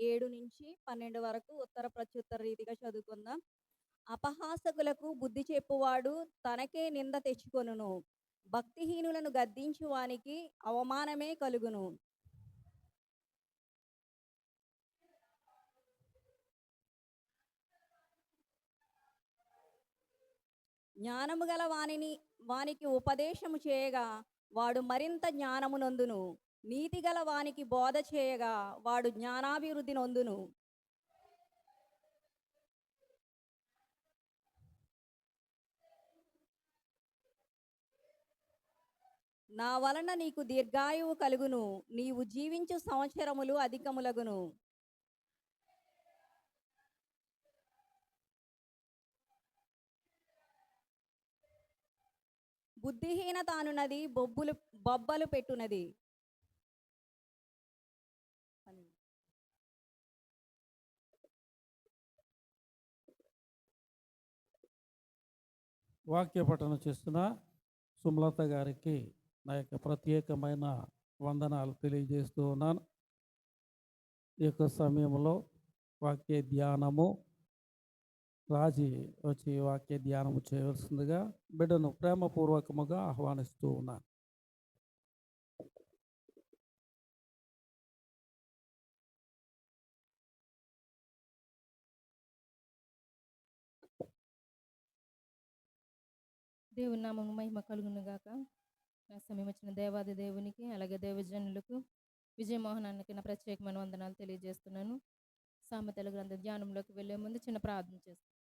7-12 వరకు ఉత్తర ప్రత్యుత్తర రీతిగా చదువుకుందాం. అపహాసకులకు బుద్ధి చెప్పువాడు తనకే నింద తెచ్చుకొనును. భక్తిహీనులను గద్దించు వానికి అవమానమే కలుగును. జ్ఞానము గల వానికి ఉపదేశము చేయగా వాడు మరింత జ్ఞానము నొందును. నీతి గల వానికి బోధ చేయగా వాడు జ్ఞానాభివృద్ధి నొందును. నా వలన నీకు దీర్ఘాయువు కలుగును. నీవు జీవించు సంవత్సరములు అధికములగును. బుద్ధిహీనత అనునది బొబ్బలు పెట్టునది. వాక్య పఠనం చేస్తున్న సుమలత గారికి నా యొక్క ప్రత్యేకమైన వందనాలు తెలియజేస్తూ ఉన్నాను. ఈ యొక్క సమయంలో వాక్య ధ్యానము రాజీ వచ్చి వాక్య ధ్యానము చేయవలసిందిగా బిడ్డను ప్రేమపూర్వకముగా ఆహ్వానిస్తూ ఉన్నాను. దేవుని నామము మహిమ కలుగును గాక. నా సమయం వచ్చిన దేవాది దేవునికి అలాగే దేవజనులకు విజయమోహనానికి నా ప్రత్యేకమైన వందనాలు తెలియజేస్తున్నాను. సామెతల గ్రంథ ధ్యానంలోకి వెళ్లే ముందు చిన్న ప్రార్థన చేస్తాను.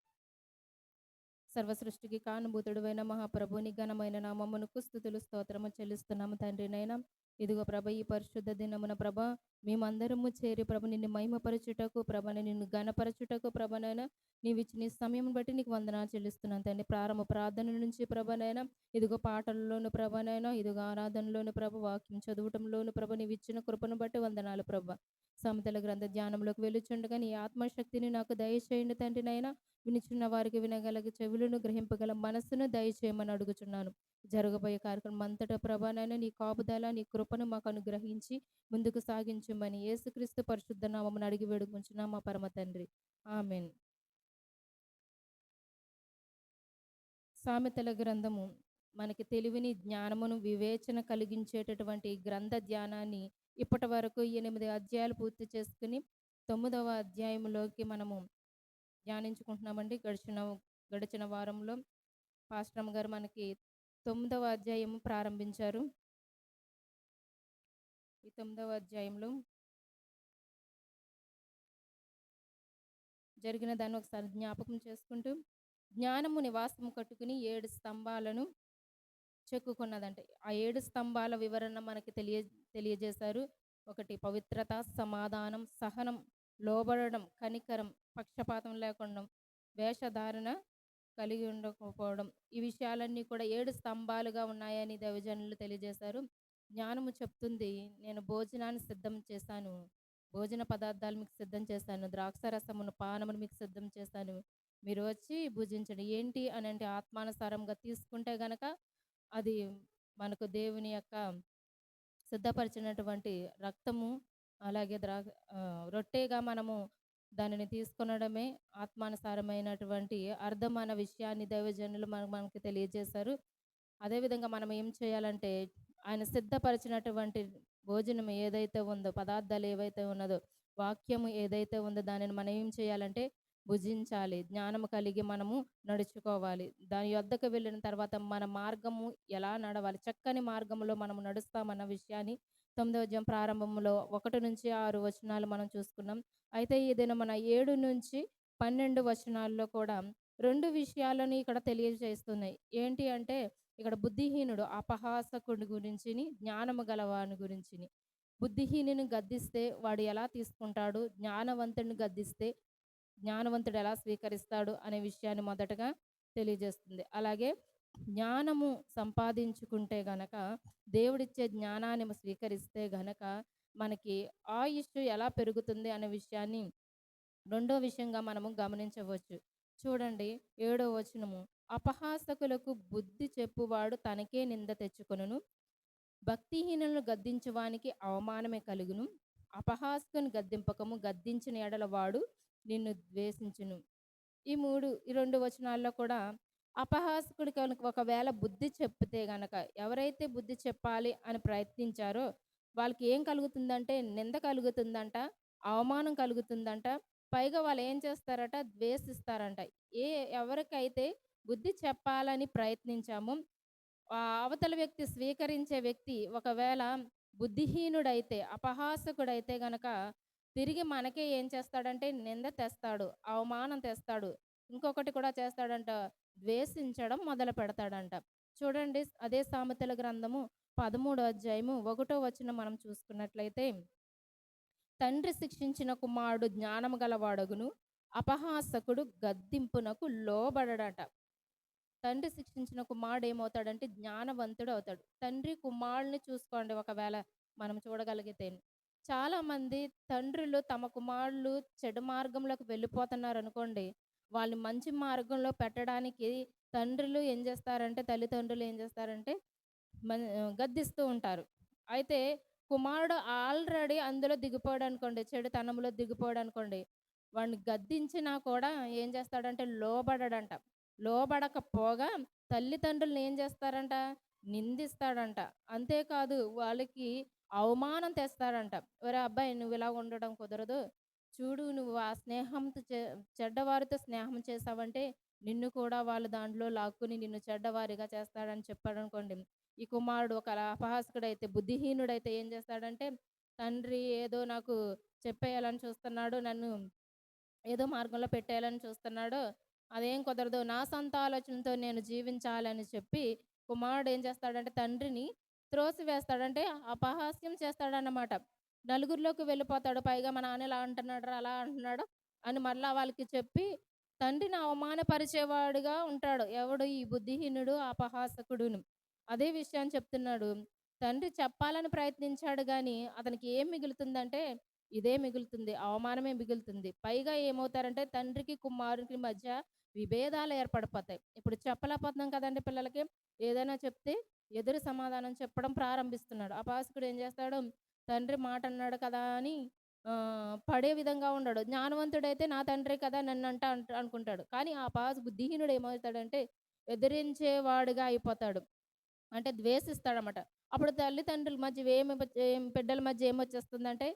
సర్వ సృష్టికి కానుభూతుడువైన మహాప్రభుని ఘనమైన నామమునకు స్తుతులు స్తోత్రము చెల్లిస్తున్నాము తండ్రినైనా. ఇదిగో ప్రభ, ఈ పరిశుద్ధ దినమున ప్రభ మేమందరము చేరి ప్రభ నిన్ను మహిమపరచుటకు ప్రభని నిన్ను ఘనపరచుటకు ప్రభనైనా నీవిచ్చిన నీ సమయం బట్టి నీకు వందనాలు చెల్లిస్తున్నాను తండ్రి. ప్రారంభ ప్రార్థన నుంచి ప్రభనైనా ఇదిగో పాటలలోను ప్రభనైనా ఇదిగో ఆరాధనలోను ప్రభ వాక్యం చదవటంలోను ప్రభ నీవిచ్చిన కృపను బట్టి వందనాలు ప్రభ. సమతల గ్రంథ ధ్యానంలోకి వెళ్ళుచుండగా నీ ఆత్మశక్తిని నాకు దయచేయండి తండ్రినైనా. వినిచున్న వారికి వినగలగ చెవులను గ్రహింపగల మనస్సును దయచేయమని అడుగుచున్నాను. జరగబోయే కార్యక్రమం అంతటా ప్రభానైనా నీ కాపుదల నీ కృపను మాకు అనుగ్రహించి ముందుకు సాగించమని యేసుక్రీస్తు పరిశుద్ధ నామమును అడిగి వేడుకుంటున్నాం మా పరమ తండ్రి, ఆమెన్. సామెతల గ్రంథము మనకి తెలివిని జ్ఞానమును వివేచన కలిగించేటటువంటి గ్రంథ ధ్యానాన్ని ఇప్పటి వరకు 8 అధ్యాయాలు పూర్తి చేసుకుని 9వ అధ్యాయంలోకి మనము ధ్యానించుకుంటున్నామండి. గడిచిన వారంలో పాస్టమ్ గారు మనకి 9వ అధ్యాయం ప్రారంభించారు. ఈ 9వ అధ్యాయంలో జరిగిన దాన్ని ఒకసారి జ్ఞాపకం చేసుకుంటూ, జ్ఞానము నివాసం కట్టుకుని 7 స్తంభాలను చెక్కుకున్నదంటే ఆ 7 స్తంభాల వివరణ మనకి తెలియజేశారు. ఒకటి పవిత్రత, సమాధానం, సహనం, లోబడడం, కనికరం, పక్షపాతం లేకుండా, వేషధారణ కలిగి ఉండకపోవడం. ఈ విషయాలన్నీ కూడా 7 స్తంభాలుగా ఉన్నాయని దైవజనులు తెలియజేశారు. జ్ఞానము చెప్తుంది, నేను భోజనాన్ని సిద్ధం చేశాను, భోజన పదార్థాలు మీకు సిద్ధం చేశాను, ద్రాక్షరసమును పానమును మీకు సిద్ధం చేశాను, మీరు వచ్చి భుజించండి. ఏంటి అని అంటే ఆత్మానుసారంగా తీసుకుంటే గనక అది మనకు దేవుని యొక్క సిద్ధపరిచినటువంటి రక్తము, అలాగే రొట్టెగా మనము దానిని తీసుకొనడమే ఆత్మానుసారమైనటువంటి అర్థం అన్న విషయాన్ని దైవజనులు మనకి తెలియజేశారు. అదేవిధంగా మనం ఏం చేయాలంటే ఆయన సిద్ధపరిచినటువంటి భోజనం ఏదైతే ఉందో, పదార్థాలు ఏవైతే ఉన్నదో, వాక్యము ఏదైతే ఉందో దానిని మనం ఏం చేయాలంటే భుజించాలి. జ్ఞానము కలిగి మనము నడుచుకోవాలి. దాని యొద్దకు వెళ్ళిన తర్వాత మన మార్గము ఎలా నడవాలి, చక్కని మార్గంలో మనము నడుస్తామన్న విషయాన్ని 9వ అధ్యాయం ప్రారంభంలో 1-6 వచనాలు మనం చూసుకున్నాం. అయితే ఈ దినం మన 7-12 వచనాల్లో కూడా 2 విషయాలను ఇక్కడ తెలియజేస్తున్నాయి. ఏంటి అంటే ఇక్కడ బుద్ధిహీనుడు అపహాసకుడి గురించిని, జ్ఞానము గలవాని గురించిని. బుద్ధిహీనుని గద్దిస్తే వాడు ఎలా తీసుకుంటాడు, జ్ఞానవంతుడిని గద్దిస్తే జ్ఞానవంతుడు ఎలా స్వీకరిస్తాడు అనే విషయాన్ని మొదటగా తెలియజేస్తుంది. అలాగే జ్ఞానము సంపాదించుకుంటే గనక, దేవుడిచ్చే జ్ఞానాన్ని స్వీకరిస్తే గనక మనకి ఆయుష్ ఎలా పెరుగుతుంది అనే విషయాన్ని రెండో విషయంగా మనము గమనించవచ్చు. చూడండి 7వ వచనము, అపహాసకులకు బుద్ధి చెప్పువాడు తనకే నింద తెచ్చుకొనును, భక్తిహీనులను గద్దించువానికి అవమానమే కలుగును. అపహాస్కుని గద్దింపకము, గద్దించిన ఎడల వాడు నిన్ను ద్వేషించును. ఈ 2 వచనాల్లో కూడా అపహాసకుడు కనుక ఒకవేళ బుద్ధి చెప్తే గనక, ఎవరైతే బుద్ధి చెప్పాలి అని ప్రయత్నించారో వాళ్ళకి ఏం కలుగుతుందంటే నింద కలుగుతుందంట, అవమానం కలుగుతుందంట. పైగా వాళ్ళు ఏం చేస్తారట, ద్వేషిస్తారంట. ఎవరికైతే బుద్ధి చెప్పాలని ప్రయత్నించామో అవతల వ్యక్తి స్వీకరించే వ్యక్తి ఒకవేళ బుద్ధిహీనుడైతే, అపహాసకుడైతే గనక తిరిగి మనకే ఏం చేస్తాడంటే నింద తెస్తాడు, అవమానం తెస్తాడు. ఇంకొకటి కూడా చేస్తాడంట, ద్వేషించడం మొదలు పెడతాడంట. చూడండి అదే సామెతల గ్రంథము 13వ అధ్యాయము 1వ వచనం మనం చూసుకున్నట్లయితే, తండ్రి శిక్షించిన కుమారుడు జ్ఞానము గలవాడగును, అపహాసకుడు గద్దింపునకు లోబడడట. తండ్రి శిక్షించిన కుమారుడు ఏమవుతాడంటే జ్ఞానవంతుడు అవుతాడు. తండ్రి కుమారుడిని చూసుకోండి ఒకవేళ మనం చూడగలిగితే. చాలామంది తండ్రులు తమ కుమారులు చెడు మార్గంలోకి వెళ్ళిపోతున్నారు అనుకోండి, వాళ్ళని మంచి మార్గంలో పెట్టడానికి తండ్రులు ఏం చేస్తారంటే, తల్లిదండ్రులు ఏం చేస్తారంటే గద్దిస్తూ ఉంటారు. అయితే కుమారుడు ఆల్రెడీ అందులో దిగిపోయాడు అనుకోండి, చెడుతనంలో దిగిపోయాడు అనుకోండి, వాడిని గద్దించినా కూడా ఏం చేస్తాడంటే లోబడడంట. లోబడకపోగా తల్లిదండ్రులను ఏం చేస్తారంట, నిందిస్తాడంట. అంతేకాదు వాళ్ళకి అవమానం తెస్తాడంట. ఒరే అబ్బాయి, నువ్వు ఇలా ఉండడం కుదరదు, చూడు నువ్వు ఆ స్నేహంతో చెడ్డవారితో స్నేహం చేసావంటే నిన్ను కూడా వాళ్ళు దాంట్లో లాక్కుని నిన్ను చెడ్డవారిగా చేస్తాడని చెప్పాడు అనుకోండి. ఈ కుమారుడు ఒక అపహాసకుడైతే, బుద్ధిహీనుడైతే ఏం చేస్తాడంటే, తండ్రి ఏదో నాకు చెప్పేయాలని చూస్తున్నాడు, నన్ను ఏదో మార్గంలో పెట్టేయాలని చూస్తున్నాడు, అదేం కుదరదు, నా సొంత ఆలోచనతో నేను జీవించాలని చెప్పి కుమారుడు ఏం చేస్తాడంటే తండ్రిని త్రోసివేస్తాడంటే అపహాస్యం చేస్తాడన్నమాట. నలుగురిలోకి వెళ్ళిపోతాడు. పైగా మా నాన్న ఇలా అంటున్నాడు, అలా అంటున్నాడు అని మళ్ళా వాళ్ళకి చెప్పి తండ్రిని అవమానపరిచేవాడుగా ఉంటాడు. ఎవడు? ఈ బుద్ధిహీనుడు, అపహాసకుడును. అదే విషయాన్ని చెప్తున్నాడు. తండ్రి చెప్పాలని ప్రయత్నించాడు కానీ అతనికి ఏం మిగులుతుందంటే ఇదే మిగులుతుంది, అవమానమే మిగులుతుంది. పైగా ఏమవుతారంటే తండ్రికి కుమారునికి మధ్య విభేదాలు ఏర్పడిపోతాయి. ఇప్పుడు చెప్పలేకపోతున్నాం కదండి పిల్లలకి. ఏదైనా చెప్తే ఎదురు సమాధానం చెప్పడం ప్రారంభిస్తున్నాడు. అపహాసకుడు ఏం చేస్తాడు, తండ్రి మాట అన్నాడు కదా అని పడే విధంగా ఉండడు. జ్ఞానవంతుడైతే నా తండ్రి కదా నన్ను అనుకుంటాడు. కానీ ఆ బుద్ధిహీనుడు ఏమవుతాడంటే ఎదిరించేవాడుగా అయిపోతాడు. అంటే ద్వేషిస్తాడనమాట. అప్పుడు తల్లిదండ్రుల మధ్య బిడ్డల మధ్య ఏమొచ్చేస్తుందంటే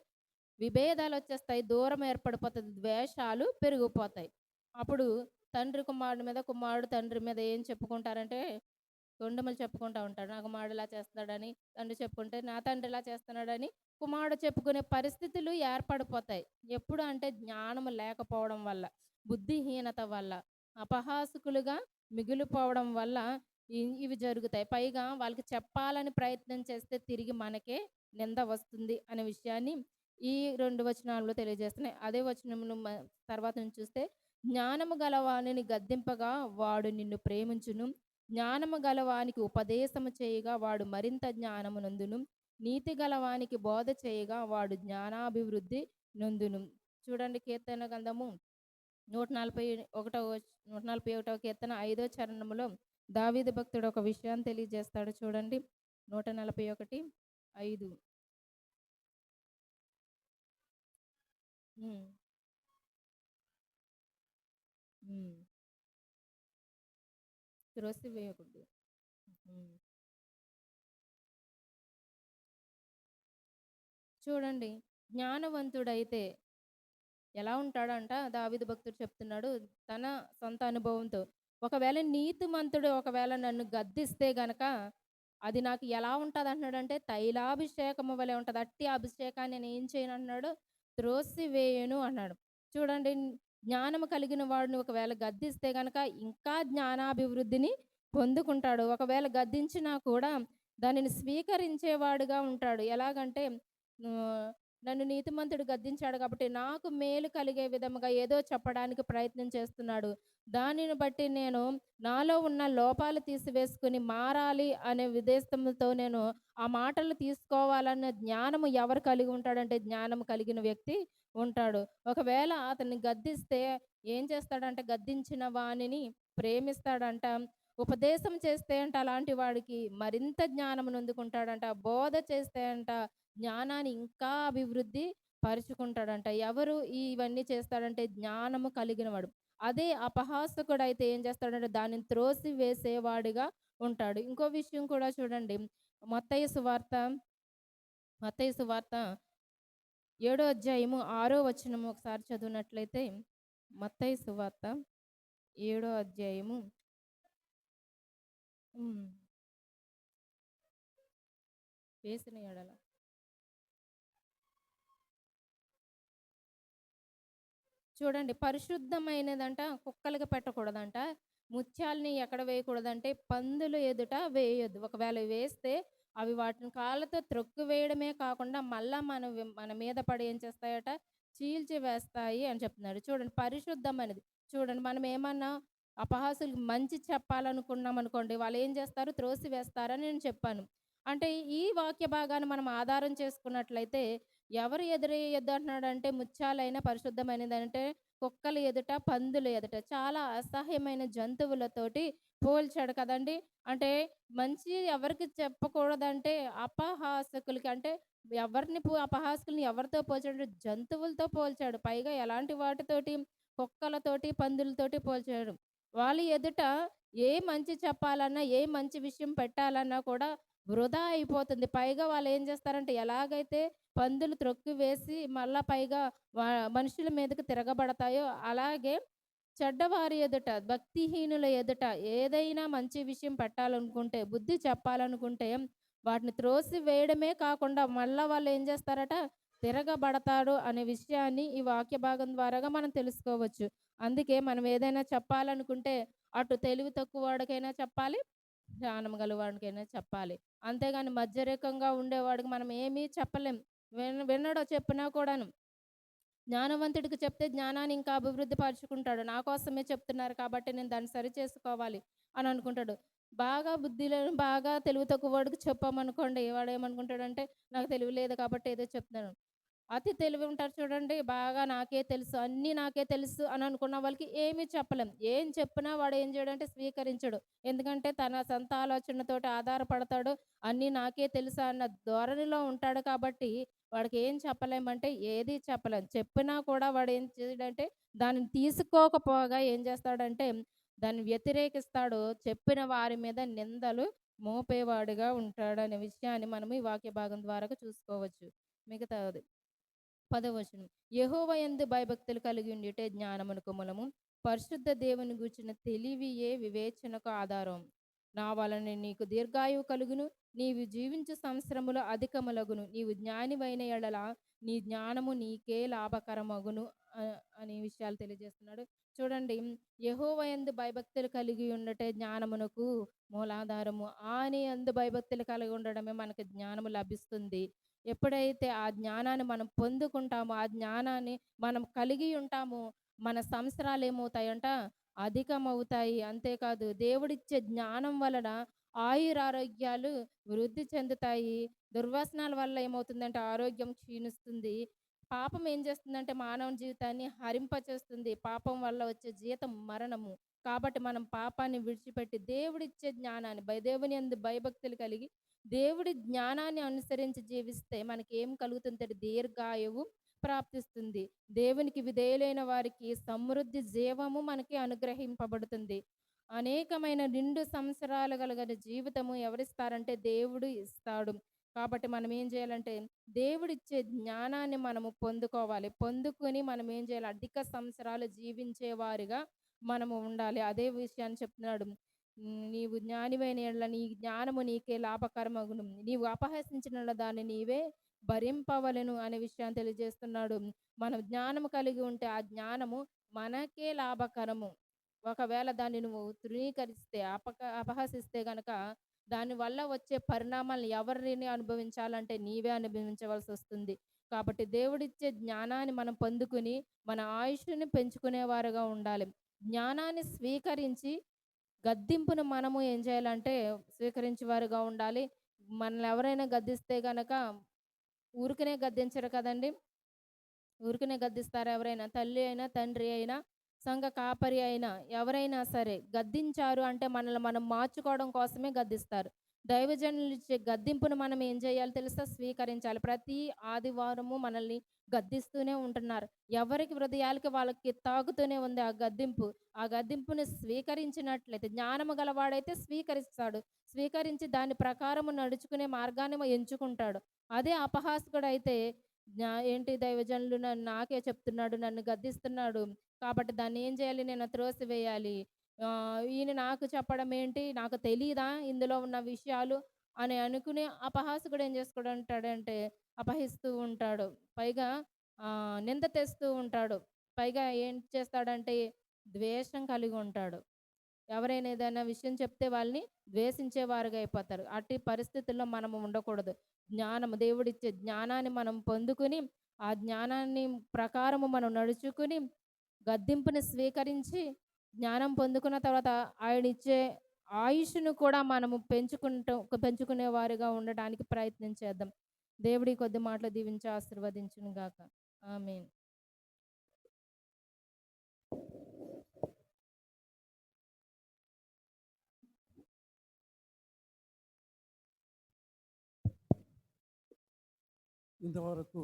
విభేదాలు వచ్చేస్తాయి, దూరం ఏర్పడిపోతుంది, ద్వేషాలు పెరిగిపోతాయి. అప్పుడు తండ్రి కుమారుడి మీద, కుమారుడు తండ్రి మీద ఏం చెప్పుకుంటారంటే తొండమలు చెప్పుకుంటూ ఉంటాడు. నా కుమారుడు ఇలా చేస్తున్నాడని, తండ్రి చెప్పుకుంటే నా తండ్రి ఇలా చేస్తున్నాడని కుమారుడు చెప్పుకునే పరిస్థితులు ఏర్పడిపోతాయి. ఎప్పుడు అంటే జ్ఞానం లేకపోవడం వల్ల, బుద్ధిహీనత వల్ల, అపహాసకులుగా మిగిలిపోవడం వల్ల ఇవి జరుగుతాయి. పైగా వాళ్ళకి చెప్పాలని ప్రయత్నం చేస్తే తిరిగి మనకే నింద వస్తుంది అనే విషయాన్ని ఈ 2 వచనాల్లో తెలియజేస్తున్నాయి. అదే వచనమును తర్వాత నుంచి చూస్తే, జ్ఞానము గలవానిని గద్దింపగా వాడు నిన్ను ప్రేమించును, జ్ఞానము గలవానికి ఉపదేశము చేయగా వాడు మరింత జ్ఞానము నొందును, నీతి గలవానికి బోధ చేయగా వాడు జ్ఞానాభివృద్ధి నొందును. చూడండి కీర్తన గ్రంథము 141వ కీర్తన 5వ చరణములో దావీదు భక్తుడు ఒక విషయాన్ని తెలియజేస్తాడు. చూడండి 141:5. త్రోసివేయకూడదు. చూడండి జ్ఞానవంతుడైతే ఎలా ఉంటాడంట, దావీదు భక్తుడు చెప్తున్నాడు తన సొంత అనుభవంతో. ఒకవేళ నీతిమంతుడు ఒకవేళ నన్ను గద్దిస్తే గనక అది నాకు ఎలా ఉంటుంది అంటున్నాడంటే తైలాభిషేకము వలె ఉంటుంది. అట్టి అభిషేకాన్ని నేను ఏం చేయను అన్నాడు, త్రోసివేయను అన్నాడు. చూడండి జ్ఞానము కలిగిన వాడిని ఒకవేళ గద్దిస్తే గనక ఇంకా జ్ఞానాభివృద్ధిని పొందుకుంటాడు. ఒకవేళ గద్దించినా కూడా దానిని స్వీకరించేవాడుగా ఉంటాడు. ఎలాగంటే నన్ను నీతిమంతుడు గద్దించాడు కాబట్టి నాకు మేలు కలిగే విధముగా ఏదో చెప్పడానికి ప్రయత్నం చేస్తున్నాడు, దానిని బట్టి నేను నాలో ఉన్న లోపాలు తీసివేసుకుని మారాలి అనే ఉద్దేశంతో నేను ఆ మాటలు తీసుకోవాలన్న జ్ఞానము ఎవరు కలిగి ఉంటాడంటే జ్ఞానం కలిగిన వ్యక్తి ఉంటాడు. ఒకవేళ అతన్ని గద్దిస్తే ఏం చేస్తాడంటే గద్దించిన వాణిని ప్రేమిస్తాడంట, ఉపదేశం చేస్తే అంట అలాంటి వాడికి మరింత జ్ఞానం నొందుకుంటాడంట, బోధ చేస్తే అంట జ్ఞానాన్ని ఇంకా అభివృద్ధి పరుచుకుంటాడంట. ఎవరు ఇవన్నీ చేస్తాడంటే జ్ఞానము కలిగినవాడు. అదే అపహాసకుడైతే ఏం చేస్తాడంటే దానిని త్రోసి వేసేవాడిగా ఉంటాడు. ఇంకో విషయం కూడా చూడండి. మత్తయి సువార్త మత్తయి సువార్త 7 అధ్యాయము 6 వచనం ఒకసారి చదివినట్లయితే, మత్తయి సువార్త 7 అధ్యాయము హ్మ్. వేసిన ఎడల చూడండి, పరిశుద్ధమైనదంట కుక్కలకి పెట్టకూడదంట. ముత్యాలని ఎక్కడ వేయకూడదంటే పందులు ఎదుట వేయొద్దు. ఒకవేళ వేస్తే అవి వాటిని కాళ్ళతో త్రొక్కి వేయడమే కాకుండా మళ్ళా మన మీద పడి ఏం చేస్తాయట, చీల్చి వేస్తాయి అని చెప్తున్నాడు. చూడండి, పరిశుద్ధమైనది. చూడండి, మనం ఏమన్నా అపహాసులకు మంచి చెప్పాలనుకున్నాం అనుకోండి, వాళ్ళు ఏం చేస్తారు, త్రోసి వేస్తారని నేను చెప్పాను. అంటే ఈ వాక్య భాగాన్ని మనం ఆధారం చేసుకున్నట్లయితే ఎవరు ఎదురేయొద్దు అంటున్నాడంటే ముత్యాలైన పరిశుద్ధమైనదంటే కుక్కల ఎదుట, పందుల ఎదుట, చాలా అసహ్యమైన జంతువులతోటి పోల్చాడు కదండి. అంటే మంచి ఎవరికి చెప్పకూడదంటే అపహాసకులకి, అంటే అపహాసకుల్ని ఎవరితో పోల్చాడు, జంతువులతో పోల్చాడు. పైగా ఎలాంటి వాటితోటి, కుక్కలతోటి, పందులతోటి పోల్చాడు. వాళ్ళ ఎదుట ఏ మంచి చెప్పాలన్నా, ఏ మంచి విషయం పెట్టాలన్నా కూడా వృధా అయిపోతుంది. పైగా వాళ్ళు ఏం చేస్తారంటే ఎలాగైతే పందులు త్రొక్కి వేసి మళ్ళా పైగా మనుషుల మీదకి తిరగబడతాయో అలాగే చెడ్డవారి ఎదుట, భక్తిహీనుల ఎదుట ఏదైనా మంచి విషయం పెట్టాలనుకుంటే, బుద్ధి చెప్పాలనుకుంటే వాటిని త్రోసి వేయడమే కాకుండా మళ్ళా వాళ్ళు ఏం చేస్తారట, తిరగబడతాడు అనే విషయాన్ని ఈ వాక్య భాగం ద్వారాగా మనం తెలుసుకోవచ్చు. అందుకే మనం ఏదైనా చెప్పాలనుకుంటే అటు తెలివి తక్కువ వాడికైనా చెప్పాలి, జ్ఞానం గలవాడికైనా చెప్పాలి. అంతేగాని మధ్యరకంగా ఉండేవాడికి మనం ఏమీ చెప్పలేం. విన్నడో చెప్పినా కూడాను. జ్ఞానవంతుడికి చెప్తే జ్ఞానాన్ని ఇంకా అభివృద్ధి పరుచుకుంటాడు. నా కోసమే చెప్తున్నారు కాబట్టి నేను దాన్ని సరిచేసుకోవాలి అని అనుకుంటాడు. బాగా తెలివి తక్కువ వాడికి చెప్పామనుకోండి, వాడేమనుకుంటాడంటే నాకు తెలివి లేదు కాబట్టి ఏదో చెప్తున్నాను. అతి తెలివి ఉంటారు చూడండి, బాగా నాకే తెలుసు, అన్నీ నాకే తెలుసు అని అనుకున్న వాళ్ళకి ఏమీ చెప్పలేం. ఏం చెప్పినా వాడు ఏం చేయడంటే స్వీకరించడు. ఎందుకంటే తన సొంత ఆలోచనతోటి ఆధారపడతాడు. అన్నీ నాకే తెలుసా అన్న ధోరణిలో ఉంటాడు కాబట్టి వాడికి ఏం చెప్పలేమంటే ఏది చెప్పలేం. చెప్పినా కూడా వాడు ఏం చేయడంటే దాన్ని తీసుకోకపోగా ఏం చేస్తాడంటే దాన్ని వ్యతిరేకిస్తాడు. చెప్పిన వారి మీద నిందలు మోపేవాడిగా ఉంటాడనే విషయాన్ని మనం ఈ వాక్య భాగం ద్వారా చూసుకోవచ్చు. మిగతాది 10వ వచనం. యెహోవా యందు భయభక్తులు కలిగి ఉండుటే జ్ఞానమునకు మూలము, పరిశుద్ధ దేవుని గూర్చిన తెలివియే వివేచనకు ఆధారం. నా వలన నీకు దీర్ఘాయువు కలుగును, నీవు జీవించు సంవత్సరములు అధికములగును, నీవు జ్ఞానివైన ఎడల నీ జ్ఞానము నీకే లాభకరమగును అనే విషయాలు తెలియజేస్తున్నాడు. చూడండి, యెహోవా యందు భయభక్తులు కలిగి ఉండటే జ్ఞానమునకు మూలాధారము. ఆయన యందు భయభక్తులు కలిగి ఉండడమే మనకు జ్ఞానము లభిస్తుంది. ఎప్పుడైతే ఆ జ్ఞానాన్ని మనం పొందుకుంటామో, ఆ జ్ఞానాన్ని మనం కలిగి ఉంటామో, మన సంవత్సరాలు ఏమవుతాయంట, అధికమవుతాయి. అంతేకాదు దేవుడిచ్చే జ్ఞానం వలన ఆయురారోగ్యాలు వృద్ధి చెందుతాయి. దుర్వ్యసనాల వల్ల ఏమవుతుందంటే ఆరోగ్యం క్షీణిస్తుంది. పాపం ఏం చేస్తుందంటే మానవ జీవితాన్ని హరింపచేస్తుంది. పాపం వల్ల వచ్చే జీతం మరణము. కాబట్టి మనం పాపాన్ని విడిచిపెట్టి దేవుడిచ్చే జ్ఞానాన్ని, దేవుని యందు భయభక్తులు కలిగి దేవుడి జ్ఞానాన్ని అనుసరించి జీవిస్తే మనకి ఏం కలుగుతుందంటే దీర్ఘాయువు ప్రాప్తిస్తుంది. దేవునికి విధేయులైన వారికి సమృద్ధి జీవము మనకి అనుగ్రహింపబడుతుంది. అనేకమైన నిండు సంవత్సరాలు కలిగిన జీవితము ఎవరిస్తారంటే దేవుడు ఇస్తాడు. కాబట్టి మనం ఏం చేయాలంటే దేవుడిచ్చే జ్ఞానాన్ని మనము పొందుకోవాలి. పొందుకొని మనం ఏం చేయాలి, అధిక సంవత్సరాలు జీవించేవారిగా మనము ఉండాలి. అదే విషయాన్ని చెప్తున్నాడు. నీవు జ్ఞానివైన యెడల నీ జ్ఞానము నీకే లాభకరమగును, నీవు అపహసించిన దాన్ని నీవే భరింపవలెను అనే విషయాన్ని తెలియజేస్తున్నాడు. మనం జ్ఞానము కలిగి ఉంటే ఆ జ్ఞానము మనకే లాభకరము. ఒకవేళ దాన్ని నువ్వు తృణీకరిస్తే, అపహసిస్తే గనక దానివల్ల వచ్చే పరిణామాలను ఎవరిని అనుభవించాలంటే నీవే అనుభవించవలసి వస్తుంది. కాబట్టి దేవుడిచ్చే జ్ఞానాన్ని మనం పొందుకుని మన ఆయుష్ని పెంచుకునేవారుగా ఉండాలి. జ్ఞానాన్ని స్వీకరించి గద్దింపును మనము ఏం చేయాలంటే స్వీకరించేవారుగా ఉండాలి. మనల్ని ఎవరైనా గద్దిస్తే గనక ఊరికనే గద్దించరు కదండి. ఊరికనే గద్దిస్తారా ఎవరైనా? తల్లి అయినా, తండ్రి అయినా, సంఘ కాపరి అయినా ఎవరైనా సరే గద్దించారు అంటే మనల్ని మనం మార్చుకోవడం కోసమే గద్దిస్తారు. దైవజనులు ఇచ్చే గద్దింపును మనం ఏం చేయాలి తెలుసా? స్వీకరించాలి. ప్రతి ఆదివారము మనల్ని గద్దిస్తూనే ఉంటున్నారు. ఎవరికి హృదయాలకి వాళ్ళకి తాకుతూనే ఉంది ఆ గద్దింపు. ఆ గద్దింపుని స్వీకరించినట్లయితే, జ్ఞానము గలవాడైతే స్వీకరిస్తాడు. స్వీకరించి దాని ప్రకారము నడుచుకునే మార్గాన్ని ఎంచుకుంటాడు. అదే అపహాసకుడైతే ఏంటి దైవజనులు నాకే చెప్తున్నాడు, నన్ను గద్దిస్తున్నాడు, కాబట్టి దాన్ని ఏం చేయాలి, నేను త్రోసివేయాలి. ఈయన నాకు చెప్పడం ఏంటి, నాకు తెలీదా ఇందులో ఉన్న విషయాలు అని అనుకుని అపహాసకుడు ఏం చేసుకుంటాడంటే అపహరిస్తూ ఉంటాడు. పైగా నింద తెస్తూ ఉంటాడు. పైగా ఏం చేస్తాడంటే ద్వేషం కలిగి ఉంటాడు. ఎవరైనా ఏదైనా విషయం చెప్తే వాళ్ళని ద్వేషించేవారుగా అయిపోతారు. అట్టి పరిస్థితుల్లో మనము ఉండకూడదు. జ్ఞానము, దేవుడిచ్చే జ్ఞానాన్ని మనం పొందుకుని, ఆ జ్ఞానాన్ని ప్రకారము మనం నడుచుకుని, గద్దింపుని స్వీకరించి, జ్ఞానం పొందుకున్న తర్వాత ఆయనిచ్చే ఆయుష్ను కూడా మనము పెంచుకునే వారిగా ఉండడానికి ప్రయత్నం చేద్దాం. దేవుడి కొద్ది మాటలు దీవించి ఆశీర్వదించును గాక. ఆమేన్. ఇంతవరకు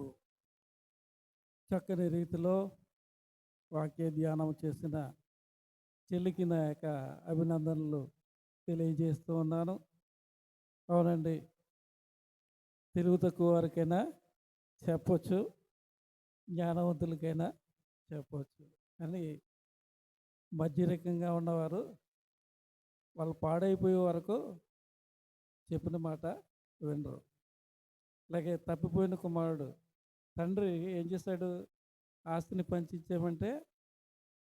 చక్కని రీతిలో వాక్య ధ్యానం చేసిన చెల్లికి నా యొక్క అభినందనలు తెలియజేస్తూ ఉన్నాను. అవునండి, తెలుగు తక్కువ వారికైనా చెప్పొచ్చు, జ్ఞానవంతులకైనా చెప్పవచ్చు, కానీ మధ్యరకంగా ఉన్నవారు వాళ్ళు పాడైపోయే వరకు చెప్పిన మాట వినరు. అలాగే తప్పిపోయిన కుమారుడు తండ్రి ఏం చేశాడు, ఆస్తిని పంచిచ్చామంటే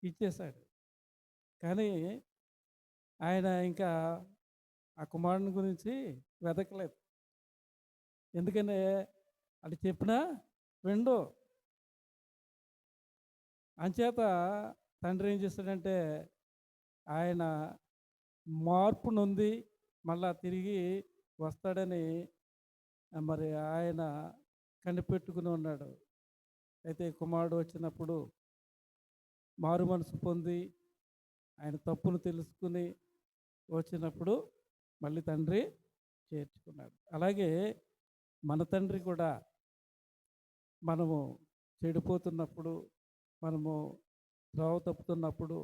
ఇచ్చేశాడు, కానీ ఆయన ఇంకా ఆ కుమారుని గురించి వెతకలేదు. ఎందుకని అది చెప్పినా విండు. అంచేత తండ్రి ఏం చేస్తాడంటే ఆయన మార్పు నొంది మళ్ళా తిరిగి వస్తాడని మరి ఆయన కనిపెట్టుకుని ఉన్నాడు. అయితే కుమారుడు వచ్చినప్పుడు మారు మనసు పొంది ఆయన తప్పును తెలుసుకుని వచ్చినప్పుడు మళ్ళీ తండ్రి చేర్చుకున్నాడు. అలాగే మన తండ్రి కూడా మనము చెడిపోతున్నప్పుడు, మనము త్రోవ తప్పుతున్నప్పుడు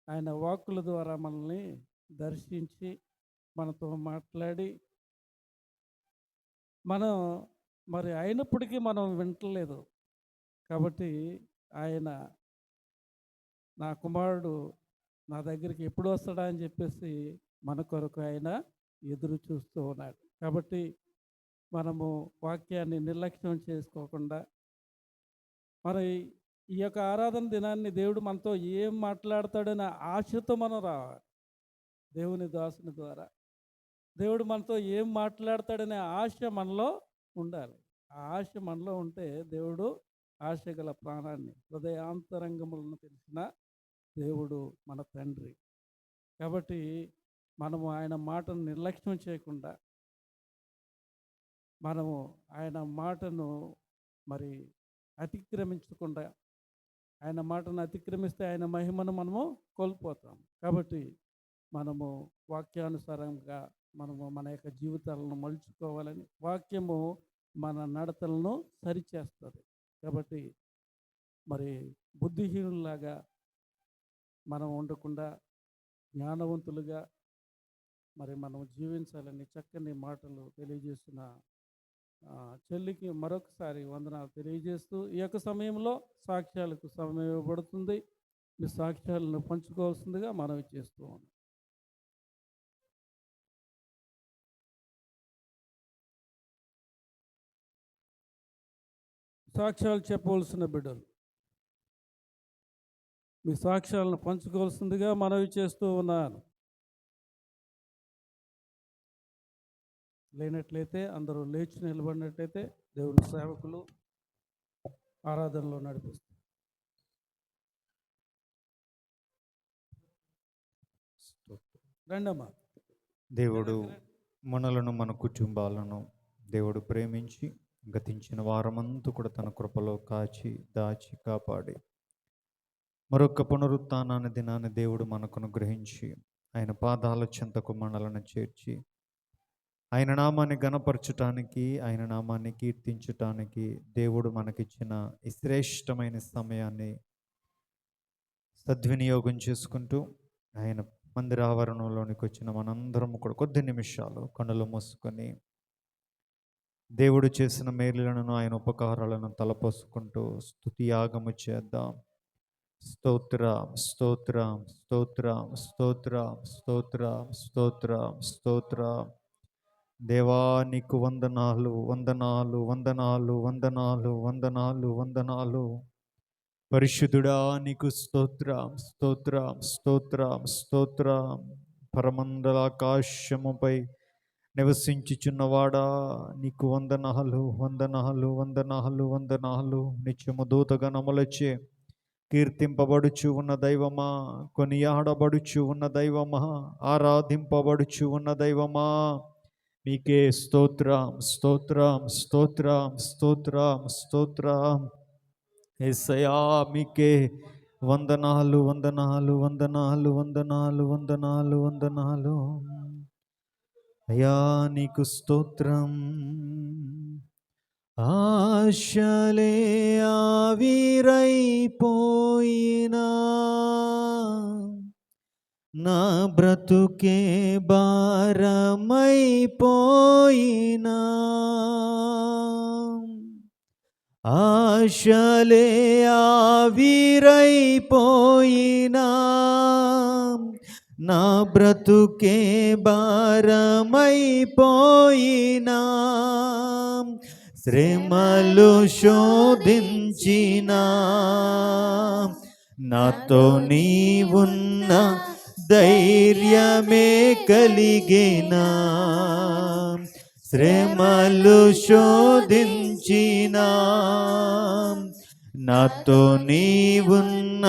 ఆయన వాక్కుల ద్వారా మనల్ని దర్శించి మనతో మాట్లాడి, మనం మరి అయినప్పటికీ మనం వింటలేదు కాబట్టి ఆయన నా కుమారుడు నా దగ్గరికి ఎప్పుడు వస్తాడా అని చెప్పేసి మన కొరకు ఆయన ఎదురు చూస్తూ ఉన్నాడు. కాబట్టి మనము వాక్యాన్ని నిర్లక్ష్యం చేసుకోకుండా మరి ఈ యొక్క ఆరాధన దినాన్ని దేవుడు మనతో ఏం మాట్లాడతాడనే ఆశతో మనం రావాలి. దేవుని దాసుని ద్వారా దేవుడు మనతో ఏం మాట్లాడతాడనే ఆశ మనలో ఉండాలి. ఆ ఆశ మనలో ఉంటే దేవుడు ఆశ గల ప్రాణాన్ని హృదయాంతరంగములను తెలిసిన దేవుడు మన తండ్రి. కాబట్టి మనము ఆయన మాటను నిర్లక్ష్యం చేయకుండా, మనము ఆయన మాటను మరి అతిక్రమించకుండా, ఆయన మాటను అతిక్రమిస్తే ఆయన మహిమను మనము కోల్పోతాం. కాబట్టి మనము వాక్యానుసారంగా మనము మన యొక్క జీవితాలను మలుచుకోవాలని, వాక్యము మన నడతలను సరిచేస్తుంది. కాబట్టి మరి బుద్ధిహీనులాగా మనం ఉండకుండా జ్ఞానవంతులుగా మరి మనం జీవించాలని చక్కని మాటలు తెలియజేస్తున్న చెల్లికి మరొకసారి వందనాలు తెలియజేస్తూ, ఈ యొక్క సమయంలో సాక్ష్యాలకు సమయం ఇవ్వబడుతుంది. మీ సాక్ష్యాలను పంచుకోవాల్సిందిగా మనవి చేస్తూ ఉన్నాం. సాక్ష్యాలు చెప్పవలసిన బిడ్డలు మీ సాక్ష్యాలను పంచుకోవాల్సిందిగా మనవి చేస్తూ ఉన్నాను. లేనట్లయితే అందరూ లేచి నిలబడినట్లయితే దేవుని సేవకులు ఆరాధనలో నడిపిస్తారు. రండమ్మా. దేవుడు మనలను, మన కుటుంబాలను దేవుడు ప్రేమించి గతించిన వారమంతా కూడా తన కృపలో కాచి దాచి కాపాడి మరొక పునరుత్థానాన్ని దినాన్ని దేవుడు మనకు అనుగ్రహించి ఆయన పాదాల చెంతకు మనలను చేర్చి ఆయన నామాన్ని గణపరచటానికి, ఆయన నామాన్ని కీర్తించటానికి దేవుడు మనకిచ్చిన ఈ శ్రేష్టమైన సమయాన్ని సద్వినియోగం చేసుకుంటూ ఆయన మందిర ఆవరణంలోనికి వచ్చిన మనందరం కూడా కొద్ది నిమిషాలు కన్నులు మూసుకొని దేవుడు చేసిన మేలులను, ఆయన ఉపకారాలను తలపోసుకుంటూ స్తుతి యాగము చేద్దాం. స్తోత్రం, స్తోత్రం, స్తోత్రం, స్తోత్రం, స్తోత్రం, స్తోత్రం, స్తోత్రం. దేవా నీకు వందనాలు, వందనాలు, వందనాలు, వందనాలు, వందనాలు, వందనాలు. పరిశుద్ధుడా నీకు స్తోత్రం, స్తోత్రం, స్తోత్రం, స్తోత్రం. పరమండలాకాశముపై నివసించుచున్నవాడా నీకు వందనాలు, వందనాలు, వందనాలు, వందనాలు. నిత్యము దూతగణములచే కీర్తింపబడుచు ఉన్న దైవమా, కొనియాడబడుచు ఉన్న దైవమా, ఆరాధింపబడుచు ఉన్న దైవమా, మీకే స్తోత్రం, స్తోత్రం, స్తోత్రం, స్తోత్రం, స్తోత్రం. యేసయ్యా మీకే వందనాలు, వందనాలు, వందనాలు, వందనాలు, వందనాలు, వందనాలు. అయ్యా నీకు స్తోత్రం. ఆశలే ఆవిరైపోయినా, నా బ్రతుకే భారమైపోయినా, ఆశలే ఆవిరైపోయినా, నా బ్రతుకే భారమైపోయినా, శ్రమలు శోధించినా, నాతో నీవున్న ధైర్యమే కలిగినా, శ్రమలు శోధించినా, నాతో నీవున్న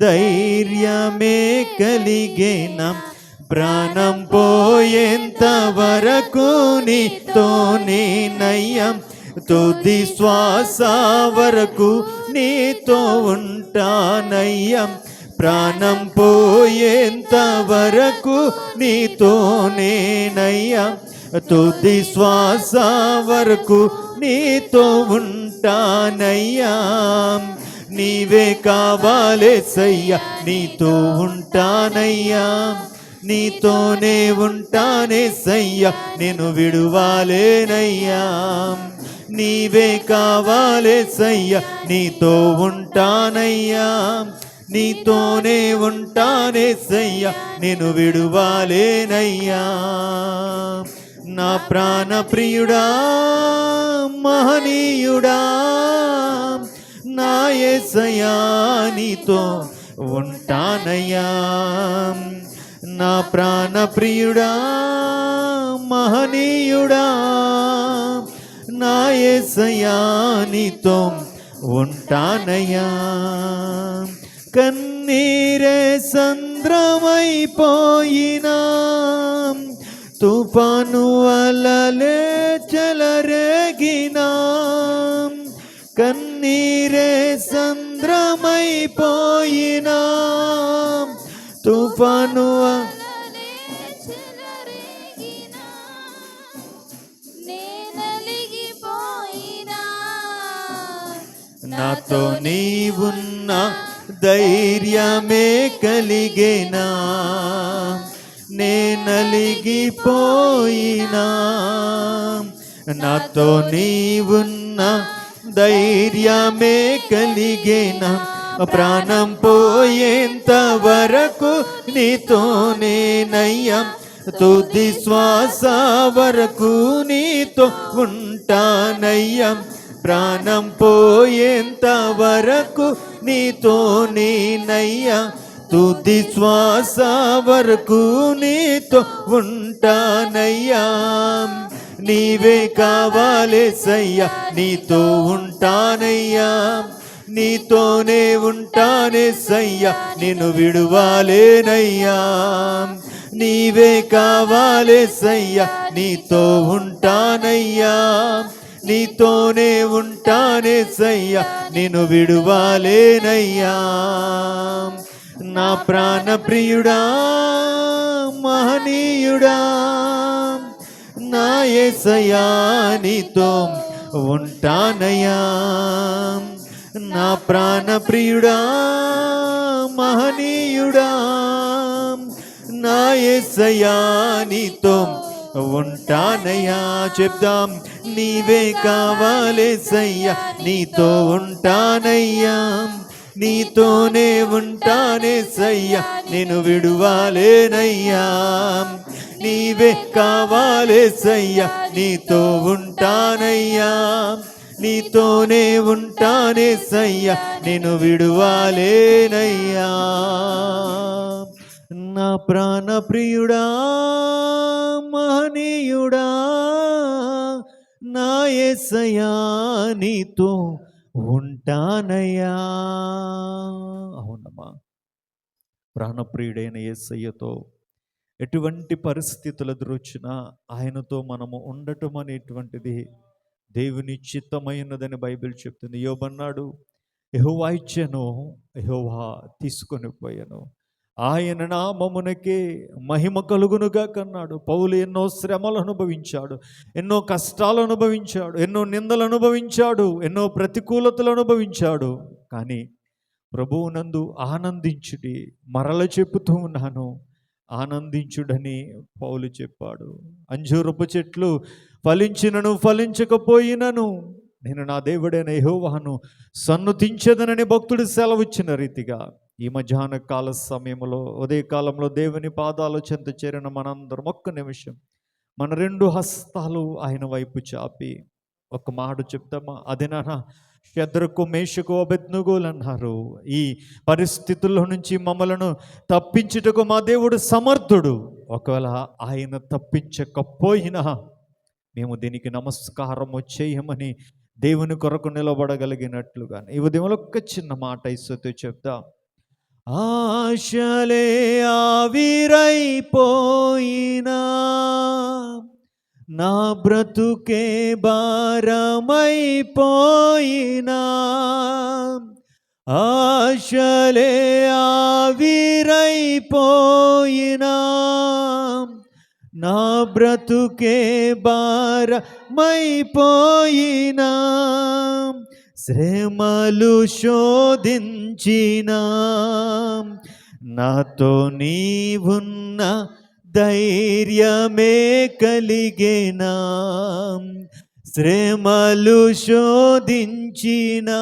ధైర్యమే కలిగిన, ప్రాణం పోయేంత వరకు నీతోనే నయ్యం, తుది శ్వాస వరకు నీతో ఉంటానయ్యం, ప్రాణం పోయేంత వరకు నీతోనే నయ్యం, తుది శ్వాస వరకు నీతో ఉంటానయ్యా. నీవే కావాలేసయ్యా, నీతో ఉంటానయ్యా, నీతోనే ఉంటానేసయ్యా, నేను విడువాలేనయ్యా. నీవే కావాలేసయ్యా, నీతో ఉంటానయ్యా, నీతోనే ఉంటానేసయ్యా, నేను విడువాలేనయ్యా. నా ప్రాణ ప్రియుడా, మహనీయుడా, నా యేసయ్యా నీతో ఉంటానయ్యా. నా ప్రాణ ప్రియుడా, మహనీయుడా, నా యేసయ్యా నీతో ఉంటానయ్యా. కన్నీరే సంద్రమైపోయినా, తుఫాను అలలే చెలరేగినా, కన్నీరే సంద్రమైపోయినా, తుఫాను నాతో నీవున్న ధైర్యమే కలిగేనా, నే నలిగిపోయినా, నాతో నీవున్న ధైర్యమే కలిగేనా, ప్రాణం పోయేంత వరకు నీతోనే నయ్యం, తుది శ్వాస వరకు నీతో ఉంటానయ్యం, ప్రాణం పోయేంత వరకు నీతోనే నయ్యా, తుది శ్వాస వరకు నీతో ఉంటానయ్యా. నీవే కావాలేసయ్యా, నీతో ఉంటానయ్యా, నీతోనే ఉంటానేసయ్యా, నిన్ను విడువాలేనయ్యా. నీవే కావాలేసయ్యా, నీతో ఉంటానయ్యా, నీతోనే ఉంటానేసయ్యా, నిన్ను విడువాలేనయ్యా. నా ప్రాణ ప్రియుడా, మహనీయుడా, నా యేసయ్యా నీతో ఉంటానయ్యా, నా ప్రాణ ప్రియుడా మహనీయుడా, నా యేసయ్యా నీతో ఉంటానయ్యా. చెప్దాం, నీవే కావాలేసయ్యా, నీతో ఉంటానయ్యా, నీతోనే ఉంటానేసయ్యా, నేను విడువాలేనయ్యా. నీవే కావాలేసయ్యా, నీతో ఉంటానయ్యా, నీతోనే ఉంటానేసయ్యా, నేను విడువాలేనయ్యా. నా ప్రాణ ప్రియుడా మహనీయుడా, నా యేసయ్యా నీతో ఉంటానయ్యా. అవునమ్మా, ప్రాణప్రియుడైన యేసయ్యతో ఎటువంటి పరిస్థితులు ఎదురొచ్చినా ఆయనతో మనము ఉండటం అనేటువంటిది దేవుని చిత్తమైనదని బైబిల్ చెప్తుంది. యోబన్నాడు, యెహోవా ఇచ్చెను, యెహోవా తీసుకొని పోయాను, ఆయన నామమునకే మహిమ కలుగునుగా కన్నాడు. పౌలు ఎన్నో శ్రమలు అనుభవించాడు, ఎన్నో కష్టాలు అనుభవించాడు, ఎన్నో నిందలు అనుభవించాడు, ఎన్నో ప్రతికూలతలు అనుభవించాడు. కానీ ప్రభువునందు ఆనందించుడి, మరల చెప్పుతూ ఉన్నాను, ఆనందించుడని పౌలు చెప్పాడు. అంజూరపు చెట్లు ఫలించినను ఫలించకపోయినను నేను నా దేవుడైన యెహోవాను సన్నుతించదనని భక్తుడు సెలవిచ్చిన రీతిగా ఈ మధ్యాహ్న కాల సమయంలో, ఉదయకాలంలో దేవుని పాదాలు చెంత చేరిన మనందరం ఒక్క నిమిషం మన రెండు హస్తాలు ఆయన వైపు చాపి ఒక మాట చెప్తామా? అది నాన్న షద్రకు మేషకు అబేద్నెగోలు అన్నారు, ఈ పరిస్థితుల్లో నుంచి మమ్మలను తప్పించుటకు మా దేవుడు సమర్థుడు. ఒకవేళ ఆయన తప్పించకపోయినా మేము దీనికి నమస్కారము చేయమని దేవుని కొరకు నిలబడగలిగినట్లుగా ఈ ఉదయంలో ఒక్క చిన్న మాట ఇస్తూ చెప్తా. ఆశలే ఆవిరైపోయినా, నా బ్రతుకే భారమైపోయినా, ఆశలే ఆవిరైపోయినా, నా బ్రతుకే భారమైపోయినా, శ్రమలు శోధించినా, నాతో నీవున్న ధైర్యమే కలిగేనా, శ్రమలు శోధించినా,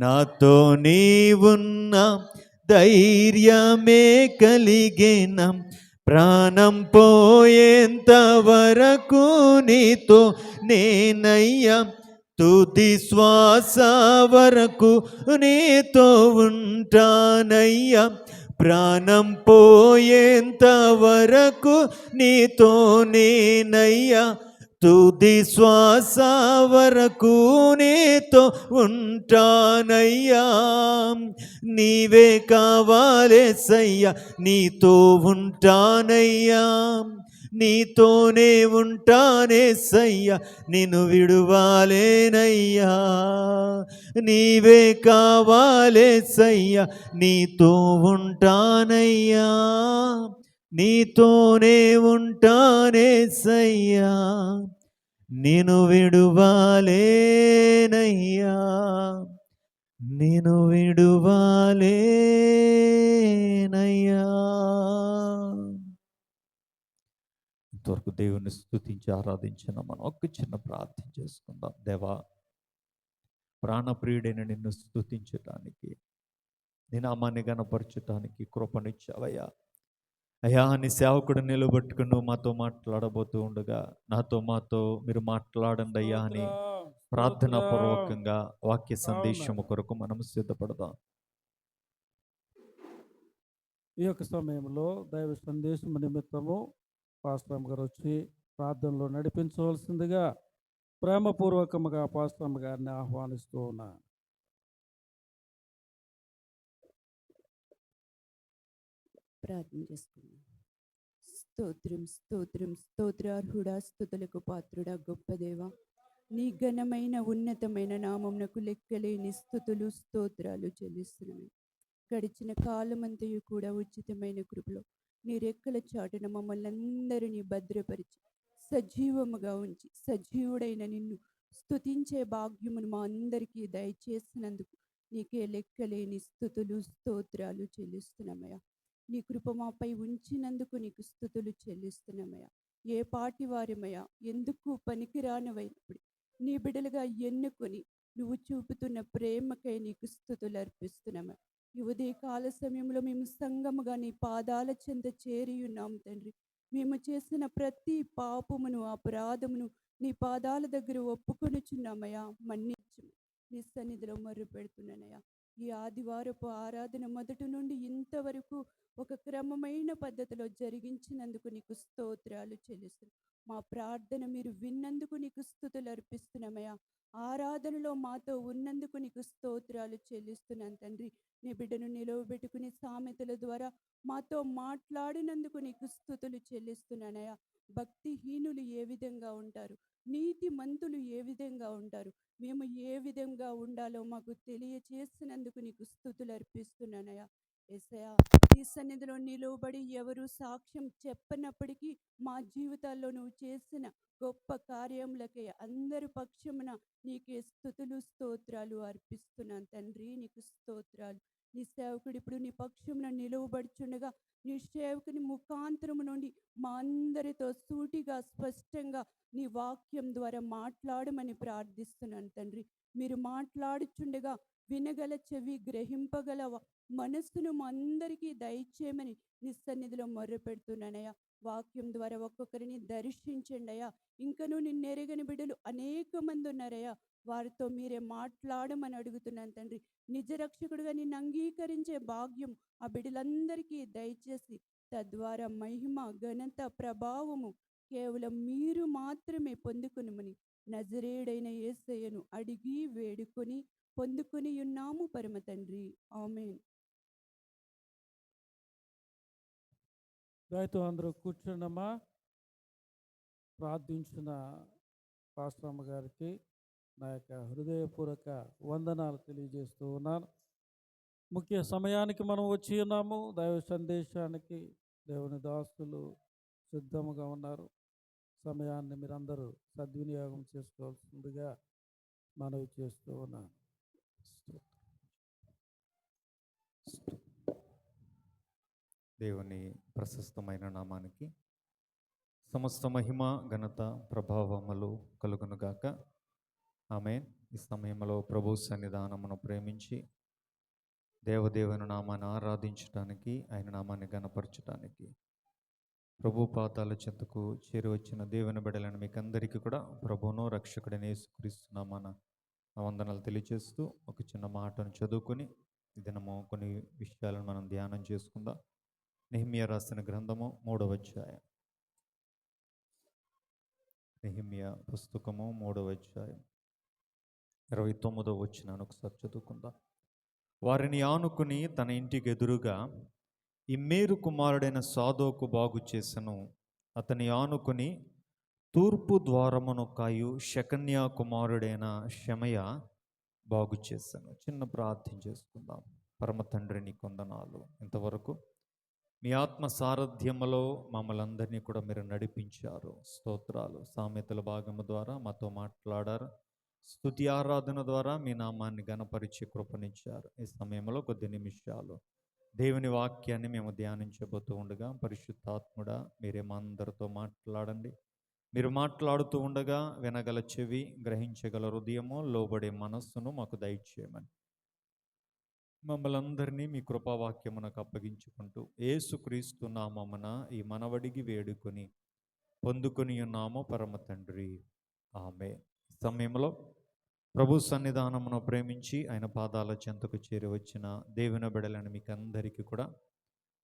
నాతో నీవున్న ధైర్యమే కలిగేనా, ప్రాణం పోయేంత వరకు నీతో నేనయ్యా, తుది శ్వాస వరకు నీతో ఉంటానయ్యా, ప్రాణం పోయేంత వరకు నీతో నేనయ్యా, తుది శ్వాస వరకు నీతో ఉంటానయ్యా. నీవే కావాలేసయ్యా, నీతో ఉంటానయ్యా, నీతోనే ఉంటానేసయ్యా, నిన్ను విడువాలేనయ్యా. నీవే కావాలేసయ్యా, నీతో ఉంటానయ్యా, నీతోనే ఉంటానేసయ్యా, నిన్ను విడువాలేనయ్యా, నిన్ను విడువాలేనయ్యా. ఇంతవరకు దేవుని స్తుతించి ఆరాధించిన మనం ఒక చిన్న ప్రార్థన చేసుకుందాం. దేవా, ప్రాణప్రియుడైన నిన్ను స్తుతించటానికి, నీ నామాన్ని గణపరచటానికి కృపనిచ్చావయ్యా. అయ్యా, నీ సేవకుడు నిలబెట్టుకుని నువ్వు మాతో మాట్లాడబోతూ ఉండగా మాతో మీరు మాట్లాడండి అయ్యా అని ప్రార్థనా పూర్వకంగా వాక్య సందేశము కొరకు మనం సిద్ధపడదాం. ఈ యొక్క సమయంలో దైవ సందేశం నిమిత్తము పాస్టర్ గారు వచ్చి ప్రార్థనలో నడిపించవలసిందిగా ప్రేమపూర్వకముగా పాస్టర్ గారిని ఆహ్వానిస్తూ ఉన్నాను. ప్రార్థన చేసుకుందాం. స్తోత్రం స్తోత్రం స్తోత్రార్హుడా, స్తుతులకు పాత్రుడా, గొప్ప దేవ, నీ ఘనమైన ఉన్నతమైన నామమునకు లెక్కలేని స్తుతులు స్తోత్రాలు చెల్లిస్తున్నాను. గడిచిన కాలమంతయు కూడా ఉచితమైన కృపలో నీ రెక్కల చాటున మమ్మల్ని అందరినీ భద్రపరిచి సజీవముగా ఉంచి సజీవుడైన నిన్ను స్తుతించే భాగ్యమును మా అందరికీ దయచేసినందుకు నీకే లెక్కలేని స్తుతులు స్తోత్రాలు చెల్లిస్తున్నామయ్యా. నీ కృప మాపై ఉంచినందుకు నీకు స్తుతులు చెల్లిస్తున్నామయ్యా. ఏ పాటి వారిమయ్యా, ఎందుకు పనికిరానివైనప్పుడు నీ బిడ్డలుగా ఎన్నుకొని నువ్వు చూపుతున్న ప్రేమకై నీకు స్తుతులు అర్పిస్తున్నామయ్యా. ఈ ఉదయకాల సమయంలో మేము సంఘముగా నీ పాదాల చెంత చేరి ఉన్నాం తండ్రి. మేము చేసిన ప్రతి పాపమును అపరాధమును నీ పాదాల దగ్గర ఒప్పుకొనుచున్నామయ్యా. మన్నించు. నీ సన్నిధిలో మొర్రు పెడుతున్నానయ్యా. ఈ ఆదివారపు ఆరాధన మొదటి నుండి ఇంతవరకు ఒక క్రమమైన పద్ధతిలో జరిగించినందుకు నీకు స్తోత్రాలు చెల్లిస్తున్నాం. మా ప్రార్థన మీరు విన్నందుకు నీకు స్తుతులు అర్పిస్తున్నామయ్యా. ఆరాధనలో మాతో ఉన్నందుకు నీకు స్తోత్రాలు చెల్లిస్తున్నాను తండ్రి. నీ బిడ్డను నిలవబెట్టుకుని సామెతల ద్వారా మాతో మాట్లాడినందుకు నీకు స్తుతులు చెల్లిస్తున్నానయ్యా. భక్తిహీనులు ఏ విధంగా ఉంటారు, నీతి మంతులు ఏ విధంగా ఉంటారు, మేము ఏ విధంగా ఉండాలో మాకు తెలియచేసినందుకు నీకు స్తుతులు అర్పిస్తున్నానయ్యా. యేసయ్యా, నీ సన్నిధిలో నిలువబడి ఎవరు సాక్ష్యం చెప్పనప్పటికీ మా జీవితాల్లో నువ్వు చేసిన గొప్ప కార్యములకే అందరి పక్షమున నీకే స్తుతులు స్తోత్రాలు అర్పిస్తున్నాను తండ్రి. నీకు స్తోత్రాలు. నీ సేవకుడు ఇప్పుడు నీ పక్షమున నిలువబడుచుండగా నీ సేవకుని ముఖాంతరము నుండి మా అందరితో సూటిగా స్పష్టంగా నీ వాక్యం ద్వారా మాట్లాడమని ప్రార్థిస్తున్నాను తండ్రి. మీరు మాట్లాడుచుండగా వినగల చెవి, గ్రహింపగల మనస్సును మా అందరికీ దయచేయమని నీ సన్నిధిలో మొర్రపెడుతున్నానయ్యా. వాక్యం ద్వారా ఒక్కొక్కరిని దర్శించండి అయ్యా. ఇంకనూ నిన్నెరగని బిడ్డలు అనేక మంది ఉన్నారయ్యా. వారితో మీరే మాట్లాడమని అడుగుతున్నాను తండ్రి. నిజ రక్షకుడిగా నిన్ను అంగీకరించే భాగ్యం ఆ బిడ్డలందరికీ దయచేసి తద్వారా మహిమ, ఘనత, ప్రభావము కేవలం మీరు మాత్రమే పొందుకొనుమని నజరేయుడైన యేసయ్యను అడిగి వేడుకొని పొందుకొని ఉన్నాము పరమ తండ్రి. ఆమేన్. దయతో అందరూ కూర్చుండమ్మా. ప్రార్థించిన పాస్టమ్మ గారికి నా యొక్క హృదయపూర్వక వందనాలు తెలియజేస్తూ ఉన్నాను. ముఖ్య సమయానికి మనం వచ్చి ఉన్నాము. దైవ సందేశానికి దేవుని దాసులు సిద్ధముగా ఉన్నారు. సమయాన్ని మీరందరూ సద్వినియోగం చేసుకోవాల్సిందిగా మనవి చేస్తూ ఉన్నాను. దేవుని ప్రశస్తమైన నామానికి సమస్త మహిమ, ఘనత, ప్రభావములు కలుగునుగాక. ఆమేన్. ఈ సమయంలో ప్రభు సన్నిధానమును ప్రేమించి దేవదేవుని నామాన్ని ఆరాధించడానికి, ఆయన నామాన్ని గణపరచడానికి ప్రభు పాదాల చెంతకు చేరి వచ్చిన దేవుని బిడ్డలను మీకు అందరికీ కూడా ప్రభువును రక్షకుడైన యేసుక్రీస్తు నామాన వందనాలు తెలియజేస్తూ ఒక చిన్న మాటను చదువుకొని ఈ దినము కొన్ని విషయాలను మనం ధ్యానం చేసుకుందాం. నెహెమ్యా రాసిన గ్రంథము 3వ అధ్యాయం. నెహెమ్యా పుస్తకము 3వ అధ్యాయం 29వ వచనాన్ని ఒకసారి చదువుకుందాం. వారిని ఆనుకుని తన ఇంటికి ఎదురుగా ఇమ్మేరు కుమారుడైన సాదోకు బాగు చేసెను. అతని ఆనుకుని తూర్పు ద్వారమును కాయు షెకన్యా కుమారుడైన షెమయ బాగు చేశాను. చిన్న ప్రార్థన చేసుకుందాం. పరమ తండ్రి నీ కొందనాలు, ఇంతవరకు మీ ఆత్మ సారథ్యములో మమ్మల్ని అందరినీ కూడా మీరు నడిపించారు. స్తోత్రాలు. సామెతల భాగము ద్వారా మాతో మాట్లాడారు. స్తుతి ఆరాధన ద్వారా మీ నామాన్ని గణపరిచి కృపనిచ్చారు. ఈ సమయంలో కొద్ది నిమిషాలు దేవుని వాక్యాన్ని మేము ధ్యానించబోతూ ఉండగా పరిశుద్ధాత్ముడా మీరే మా అందరితో మాట్లాడండి. మీరు మాట్లాడుతూ ఉండగా వినగల చెవి, గ్రహించగల హృదయము, లోబడే మనస్సును మాకు దయచేయమని మమ్మల్ని అందరినీ మీ కృపావాక్యమునకు అప్పగించుకుంటూ యేసుక్రీస్తు నామమున ఈ మనవడికి వేడుకొని పొందుకొని ఉన్నాము పరమ తండ్రి. ఆమేన్. సమయంలో ప్రభు సన్నిధానమును ప్రేమించి ఆయన పాదాల చెంతకు చేరి వచ్చిన దేవుని బిడ్డలను మీకు అందరికీ కూడా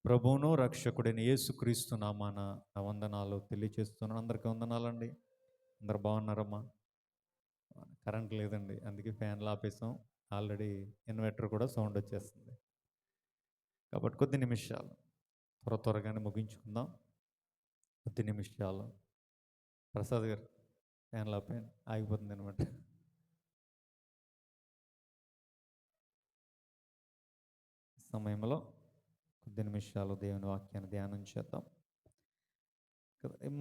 ప్రభువును రక్షకుడైన యేసుక్రీస్తు నామాన నా వందనాలు తెలియజేస్తున్నాను. అందరికీ వందనాలండి. అందరు బాగున్నారమ్మా? కరెంట్ లేదండి, అందుకే ఫ్యాన్లు ఆపేసాం. ఆల్రెడీ ఇన్వర్టర్ కూడా సౌండ్ వచ్చేస్తుంది. కాబట్టి కొద్ది నిమిషాలు త్వరగానే ముగించుకుందాం. కొద్ది నిమిషాలు. ప్రసాద్ గారు ఫ్యాన్లు ఆపేయండి, ఆగిపోతుంది అనమాట. సమయంలో కొద్ది నిమిషాలు దేవుని వాక్యాన్ని ధ్యానం చేద్దాం.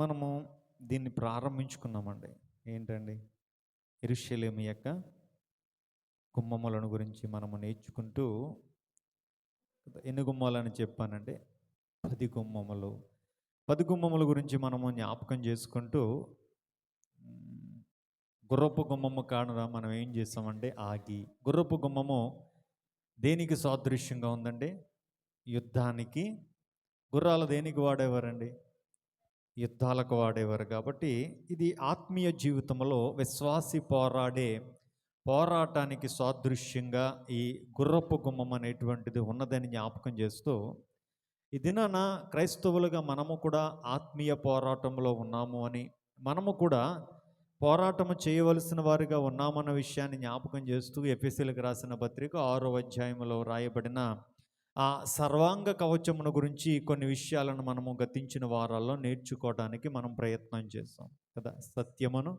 మనము దీన్ని ప్రారంభించుకున్నామండి. ఏంటండి? యెరూషలేము యొక్క గుమ్మములను గురించి మనము నేర్చుకుంటూ, ఎన్ని గుమ్మాలని చెప్పానంటే 10 గుమ్మములు. 10 గుమ్మముల గురించి మనము జ్ఞాపకం చేసుకుంటూ, గుర్రపు గుమ్మము కాడ మనం ఏం చేస్తామంటే ఆగి, గుర్రపు గుమ్మము దేనికి సాదృశ్యంగా ఉందండి? యుద్ధానికి. గుర్రాలు దేనికి వాడేవారండి? యుద్ధాలకు వాడేవారు. కాబట్టి ఇది ఆత్మీయ జీవితంలో విశ్వాసి పోరాటానికి సాదృశ్యంగా ఈ గుర్రపు గుమ్మం అనేటువంటిది ఉన్నదని జ్ఞాపకం చేస్తూ, ఈ దినాన క్రైస్తవులుగా మనము కూడా ఆత్మీయ పోరాటంలో ఉన్నాము అని, మనము కూడా పోరాటము చేయవలసిన వారిగా ఉన్నామన్న విషయాన్ని జ్ఞాపకం చేస్తూ, ఎఫెసీయులకు రాసిన పత్రిక 6వ అధ్యాయంలో రాయబడిన ఆ సర్వాంగ కవచమును గురించి కొన్ని విషయాలను మనము గతించిన వారాల్లో నేర్చుకోవడానికి మనం ప్రయత్నం చేస్తాం కదా. సత్యమును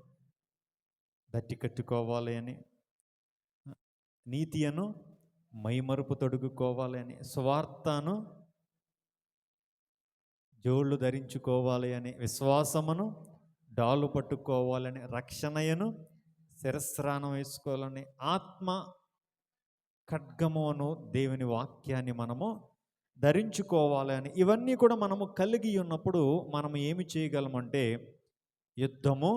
దట్టి కట్టుకోవాలి అని, నీతియను మైమరుపు తొడుగుకోవాలి అని, స్వార్థను జోళ్ళు ధరించుకోవాలి అని, విశ్వాసమును డాలు పట్టుకోవాలని, రక్షణయను శిరస్రానం వేసుకోవాలని, ఆత్మ ఖడ్గమును దేవుని వాక్యాన్ని మనము ధరించుకోవాలి అని, ఇవన్నీ కూడా మనము కలిగి ఉన్నప్పుడు మనం ఏమి చేయగలమంటే యుద్ధము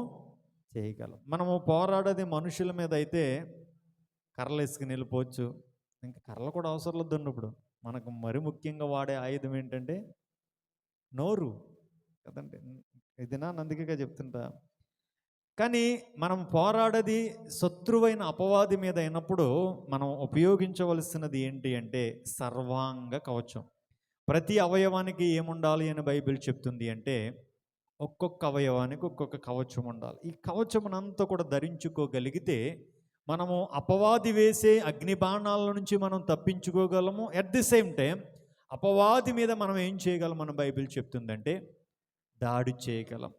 చేయగలం. మనము పోరాడేది మనుషుల మీద అయితే కర్రలు వేసుకుని వెళ్ళిపోవచ్చు. ఇంకా కర్రలు కూడా అవసరం లేదు ఇప్పుడు. మనకు మరి ముఖ్యంగా వాడే ఆయుధం ఏంటంటే నోరు కదండి. ఇది నా అందుకే చెప్తుంటా. కానీ మనం పోరాడేది శత్రువైన అపవాది మీద అయినప్పుడు మనం ఉపయోగించవలసినది ఏంటి అంటే సర్వాంగ కవచం. ప్రతి అవయవానికి ఏముండాలి అని బైబిల్ చెప్తుంది అంటే ఒక్కొక్క అవయవానికి ఒక్కొక్క కవచం ఉండాలి. ఈ కవచమునంతా కూడా ధరించుకోగలిగితే మనము అపవాది వేసే అగ్ని బాణాల నుంచి మనం తప్పించుకోగలము. ఎట్ ది సేమ్ టైం అపవాది మీద మనం ఏం చేయగలం మన బైబిల్ చెప్తుందంటే దాడి చేయగలం.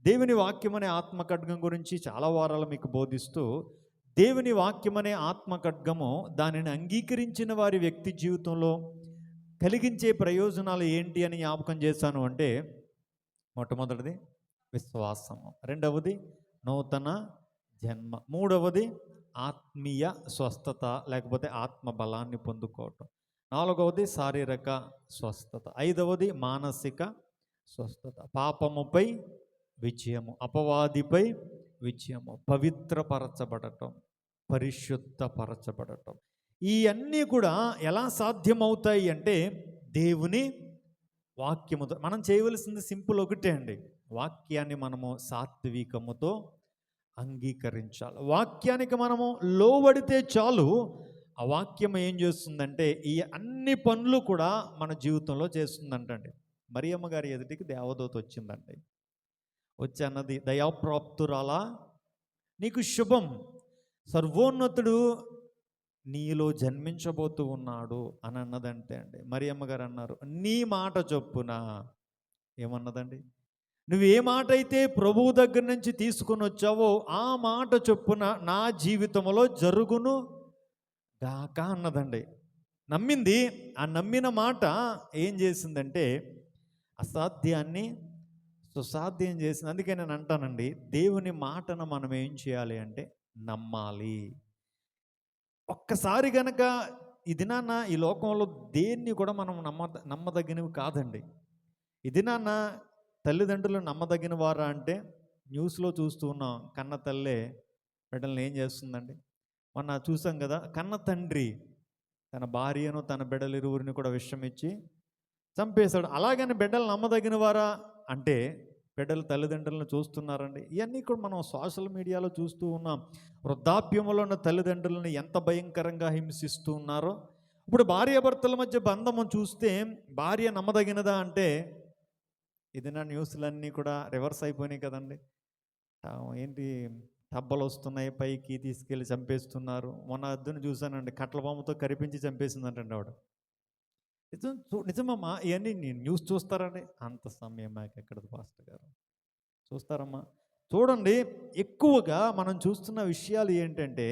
దేవుని వాక్యం అనే ఆత్మ ఖడ్గం గురించి చాలా వారాలు మీకు బోధిస్తూ, దేవుని వాక్యం అనే ఆత్మ ఖడ్గము దానిని అంగీకరించిన వారి వ్యక్తి జీవితంలో కలిగించే ప్రయోజనాలు ఏంటి అని జ్ఞాపకం చేశాను అంటే, మొట్టమొదటిది విశ్వాసము, రెండవది నూతన జన్మ, మూడవది ఆత్మీయ స్వస్థత లేకపోతే ఆత్మ బలాన్ని పొందుకోవటం, నాలుగవది శారీరక స్వస్థత, ఐదవది మానసిక స్వస్థత, పాపముపై విజయము, అపవాదిపై విజయము, పవిత్రపరచబడటం, పరిశుద్ధపరచబడటం. ఈ అన్నీ కూడా ఎలా సాధ్యమవుతాయి అంటే దేవుని వాక్యముతో. మనం చేయవలసింది సింపుల్ ఒకటే అండి, వాక్యాన్ని మనము సాత్వికముతో అంగీకరించాలి. వాక్యానికి మనము లోబడితే చాలు, ఆ వాక్యం ఏం చేస్తుందంటే ఈ అన్ని పనులు కూడా మన జీవితంలో చేస్తుందంటండి. మరియమ్మ గారి ఎదుటికి దేవదూత వచ్చిందండి. వచ్చి అన్నది, దయాప్రాప్తురాలా నీకు శుభం, సర్వోన్నతుడు నీలో జన్మించబోతూ ఉన్నాడు అని అన్నదంటే అండి. మరియమ్మ గారు అన్నారు, నీ మాట చొప్పున. ఏమన్నదండి? నువ్వు ఏ మాట అయితే ప్రభువు దగ్గర నుంచి తీసుకొని వచ్చావో ఆ మాట చొప్పున నా జీవితంలో జరుగును గాక అన్నదండి. నమ్మింది. ఆ నమ్మిన మాట ఏం చేసిందంటే అసాధ్యాన్ని సుసాధ్యం చేసింది. అందుకే నేను అంటానండి, దేవుని మాటను మనం ఏం చేయాలి అంటే నమ్మాలి. ఒక్కసారి గనక ఇది నాన్న ఈ లోకంలో దేన్ని కూడా మనం నమ్మదగినవి కాదండి. ఇది నాన్న తల్లిదండ్రులు నమ్మదగిన వారా అంటే న్యూస్లో చూస్తూ ఉన్నాం, కన్న తల్లే బిడ్డలను ఏం చేస్తుందండి. మొన్న చూసాం కదా, కన్న తండ్రి తన భార్యను తన బిడ్డలు ఇరువురిని కూడా విషం ఇచ్చి చంపేశాడు. అలాగని బిడ్డలు నమ్మదగిన వారా అంటే బిడ్డలు తల్లిదండ్రులను చూస్తున్నారండి. ఇవన్నీ కూడా మనం సోషల్ మీడియాలో చూస్తూ ఉన్నాం. వృద్ధాప్యంలో ఉన్న తల్లిదండ్రులను ఎంత భయంకరంగా హింసిస్తూ ఉన్నారో. ఇప్పుడు భార్యాభర్తల మధ్య బంధము చూస్తే భార్య నమ్మదగినదా అంటే ఇది నా న్యూస్లన్నీ కూడా రివర్స్ అయిపోయినాయి కదండి. ఏంటి టబ్బలు వస్తున్నాయి, పైకి తీసుకెళ్ళి చంపేస్తున్నారు. మొన్న అద్దును చూశానండి, కట్ల బొమ్మతో కరిపించి చంపేసిందంటండి ఆవిడ. నిజమమ్మా? ఇవన్నీ న్యూస్ చూస్తారండి? అంత సమయం మాకు ఎక్కడది పాస్టర్ గారు, చూస్తారమ్మా? చూడండి, ఎక్కువగా మనం చూస్తున్న విషయాలు ఏంటంటే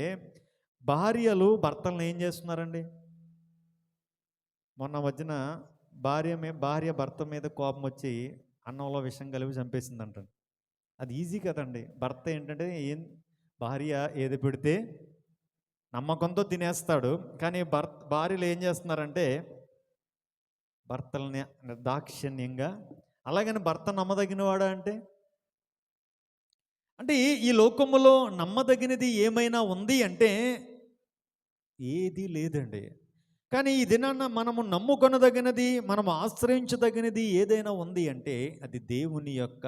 భార్యలు భర్తలను ఏం చేస్తున్నారండి. మొన్న మధ్యన భార్య భర్త మీద కోపం వచ్చి అన్నంలో విషం కలిపి చంపేసిందంటండి. అది ఈజీ కదండి. భర్త ఏంటంటే భార్య ఏది పెడితే నమ్మకంతో తినేస్తాడు. కానీ భార్యలు ఏం చేస్తున్నారంటే భర్తల్ని నిర్దాక్షిణ్యంగా, అలాగని భర్త నమ్మదగినవాడా అంటే అంటే ఈ లోకములో నమ్మదగినది ఏమైనా ఉంది అంటే ఏదీ లేదండి. కానీ ఈ దినాన్న మనము నమ్ముకొనదగినది, మనం ఆశ్రయించదగినది ఏదైనా ఉంది అంటే అది దేవుని యొక్క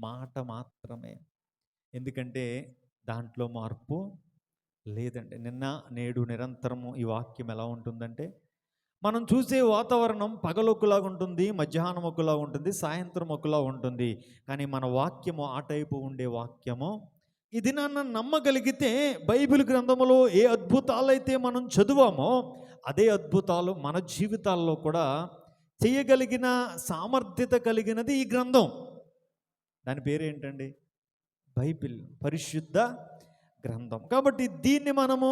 మాట మాత్రమే. ఎందుకంటే దాంట్లో మార్పు లేదండి. నిన్న నేడు నిరంతరము ఈ వాక్యం ఎలా ఉంటుందంటే, మనం చూసే వాతావరణం పగలొక్కులాగా ఉంటుంది, మధ్యాహ్నం ఒకలాగా ఉంటుంది, సాయంత్రం ఒకలా ఉంటుంది. కానీ మన వాక్యము ఆ టైపు ఉండే వాక్యము. ఈ దినాన్న నమ్మగలిగితే బైబిల్ గ్రంథములో ఏ అద్భుతాలైతే మనం చదివామో అదే అద్భుతాలు మన జీవితాల్లో కూడా చేయగలిగిన సామర్థ్యత కలిగినది ఈ గ్రంథం. దాని పేరేంటండి? బైబిల్, పరిశుద్ధ గ్రంథం. కాబట్టి దీన్ని మనము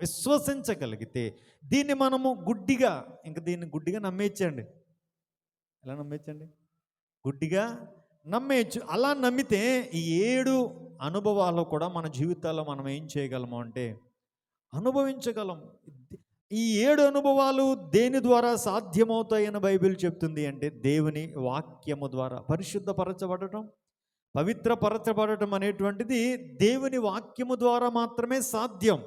విశ్వసించగలిగితే, దీన్ని మనము దీన్ని గుడ్డిగా నమ్మేయచ్చండి. ఎలా నమ్మేయచ్చండి? గుడ్డిగా నమ్మేయచ్చు. అలా నమ్మితే ఈ 7 అనుభవాలు కూడా మన జీవితాల్లో మనం ఏం చేయగలము అంటే అనుభవించగలం. ఈ 7 అనుభవాలు దేని ద్వారా సాధ్యమవుతాయని బైబిల్ చెప్తుంది అంటే దేవుని వాక్యము ద్వారా. పరిశుద్ధపరచబడటం, పవిత్రపరచబడటం అనేటువంటిది దేవుని వాక్యము ద్వారా మాత్రమే సాధ్యం.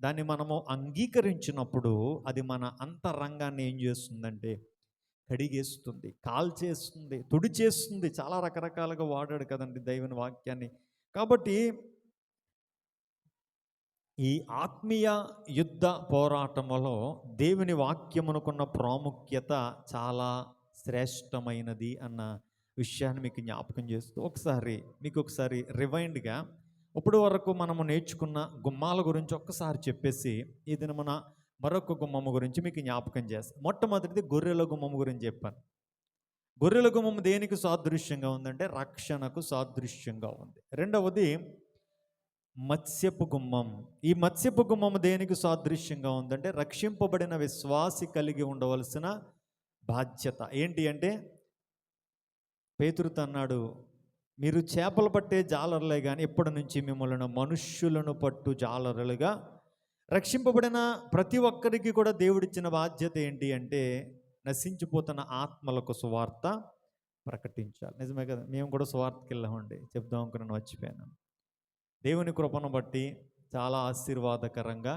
దాన్ని మనము అంగీకరించినప్పుడు అది మన అంతరంగాన్ని ఏం చేస్తుందంటే కడిగేస్తుంది, కాల్చేస్తుంది, తుడిచేస్తుంది. చాలా రకరకాలుగా వాడాడు కదండి దేవుని వాక్యాన్ని. కాబట్టి ఈ ఆత్మీయ యుద్ధ పోరాటములో దేవుని వాక్యమునకున్న ప్రాముఖ్యత చాలా శ్రేష్టమైనది అన్న విషయాన్ని మీకు జ్ఞాపకం చేస్తూ మీకు ఒకసారి రివైండ్గా ఇప్పటి వరకు మనము నేర్చుకున్న గుమ్మాల గురించి ఒక్కసారి చెప్పేసి ఈ దినమున మరొక గుమ్మము గురించి మీకు జ్ఞాపకం చేస్తాను. మొట్టమొదటిది గొర్రెల గుమ్మము గురించి చెప్పాను. గొర్రెల గుమ్మము దేనికి సాదృశ్యంగా ఉందంటే రక్షణకు సాదృశ్యంగా ఉంది. రెండవది మత్స్యపు గుమ్మం. ఈ మత్స్యపు గుమ్మము దేనికి సాదృశ్యంగా ఉందంటే రక్షింపబడిన విశ్వాసి కలిగి ఉండవలసిన బాధ్యత ఏంటి అంటే, పేతురు అన్నాడు, మీరు చేపలు పట్టే జాలరులే కానీ ఇప్పటి నుంచి మిమ్మల్ని మనుష్యులను పట్టు జాలరులుగా. రక్షింపబడిన ప్రతి ఒక్కరికి కూడా దేవుడిచ్చిన బాధ్యత ఏంటి అంటే నశించిపోతున్న ఆత్మలకు సువార్త ప్రకటించాలి. నిజమే కదా, మేము కూడా సువార్తకి వెళ్ళామండి, చెప్దాం అనుకున్నాను, మర్చిపోయాను. దేవుని కృపను బట్టి చాలా ఆశీర్వాదకరంగా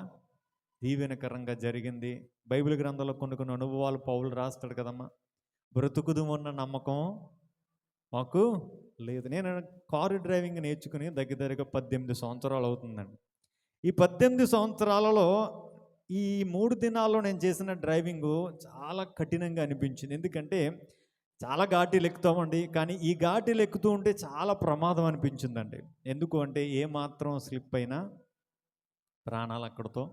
దీవెనకరంగా జరిగింది. బైబిల్ గ్రంథంలో కొన్ని అనుభవాలు పౌలు రాస్తాడు కదమ్మా. బ్రతుకుదుమన్న నమ్మకం మాకు లేదు. నేను కారు డ్రైవింగ్ నేర్చుకుని దగ్గరగా 18 సంవత్సరాలు అవుతుందండి. ఈ 18 సంవత్సరాలలో ఈ 3 దినాల్లో నేను చేసిన డ్రైవింగు చాలా కఠినంగా అనిపించింది. ఎందుకంటే చాలా ఘాటీలు ఎక్కుతామండి, కానీ ఈ ఘాటీలు ఎక్కుతూ ఉంటే చాలా ప్రమాదం అనిపించిందండి. ఎందుకు అంటే ఏ మాత్రం స్లిప్ అయినా ప్రాణాలు అక్కడితో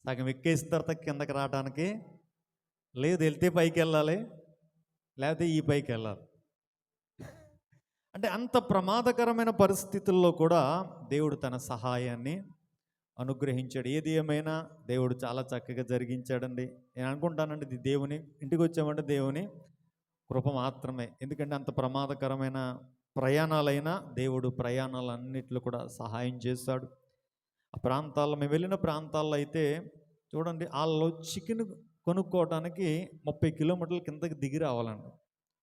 సగం ఎక్కేసిన తర్వాత కిందకి రావడానికి లేదు. వెళ్తే పైకి వెళ్ళాలి, లేకపోతే ఈ పైకి వెళ్ళాలి. అంటే అంత ప్రమాదకరమైన పరిస్థితుల్లో కూడా దేవుడు తన సహాయాన్ని అనుగ్రహించాడు. ఏది ఏమైనా దేవుడు చాలా చక్కగా జరిగించాడండి. నేను అనుకుంటానండి, ఇది దేవుని ఇంటికి వచ్చామంటే దేవుని కృప మాత్రమే. ఎందుకంటే అంత ప్రమాదకరమైన ప్రయాణాలైనా దేవుడు ప్రయాణాలన్నిట్లో కూడా సహాయం చేశాడు. ఆ ప్రాంతాల్లో మేము వెళ్ళిన ప్రాంతాల్లో అయితే చూడండి, వాళ్ళు చికెన్ కొనుక్కోవడానికి 30 కిలోమీటర్ల కిందకి దిగి రావాలండి.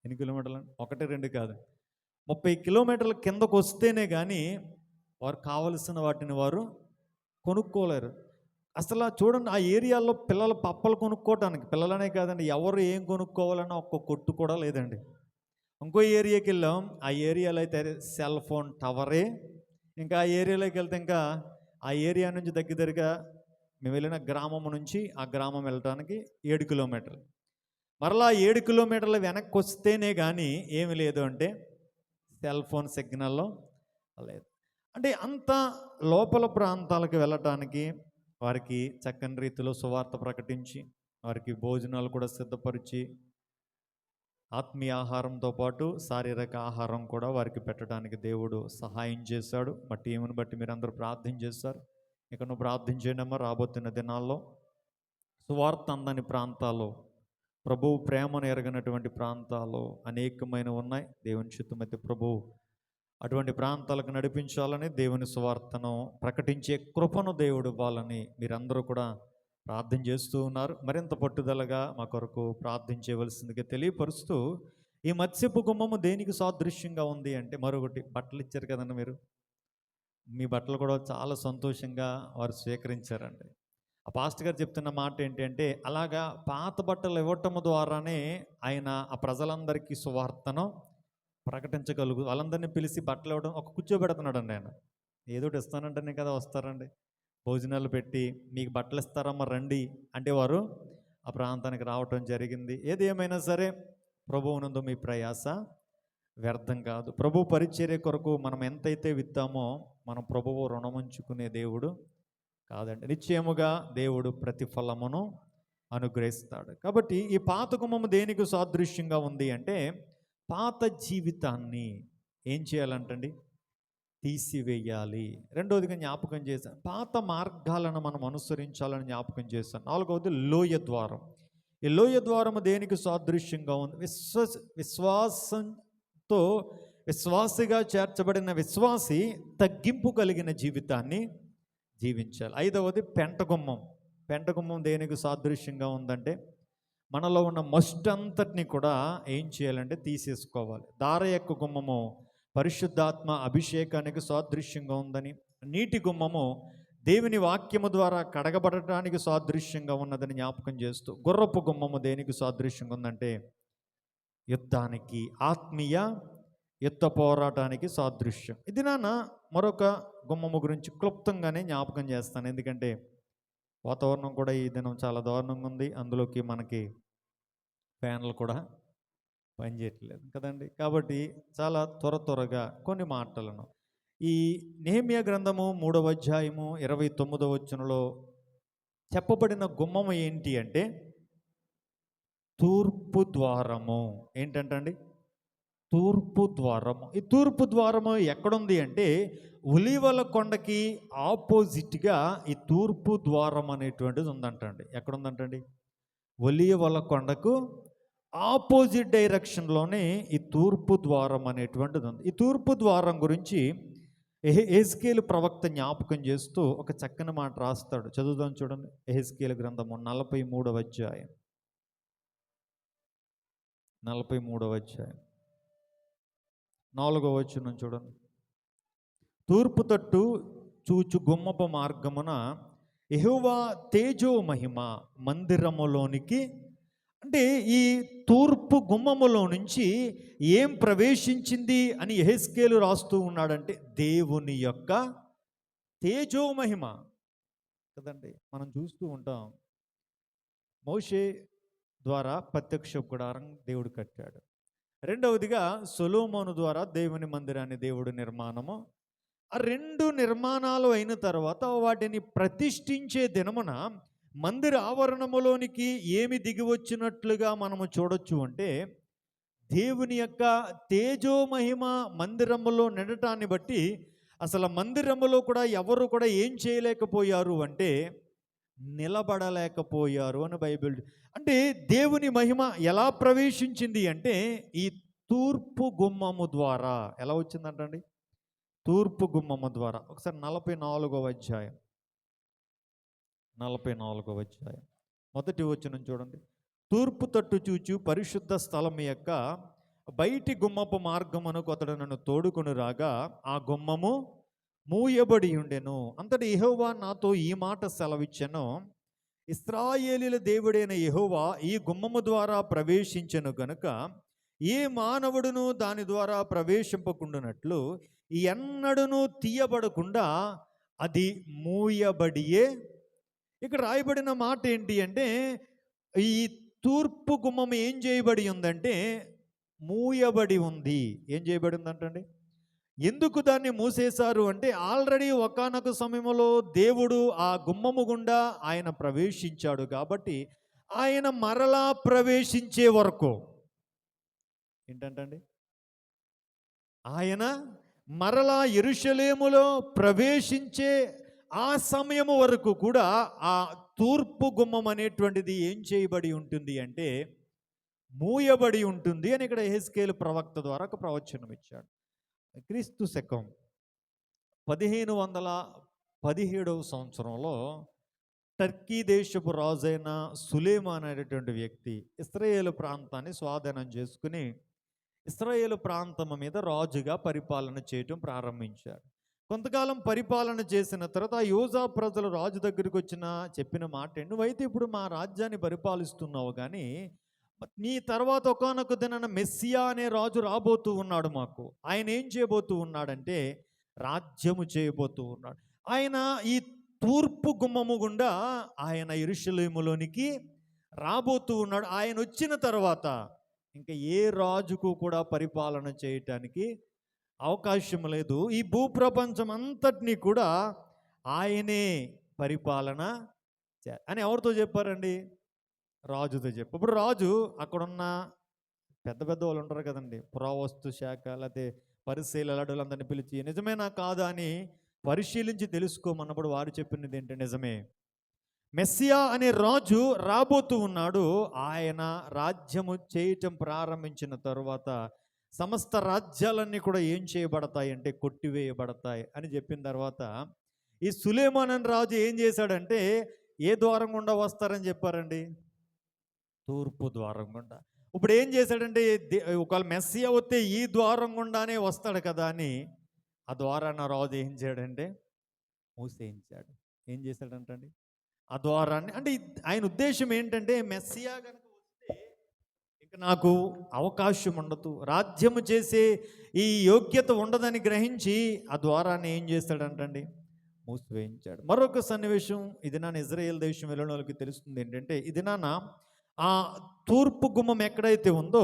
ఎన్ని కిలోమీటర్లు? 1, 2 కాదు, 30 కిలోమీటర్ల కిందకు వస్తేనే కానీ వారు కావలసిన వాటిని వారు కొనుక్కోలేరు. అసలు చూడండి, ఆ ఏరియాలో పిల్లల పప్పలు కొనుక్కోవటానికి, పిల్లలనే కాదండి, ఎవరు ఏం కొనుక్కోవాలన్నా ఒక్క కొట్టు కూడా లేదండి. ఇంకో ఏరియాకి వెళ్ళాం, ఆ ఏరియాలో అయితే సెల్ ఫోన్ టవరే. ఇంకా ఆ ఏరియాలోకి వెళ్తే ఇంకా ఆ ఏరియా నుంచి దగ్గరగా మేము వెళ్ళిన గ్రామం నుంచి ఆ గ్రామం వెళ్ళటానికి 7 కిలోమీటర్లు. మరలా 7 కిలోమీటర్లు వెనక్కి వస్తేనే కానీ ఏమి లేదు అంటే సెల్ ఫోన్ సిగ్నల్లో లేదు. అంటే అంత లోపల ప్రాంతాలకు వెళ్ళటానికి వారికి చక్కని రీతిలో సువార్త ప్రకటించి వారికి భోజనాలు కూడా సిద్ధపరిచి ఆత్మీయ ఆహారంతో పాటు శారీరక ఆహారం కూడా వారికి పెట్టడానికి దేవుడు సహాయం చేశాడు. మా టీముని బట్టి మీరు అందరూ ప్రార్థన చేశారు. ఇక నువ్వు ప్రార్థన చేయడమా, రాబోతున్న దినాల్లో సువార్త అందని ప్రాంతాల్లో, ప్రభువు ప్రేమను ఎరగనటువంటి ప్రాంతాల్లో అనేకమైన ఉన్నాయి. దేవుని చిత్తమైతే ప్రభువు అటువంటి ప్రాంతాలకు నడిపించాలని, దేవుని సువార్తను ప్రకటించే కృపను దేవుడు ఇవ్వాలని మీరందరూ కూడా ప్రార్థన చేస్తూ ఉన్నారు. మరింత పట్టుదలగా మా కొరకు ప్రార్థన చేయవలసిందిగా తెలియపరుస్తూ, ఈ మత్స్యపు గుమ్మము దేనికి సాదృశ్యంగా ఉంది అంటే, మరొకటి బట్టలు ఇచ్చారు కదండి మీరు, మీ బట్టలు కూడా చాలా సంతోషంగా వారు స్వీకరించారండి. ఆ పాస్టర్ గారు చెప్తున్న మాట ఏంటి అంటే, అలాగా పాత బట్టలు ఇవ్వటం ద్వారానే ఆయన ఆ ప్రజలందరికీ సువార్తను వాళ్ళందరినీ పిలిచి బట్టలు ఇవ్వడం, ఒక కూర్చోబెడుతున్నాడు అండి ఆయన. ఏదో ఇస్తానంటేనే కదా వస్తారండి. భోజనాలు పెట్టి మీకు బట్టలు ఇస్తారమ్మా రండి అంటే వారు ఆ ప్రాంతానికి రావటం జరిగింది. ఏది ఏమైనా సరే ప్రభువునందు మీ ప్రయాస వ్యర్థం కాదు. ప్రభు పరిచర్య కొరకు మనం ఎంతైతే విత్తామో మనం ప్రభువు రుణముంచుకునే దేవుడు కాదండి. నిశ్చయముగా దేవుడు ప్రతిఫలమును అనుగ్రహిస్తాడు. కాబట్టి ఈ పాత గుమ్మము దేనికి సాదృశ్యంగా ఉంది అంటే, పాత జీవితాన్ని ఏం చేయాలంటండి, తీసివేయాలి. రెండవదిగా జ్ఞాపకం చేశాను, పాత మార్గాలను మనం అనుసరించాలని జ్ఞాపకం చేశాను. నాలుగవది లోయ ద్వారం. ఈ లోయ ద్వారము దేనికి సాదృశ్యంగా ఉంది? విశ్వాసంతో విశ్వాసిగా చేర్చబడిన విశ్వాసి తగ్గింపు కలిగిన జీవితాన్ని జీవించాలి. ఐదవది పెంటగుమ్మం. పెంటగుమ్మం దేనికి సాదృశ్యంగా ఉందంటే, మనలో ఉన్న మస్ట్ అంతటిని కూడా ఏం చేయాలంటే తీసేసుకోవాలి. దార యొక్క గుమ్మము పరిశుద్ధాత్మ అభిషేకానికి సాదృశ్యంగా ఉందని, నీటి గుమ్మము దేవుని వాక్యము ద్వారా కడగబడటానికి సాదృశ్యంగా ఉన్నదని జ్ఞాపకం చేస్తూ, గుర్రపు గుమ్మము దేనికి సాదృశ్యంగా ఉందంటే యుద్ధానికి, ఆత్మీయ యుద్ధ పోరాటానికి సాదృశ్యం. ఇది నాన్న మరొక గుమ్మము గురించి క్లుప్తంగానే జ్ఞాపకం చేస్తాను, ఎందుకంటే వాతావరణం కూడా ఈ దినం చాలా దారుణంగా ఉంది. అందులోకి మనకి ఫ్యాన్లు కూడా పనిచేయట్లేదు కదండి. కాబట్టి చాలా త్వరగా కొన్ని మాటలను, ఈ నెహెమ్యా గ్రంథము 3వ అధ్యాయము 29వ వచనంలో చెప్పబడిన గుమ్మము ఏంటి అంటే తూర్పు ద్వారము. ఏంటంటండి? తూర్పు ద్వారము. ఈ తూర్పు ద్వారము ఎక్కడుంది అంటే ఒలీవల కొండకి ఆపోజిట్గా ఈ తూర్పు ద్వారం అనేటువంటిది ఉందంటండి. ఎక్కడుందంటండి? ఒలీవల కొండకు ఆపోజిట్ డైరెక్షన్లోనే ఈ తూర్పు ద్వారం అనేటువంటిది ఉంది. ఈ తూర్పు ద్వారం గురించి యెహెజ్కేలు ప్రవక్త జ్ఞాపకం చేస్తూ ఒక చక్కని మాట రాస్తాడు. చదువుదాం చూడండి. యెహెజ్కేలు గ్రంథము 43వ అధ్యాయం 43వ అధ్యాయం 4వ వచనం చూడండి. తూర్పు తట్టు చూచు గుమ్మపు మార్గమున యెహోవా తేజో మహిమ మందిరములోనికి, అంటే ఈ తూర్పు గుమ్మములో నుంచి ఏం ప్రవేశించింది అని యెహెజ్కేలు రాస్తూ ఉన్నాడంటే దేవుని యొక్క తేజో మహిమ కదండి. మనం చూస్తూ ఉంటాం, మోషే ద్వారా ప్రత్యక్ష గుడారం దేవుడు కట్టాడు. రెండవదిగా సొలొమోను ద్వారా దేవుని మందిరాన్ని దేవుడు నిర్మాణము. ఆ రెండు నిర్మాణాలు అయిన తర్వాత వాటిని ప్రతిష్ఠించే దినమున మందిర ఆవరణములోనికి ఏమి దిగి వచ్చినట్లుగా మనము చూడొచ్చు అంటే, దేవుని యొక్క తేజో మహిమ మందిరములో నిండటాన్ని బట్టి అసలు మందిరములో కూడా ఎవరు కూడా ఏం చేయలేకపోయారు అంటే నిలబడలేకపోయారు అని బైబిల్. అంటే దేవుని మహిమ ఎలా ప్రవేశించింది అంటే ఈ తూర్పు గుమ్మము ద్వారా. ఎలా వచ్చిందంటండి? తూర్పు గుమ్మము ద్వారా. ఒకసారి 44వ అధ్యాయం 44వ అధ్యాయం 1వ వచనం చూడండి. తూర్పు తట్టు చూచు పరిశుద్ధ స్థలం యొక్క బయటి గుమ్మపు మార్గమునకు అతడు నన్ను తోడుకొని రాగా ఆ గుమ్మము మూయబడి ఉండెను. అంతటి యెహోవా నాతో ఈ మాట సెలవిచ్చెను, ఇశ్రాయేలీల దేవుడైన యెహోవా ఈ గుమ్మము ద్వారా ప్రవేశించెను గనుక ఏ మానవుడును దాని ద్వారా ప్రవేశింపకుండానట్లు ఎన్నడూను తీయబడకుండా అది మూయబడియే. ఇక్కడ రాయబడిన మాట ఏంటి అంటే, ఈ తూర్పు గుమ్మం ఏం చేయబడి ఉందంటే మూయబడి ఉంది. ఏం చేయబడి ఉందంటండి? ఎందుకు దాన్ని మూసేశారు అంటే, ఆల్రెడీ ఒకానొక సమయంలో దేవుడు ఆ గుమ్మము గుండా ఆయన ప్రవేశించాడు కాబట్టి ఆయన మరలా ప్రవేశించే వరకు ఏంటంటండి, ఆయన మరలా యెరూషలేములో ప్రవేశించే ఆ సమయము వరకు కూడా ఆ తూర్పు గుమ్మం అనేటువంటిది ఏం చేయబడి ఉంటుంది అంటే మూయబడి ఉంటుంది అని ఇక్కడ యెహెజ్కేలు ప్రవక్త ద్వారా ఒక ప్రవచనం ఇచ్చాడు. క్రీస్తు శకం 1517 సంవత్సరంలో టర్కీ దేశపు రాజైన సులేమాన్ అనేటువంటి వ్యక్తి ఇశ్రాయేలు ప్రాంతాన్ని స్వాధీనం చేసుకుని ఇశ్రాయేలు ప్రాంతం మీద రాజుగా పరిపాలన చేయటం ప్రారంభించాడు. కొంతకాలం పరిపాలన చేసిన తర్వాత ఆ యోజా ప్రజలు రాజు దగ్గరికి చెప్పిన మాట, నువ్వైతే ఇప్పుడు మా రాజ్యాన్ని పరిపాలిస్తున్నావు, కానీ నీ తర్వాత ఒకానొక దినాన మెస్సియా అనే రాజు రాబోతూ ఉన్నాడు మాకు. ఆయన ఏం చేయబోతూ ఉన్నాడంటే రాజ్యము చేయబోతూ ఉన్నాడు. ఆయన ఈ తూర్పు గుమ్మము గుండా ఆయన యెరూషలేములోనికి రాబోతూ ఉన్నాడు. ఆయన వచ్చిన తర్వాత ఇంకా ఏ రాజుకు కూడా పరిపాలన చేయటానికి అవకాశం లేదు. ఈ భూప్రపంచం అంతటినీ కూడా ఆయనే పరిపాలన అని ఎవరితో చెప్పారండి? రాజుతో చెప్పు. ఇప్పుడు రాజు అక్కడున్న పెద్ద పెద్ద వాళ్ళు ఉంటారు కదండి, పురావస్తు శాఖ లేకపోతే పరిశీలకులందరినీ పిలిచి నిజమేనా కాదా అని పరిశీలించి తెలుసుకోమన్నప్పుడు వారు చెప్పినది ఏంటి? నిజమే, మెస్సియా అనే రాజు రాబోతూ ఉన్నాడు. ఆయన రాజ్యము చేయటం ప్రారంభించిన తరువాత సమస్త రాజ్యాలన్నీ కూడా ఏం చేయబడతాయి అంటే కొట్టివేయబడతాయి అని చెప్పిన తర్వాత ఈ సులేమాన్ అనే రాజు ఏం చేశాడంటే ఏ ద్వారం గుండా వస్తారని చెప్పారండి? తూర్పు ద్వారం గుండా. ఇప్పుడు ఏం చేశాడంటే ఒకవేళ మెస్సియా వస్తే ఈ ద్వారం గుండానే వస్తాడు కదా అని ఆ ద్వారాన్ని రాజు ఏం చేయడంటే మూసేయించాడు. ఏం చేశాడంటండి ఆ ద్వారాన్ని? అంటే ఆయన ఉద్దేశం ఏంటంటే మెస్సియా కనుక వస్తే ఇంకా నాకు అవకాశం ఉండదు, రాజ్యము చేసే ఈ యోగ్యత ఉండదని గ్రహించి ఆ ద్వారాన్ని ఏం చేస్తాడంటండి మూసివేయించాడు. మరొక సన్నివేశం ఇది నాన్న ఇజ్రాయేల్ దేశం వెళ్ళిన వాళ్ళకి తెలుస్తుంది ఏంటంటే, ఇది నాన్న ఆ తూర్పు గుమ్మం ఎక్కడైతే ఉందో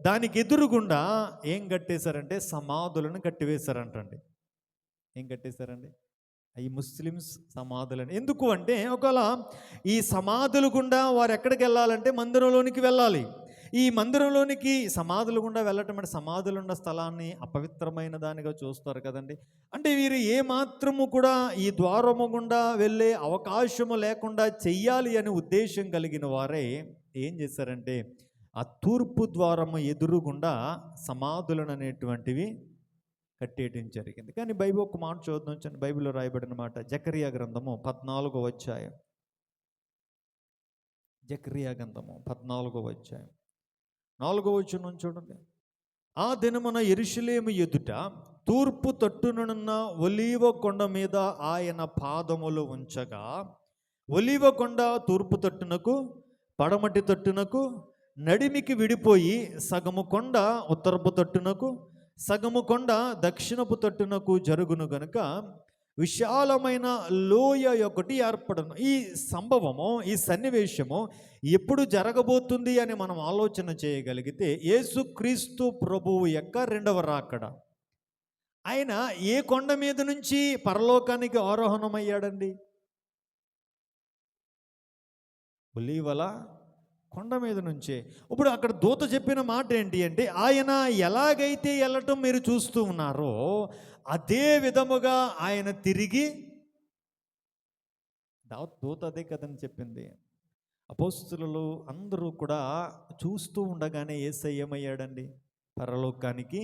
దానికి ఎదురుగుండా ఏం కట్టేశారంటే సమాధులను కట్టివేశారంటండి. ఏం కట్టేశారండి? ఈ ముస్లిమ్స్ సమాధులని. ఎందుకు అంటే ఒకవేళ ఈ సమాధుల గుండా వారు ఎక్కడికి వెళ్ళాలంటే మందిరంలోనికి వెళ్ళాలి. ఈ మందిరంలోనికి సమాధుల గుండా వెళ్ళటం అంటే సమాధులు ఉన్న స్థలాన్ని అపవిత్రమైన దానిగా చూస్తారు కదండి. అంటే వీరు ఏమాత్రము కూడా ఈ ద్వారము గుండా వెళ్ళే అవకాశము లేకుండా చెయ్యాలి అనే ఉద్దేశం కలిగిన వారే ఏం చేశారంటే ఆ తూర్పు ద్వారము ఎదురుగుండా సమాధులను అనేటువంటివి కట్టేయటం జరిగింది. కానీ బైబిల్ ఒక మాట చూద్దాం. బైబిల్లో రాయబడిన మాట జకరియా గ్రంథము 14వ అధ్యాయం. జకరియా గ్రంథము 14వ అధ్యాయం 4వ వచనం చూడండి. ఆ దినమున యెరూషలేము ఎదుట తూర్పు తట్టునున్న ఒలీవ కొండ మీద ఆయన పాదములు ఉంచగా, ఒలీవ కొండ తూర్పు తట్టునకు పడమటి తట్టునకు నడిమికి విడిపోయి సగము కొండ ఉత్తరపు తట్టునకు సగము కొండ దక్షిణపు తట్టునకు జరుగును గనుక విశాలమైన లోయ ఒకటి ఏర్పడను. ఈ సంభవము, ఈ సన్నివేశము ఎప్పుడు జరగబోతుంది అని మనం ఆలోచన చేయగలిగితే యేసుక్రీస్తు ప్రభువు యొక్క రెండవ రాకడ. ఆయన ఏ కొండ మీద నుంచి పరలోకానికి ఆరోహణమయ్యాడండి? ఒలీవల కొండ మీద నుంచే. ఇప్పుడు అక్కడ దూత చెప్పిన మాట ఏంటి అంటే, ఆయన ఎలాగైతే వెళ్ళటం మీరు చూస్తూ ఉన్నారో అదే విధముగా ఆయన తిరిగి, దూత అదే కదని చెప్పింది. అపోస్తలులు అందరూ కూడా చూస్తూ ఉండగానే యేసయ్య ఏమయ్యాడండి? పరలోకానికి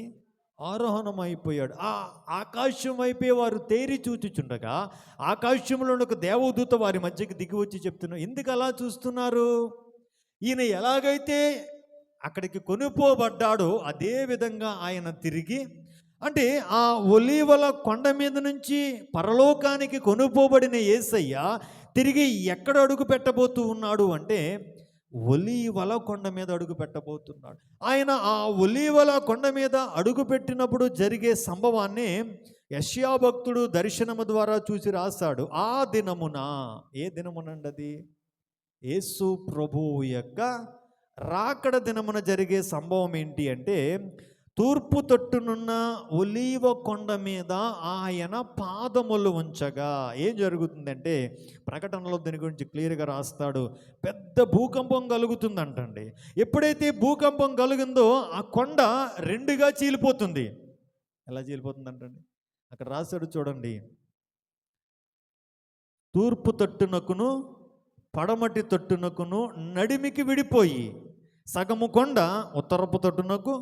ఆరోహణం అయిపోయాడు. ఆ ఆకాశం వైపే వారు తేరి చూచుచుండగా ఆకాశంలో ఒక దేవదూత వారి మధ్యకి దిగి వచ్చి చెప్తున్నారు, ఎందుకు అలా చూస్తున్నారు? ఈయన ఎలాగైతే అక్కడికి కొనుపోబడ్డాడో అదే విధంగా ఆయన తిరిగి, అంటే ఆ ఒలీవల కొండ మీద నుంచి పరలోకానికి కొనుపోబడిన యేసయ్య తిరిగి ఎక్కడ అడుగు పెట్టబోతూ ఉన్నాడు అంటే ఒలీవల కొండ మీద అడుగు పెట్టబోతున్నాడు. ఆయన ఆ ఒలీవల కొండ మీద అడుగు పెట్టినప్పుడు జరిగే సంభవాన్ని యెషయా భక్తుడు దర్శనము ద్వారా చూసి రాశాడు. ఆ దినమున, ఏ దినమునండి అది? యేసు ప్రభువు యొక్క రాకడ దినమున జరిగే సంభవం ఏంటి అంటే, తూర్పు తట్టునున్న ఒలీవ కొండ మీద ఆయన పాదములు ఉంచగా ఏం జరుగుతుందంటే, ప్రకటనలో దీని గురించి క్లియర్గా రాస్తాడు, పెద్ద భూకంపం కలుగుతుందంటండి. ఎప్పుడైతే భూకంపం కలిగిందో ఆ కొండ రెండుగా చీలిపోతుంది. ఎలా చీలిపోతుందంటండి? అక్కడ రాశాడు చూడండి, తూర్పు తట్టునకును పడమటి తట్టునకును నడిమికి విడిపోయి సగము కొండ ఉత్తరపు తట్టునకు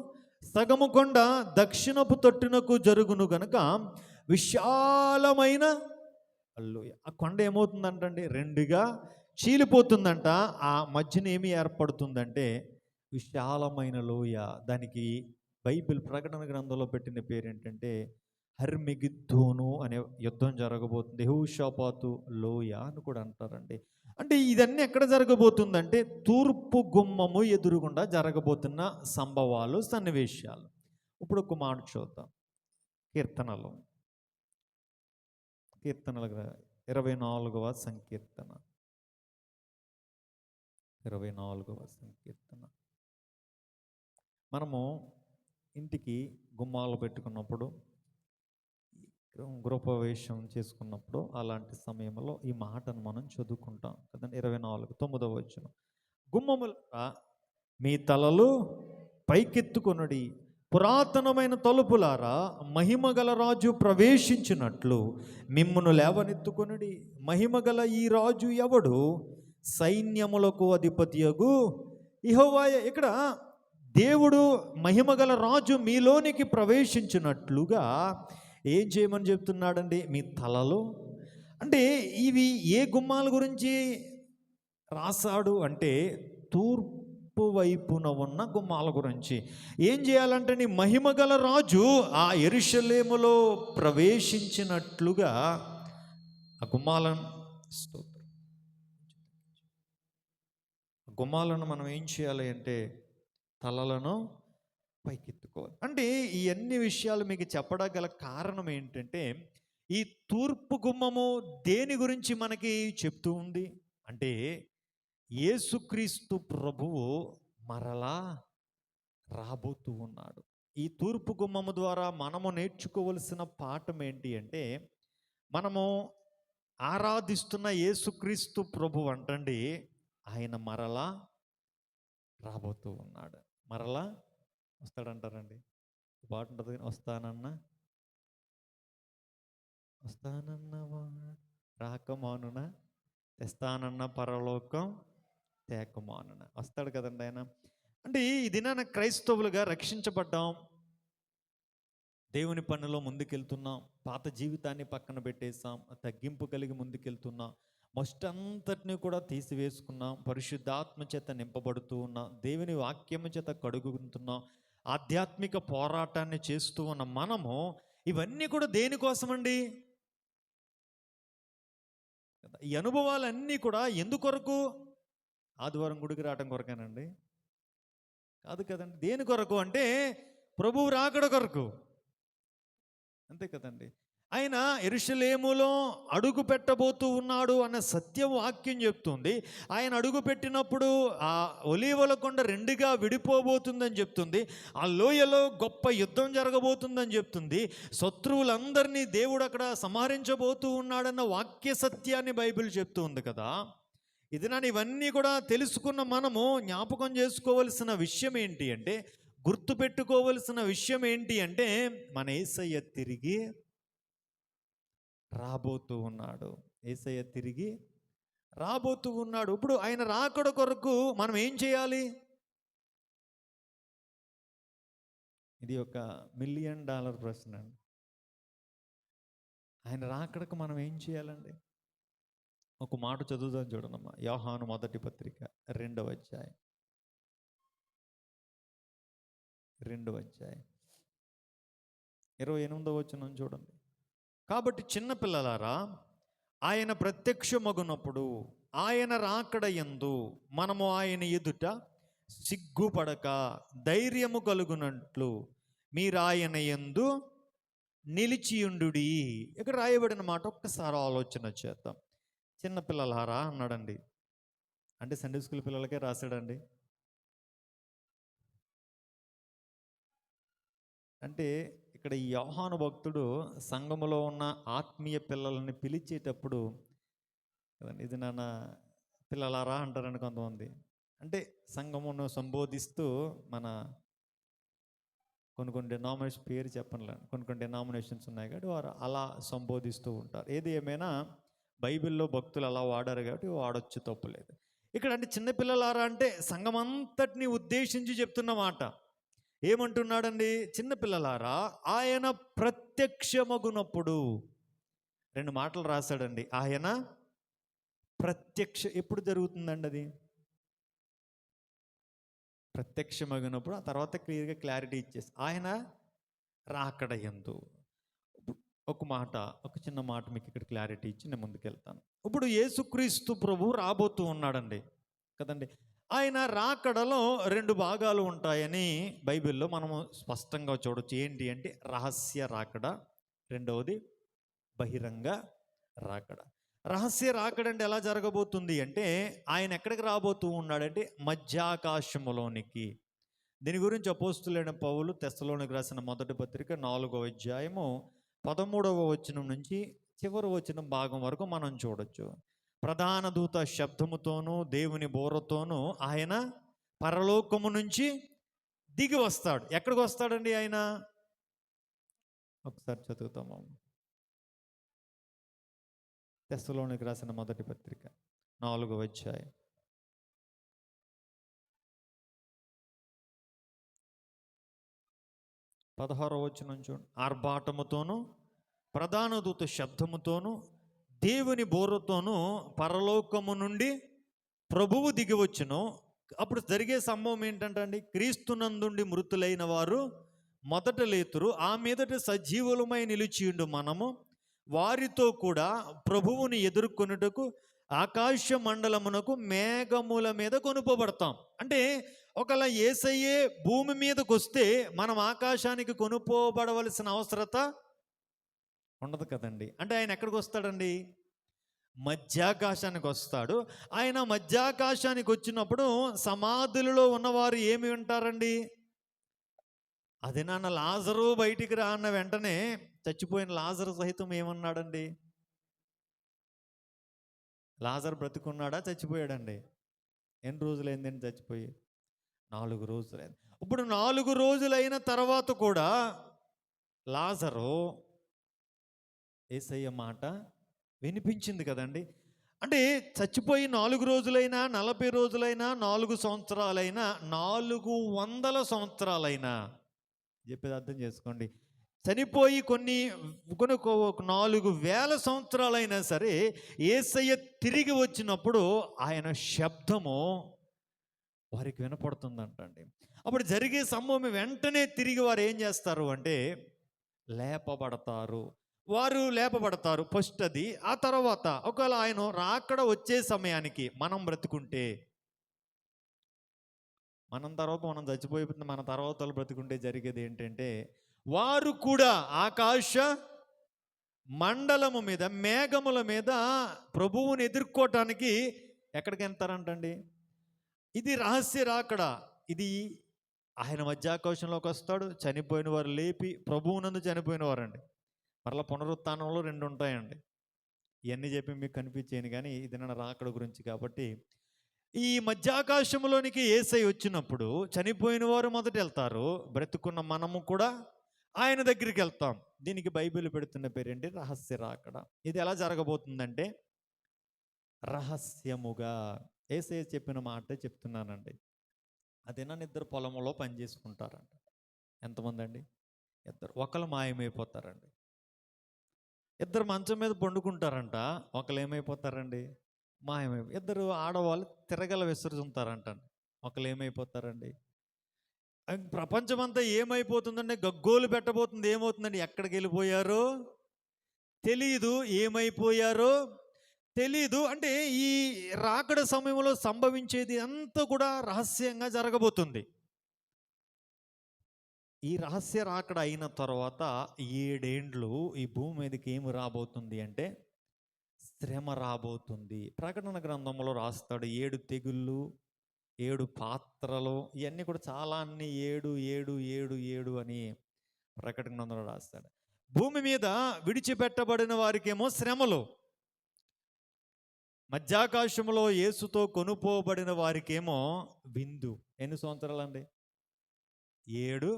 సగము కొండ దక్షిణపు తట్టునకు జరుగును గనుక విశాలమైన హల్లెలూయా. ఆ కొండ ఏమవుతుందంటండి, రెండుగా చీలిపోతుందంట. ఆ మధ్యన ఏమి ఏర్పడుతుందంటే విశాలమైన లోయ. దానికి బైబిల్ ప్రకటన గ్రంథంలో పెట్టిన పేరు ఏంటంటే హర్మిగిద్దోను అనే యుద్ధం జరగబోతుంది. యెహోషాపాతు లోయ అని కూడా అంటారండి. అంటే ఇదన్నీ ఎక్కడ జరగబోతుందంటే తూర్పు గుమ్మము ఎదురుగుండా జరగబోతున్న సంభవాలు, సన్నివేశాలు. ఇప్పుడు ఒక మాట చూద్దాం. కీర్తనలు 24వ సంకీర్తన 24వ సంకీర్తన. మనము ఇంటికి గుమ్మాలు పెట్టుకున్నప్పుడు, గృహప్రవేశం చేసుకున్నప్పుడు అలాంటి సమయంలో ఈ మాటను మనం చదువుకుంటాం కదండి. 9వ వచనం, గుమ్మములారా మీ తలలు పైకెత్తుకొనుడి, పురాతనమైన తలుపులారా మహిమగల రాజు ప్రవేశించినట్లు మిమ్మును లేవనెత్తుకొనుడి. మహిమగల ఈ రాజు ఎవడు? సైన్యములకు అధిపతియగు యెహోవాయే. ఇక్కడ దేవుడు మహిమగల రాజు మీలోనికి ప్రవేశించినట్లుగా ఏం చేయమని చెప్తున్నాడండి? మీ తలలో. అంటే ఇవి ఏ గుమ్మాల గురించి రాశాడు అంటే తూర్పు వైపున ఉన్న గుమ్మాల గురించి. ఏం చేయాలంటే నీ మహిమగల రాజు ఆ యెరూషలేములో ప్రవేశించినట్లుగా ఆ గుమ్మాలను మనం ఏం చేయాలి అంటే తలలను పైకెత్తుకోవాలి. అంటే ఈ అన్ని విషయాలు మీకు చెప్పడం గల కారణం ఏంటంటే ఈ తూర్పు గుమ్మము దేని గురించి మనకి చెప్తూ ఉంది అంటే యేసుక్రీస్తు ప్రభువు మరలా రాబోతూ ఉన్నాడు. ఈ తూర్పు గుమ్మము ద్వారా మనము నేర్చుకోవలసిన పాఠం ఏంటి అంటే మనము ఆరాధిస్తున్న యేసుక్రీస్తు ప్రభు అంటండి, ఆయన మరలా రాబోతూ ఉన్నాడు. మరలా వస్తాడంటారండి. పాట ఉంటుంది, వస్తానన్నా రాకమానున, తెస్తానన్న పరలోకం తేకమానున. వస్తాడు కదండి ఆయన. అంటే ఈ దినాన క్రైస్తవులుగా రక్షించబడ్డాం, దేవుని పనిలో ముందుకెళ్తున్నాం, పాత జీవితాన్ని పక్కన పెట్టేసాం, తగ్గింపు కలిగి ముందుకెళ్తున్నాం, మొస్టంతటిని కూడా తీసివేసుకున్నాం, పరిశుద్ధాత్మ చేత నింపబడుతూ ఉన్నాం, దేవుని వాక్యము చేత కడుగుతున్నాం, ఆధ్యాత్మిక పోరాటాన్ని చేస్తూ ఉన్న మనము ఇవన్నీ కూడా దేనికోసమండి? ఈ అనుభవాలన్నీ కూడా ఎందుకొరకు? ఆదివారం గుడికి రావడం కొరకేనండి? కాదు కదండి. దేని కొరకు అంటే ప్రభువు రాకడ కొరకు, అంతే కదండి. ఆయన యెరూషలేములో అడుగు పెట్టబోతూ ఉన్నాడు అన్న సత్యవాక్యం చెప్తుంది. ఆయన అడుగు పెట్టినప్పుడు ఆ ఒలీవల కొండ రెండుగా విడిపోబోతుందని చెప్తుంది. ఆ లోయలో గొప్ప యుద్ధం జరగబోతుందని చెప్తుంది. శత్రువులందరినీ దేవుడు అక్కడ సంహరించబోతూ ఉన్నాడన్న వాక్య సత్యాన్ని బైబిల్ చెప్తూ ఉంది కదా. ఇది నన్ను ఇవన్నీ కూడా తెలుసుకున్న మనము జ్ఞాపకం చేసుకోవలసిన విషయం ఏంటి అంటే, గుర్తుపెట్టుకోవలసిన విషయం ఏంటి అంటే మన యేసయ్య తిరిగి రాబోతూ ఉన్నాడు. యేసయ్య తిరిగి రాబోతూ ఉన్నాడు. ఇప్పుడు ఆయన రాకడ కొరకు మనం ఏం చేయాలి? ఇది ఒక $1 మిలియన్ ప్రశ్న అండి. ఆయన రాకడకు మనం ఏం చేయాలండి? ఒక మాట చదువుదాం చూడనమ్మా. యోహాను మొదటి పత్రిక 2వ అధ్యాయం 28వ వచనం చూడండి. కాబట్టి చిన్నపిల్లలారా, ఆయన ప్రత్యక్షమగునప్పుడు ఆయన రాకడ యందు మనము ఆయన ఎదుట సిగ్గుపడక ధైర్యము కలుగునట్లు మీరు ఆయన యందు నిలిచియుండుడి. ఇక్కడ రాయబడిన మాట ఒక్కసారి ఆలోచన చేద్దాం. చిన్నపిల్లలారా అన్నాడండి, అంటే సండే స్కూల్ పిల్లలకే రాశాడండి. అంటే ఇక్కడ ఈ యోహాను భక్తుడు సంఘములో ఉన్న ఆత్మీయ పిల్లల్ని పిలిచేటప్పుడు కదండి, ఇది నాన్న పిల్లలారా అంటారండి కొంతమంది. అంటే సంఘమును సంబోధిస్తూ మన కొన్ని డినామినేషన్ పేరు చెప్పనులే, కొన్ని డినామినేషన్స్ ఉన్నాయి కాబట్టి వారు అలా సంబోధిస్తూ ఉంటారు. ఏది ఏమైనా బైబిల్లో భక్తులు అలా వాడారు కాబట్టి వాడొచ్చు, తప్పులేదు. ఇక్కడ అంటే చిన్నపిల్లలారా అంటే సంఘం అంతటిని ఉద్దేశించి చెప్తున్న మాట. ఏమంటున్నాడండి? చిన్నపిల్లలారా, ఆయన ప్రత్యక్షమగునప్పుడు, రెండు మాటలు రాశాడండి. ఆయన ఎప్పుడు జరుగుతుందండి అది? ప్రత్యక్షమగినప్పుడు. ఆ తర్వాత క్లియర్గా క్లారిటీ ఇచ్చేసి ఆయన రాకడ యందు. ఒక చిన్న మాట మీకు ఇక్కడ క్లారిటీ ఇచ్చి నేను ముందుకెళ్తాను. ఇప్పుడు యేసుక్రీస్తు ప్రభు రాబోతూ ఉన్నాడండి కదండి. ఆయన రాకడలో రెండు భాగాలు ఉంటాయని బైబిల్లో మనము స్పష్టంగా చూడొచ్చు. ఏంటి అంటే రహస్య రాకడ, రెండవది బహిరంగ రాకడ. రహస్య రాకడ అంటే ఎలా జరగబోతుంది అంటే, ఆయన ఎక్కడికి రాబోతూ ఉన్నాడంటే మధ్యాకాశములోనికి. దీని గురించి అపోస్తులైన పౌలు తెస్సలోనికి రాసిన మొదటి పత్రిక 4వ అధ్యాయము 13వ వచనం నుంచి చివరి వచనం భాగం వరకు మనం చూడొచ్చు. ప్రధాన దూత శబ్దముతోనూ దేవుని బోరతోనూ ఆయన పరలోకము నుంచి దిగి వస్తాడు. ఎక్కడికి వస్తాడండి ఆయన? ఒకసారి చదువుతాము. తెస్సలోనికి రాసిన మొదటి పత్రిక 4వ అధ్యాయం 16వ వచనం చూడండి. ఆర్భాటముతోనూ ప్రధాన దూత శబ్దముతోనూ దేవుని బోరతోనూ పరలోకము నుండి ప్రభువు దిగి వచ్చును. అప్పుడు జరిగే సంభవం ఏంటంటే అండి, క్రీస్తునందుండి మృతులైన వారు మొదట లేతురు. ఆ మీదట సజీవులమై నిలిచియుండు మనము వారితో కూడా ప్రభువుని ఎదుర్కొనుటకు ఆకాశ మండలమునకు మేఘముల మీద కొనుపోబడతాం. అంటే ఒకవేళ యేసయ్యే భూమి మీదకి వస్తే మనం ఆకాశానికి కొనుపోబడవలసిన అవసరత ఉండదు కదండి. అంటే ఆయన ఎక్కడికి వస్తాడండి? మధ్యాకాశానికి వస్తాడు. ఆయన మధ్యాకాశానికి వచ్చినప్పుడు సమాధులలో ఉన్నవారు ఏమి వింటారండి? అది నాన్న లాజరు బయటికి రా అన్న వెంటనే చచ్చిపోయిన లాజరు సహితం ఏమన్నాడండి? లాజరు బ్రతుకున్నాడా చచ్చిపోయాడండి? ఎన్ని రోజులైందండి చచ్చిపోయి? 4 రోజులైంది. ఇప్పుడు 4 రోజులైన తర్వాత కూడా లాజరు యేసయ్య మాట వినిపించింది కదండి. అంటే చచ్చిపోయి 4 రోజులైనా 40 రోజులైనా 4 సంవత్సరాలైనా 400 సంవత్సరాలైనా, చెప్పేది అర్థం చేసుకోండి, చనిపోయి కొన్ని 4,000 సంవత్సరాలైనా సరే యేసయ్య తిరిగి వచ్చినప్పుడు ఆయన శబ్దము వారికి వినపడుతుందంటండి. అప్పుడు జరిగే సంభవం వెంటనే తిరిగి వారు ఏం చేస్తారు అంటే లేపబడతారు. వారు లేపబడతారు ఫస్ట్ అది. ఆ తర్వాత ఒకవేళ ఆయన రాకడ వచ్చే సమయానికి మనం బ్రతుకుంటే, మనం చచ్చిపోయిపోతుంది, మన తర్వాత వాళ్ళు బ్రతుకుంటే జరిగేది ఏంటంటే వారు కూడా ఆకాశ మండలము మీద మేఘముల మీద ప్రభువుని ఎదుర్కోవటానికి ఎక్కడికి వెళ్తారంటండి. ఇది రహస్య రాకడ. ఇది ఆయన మధ్యాకాశంలోకి వస్తాడు, చనిపోయిన వారు లేపి, ప్రభువునందు చనిపోయిన వారండి. మరలా పునరుత్థానంలో 2 ఉంటాయండి. ఇవన్నీ చెప్పి మీకు కనిపించేది కానీ ఇది నా రాకడ గురించి కాబట్టి, ఈ మధ్యాకాశంలోనికి యేసయ్య వచ్చినప్పుడు చనిపోయిన వారు మొదట వెళ్తారు, బ్రతుకున్న మనము కూడా ఆయన దగ్గరికి వెళ్తాం. దీనికి బైబిల్ పెడుతున్న పేరేంటి? రహస్య రాకడ. ఇది ఎలా జరగబోతుందంటే రహస్యముగా. యేసయ్య చెప్పిన మాట చెప్తున్నానండి. అదేనా, ఇద్దరు పొలంలో పని చేసుకుంటారంట. ఎంతమంది అండి? 2. ఒకళ్ళు మాయమైపోతారండి. 2 మంచం మీద పండుకుంటారంట. ఒకళ్ళు ఏమైపోతారండి? మాయమైపోయి. 2 ఆడవాళ్ళు తిరగల విసరుతుంటారంట. ఒకళ్ళు ఏమైపోతారండి? ప్రపంచమంతా ఏమైపోతుందంటే గగ్గోలు పెట్టబోతుంది. ఏమవుతుందండి? ఎక్కడికి వెళ్ళిపోయారో తెలీదు, ఏమైపోయారో తెలీదు. అంటే ఈ రాకడ సమయంలో సంభవించేది అంతా కూడా రహస్యంగా జరగబోతుంది. ఈ రహస్య రాకడ అయిన తర్వాత 7 ఏండ్లు ఈ భూమి మీదకి ఏమి రాబోతుంది అంటే శ్రమ రాబోతుంది. ప్రకటన గ్రంథంలో రాస్తాడు 7 తెగుళ్ళు, 7 పాత్రలు, ఇవన్నీ కూడా చాలా అన్ని 7 7 7 7 అని ప్రకటన గ్రంథంలో రాస్తాడు. భూమి మీద విడిచిపెట్టబడిన వారికేమో శ్రమలు, మధ్యాకాశంలో యేసుతో కొనుపోబడిన వారికేమో విందు. ఎన్ని సంవత్సరాలు అండి? 7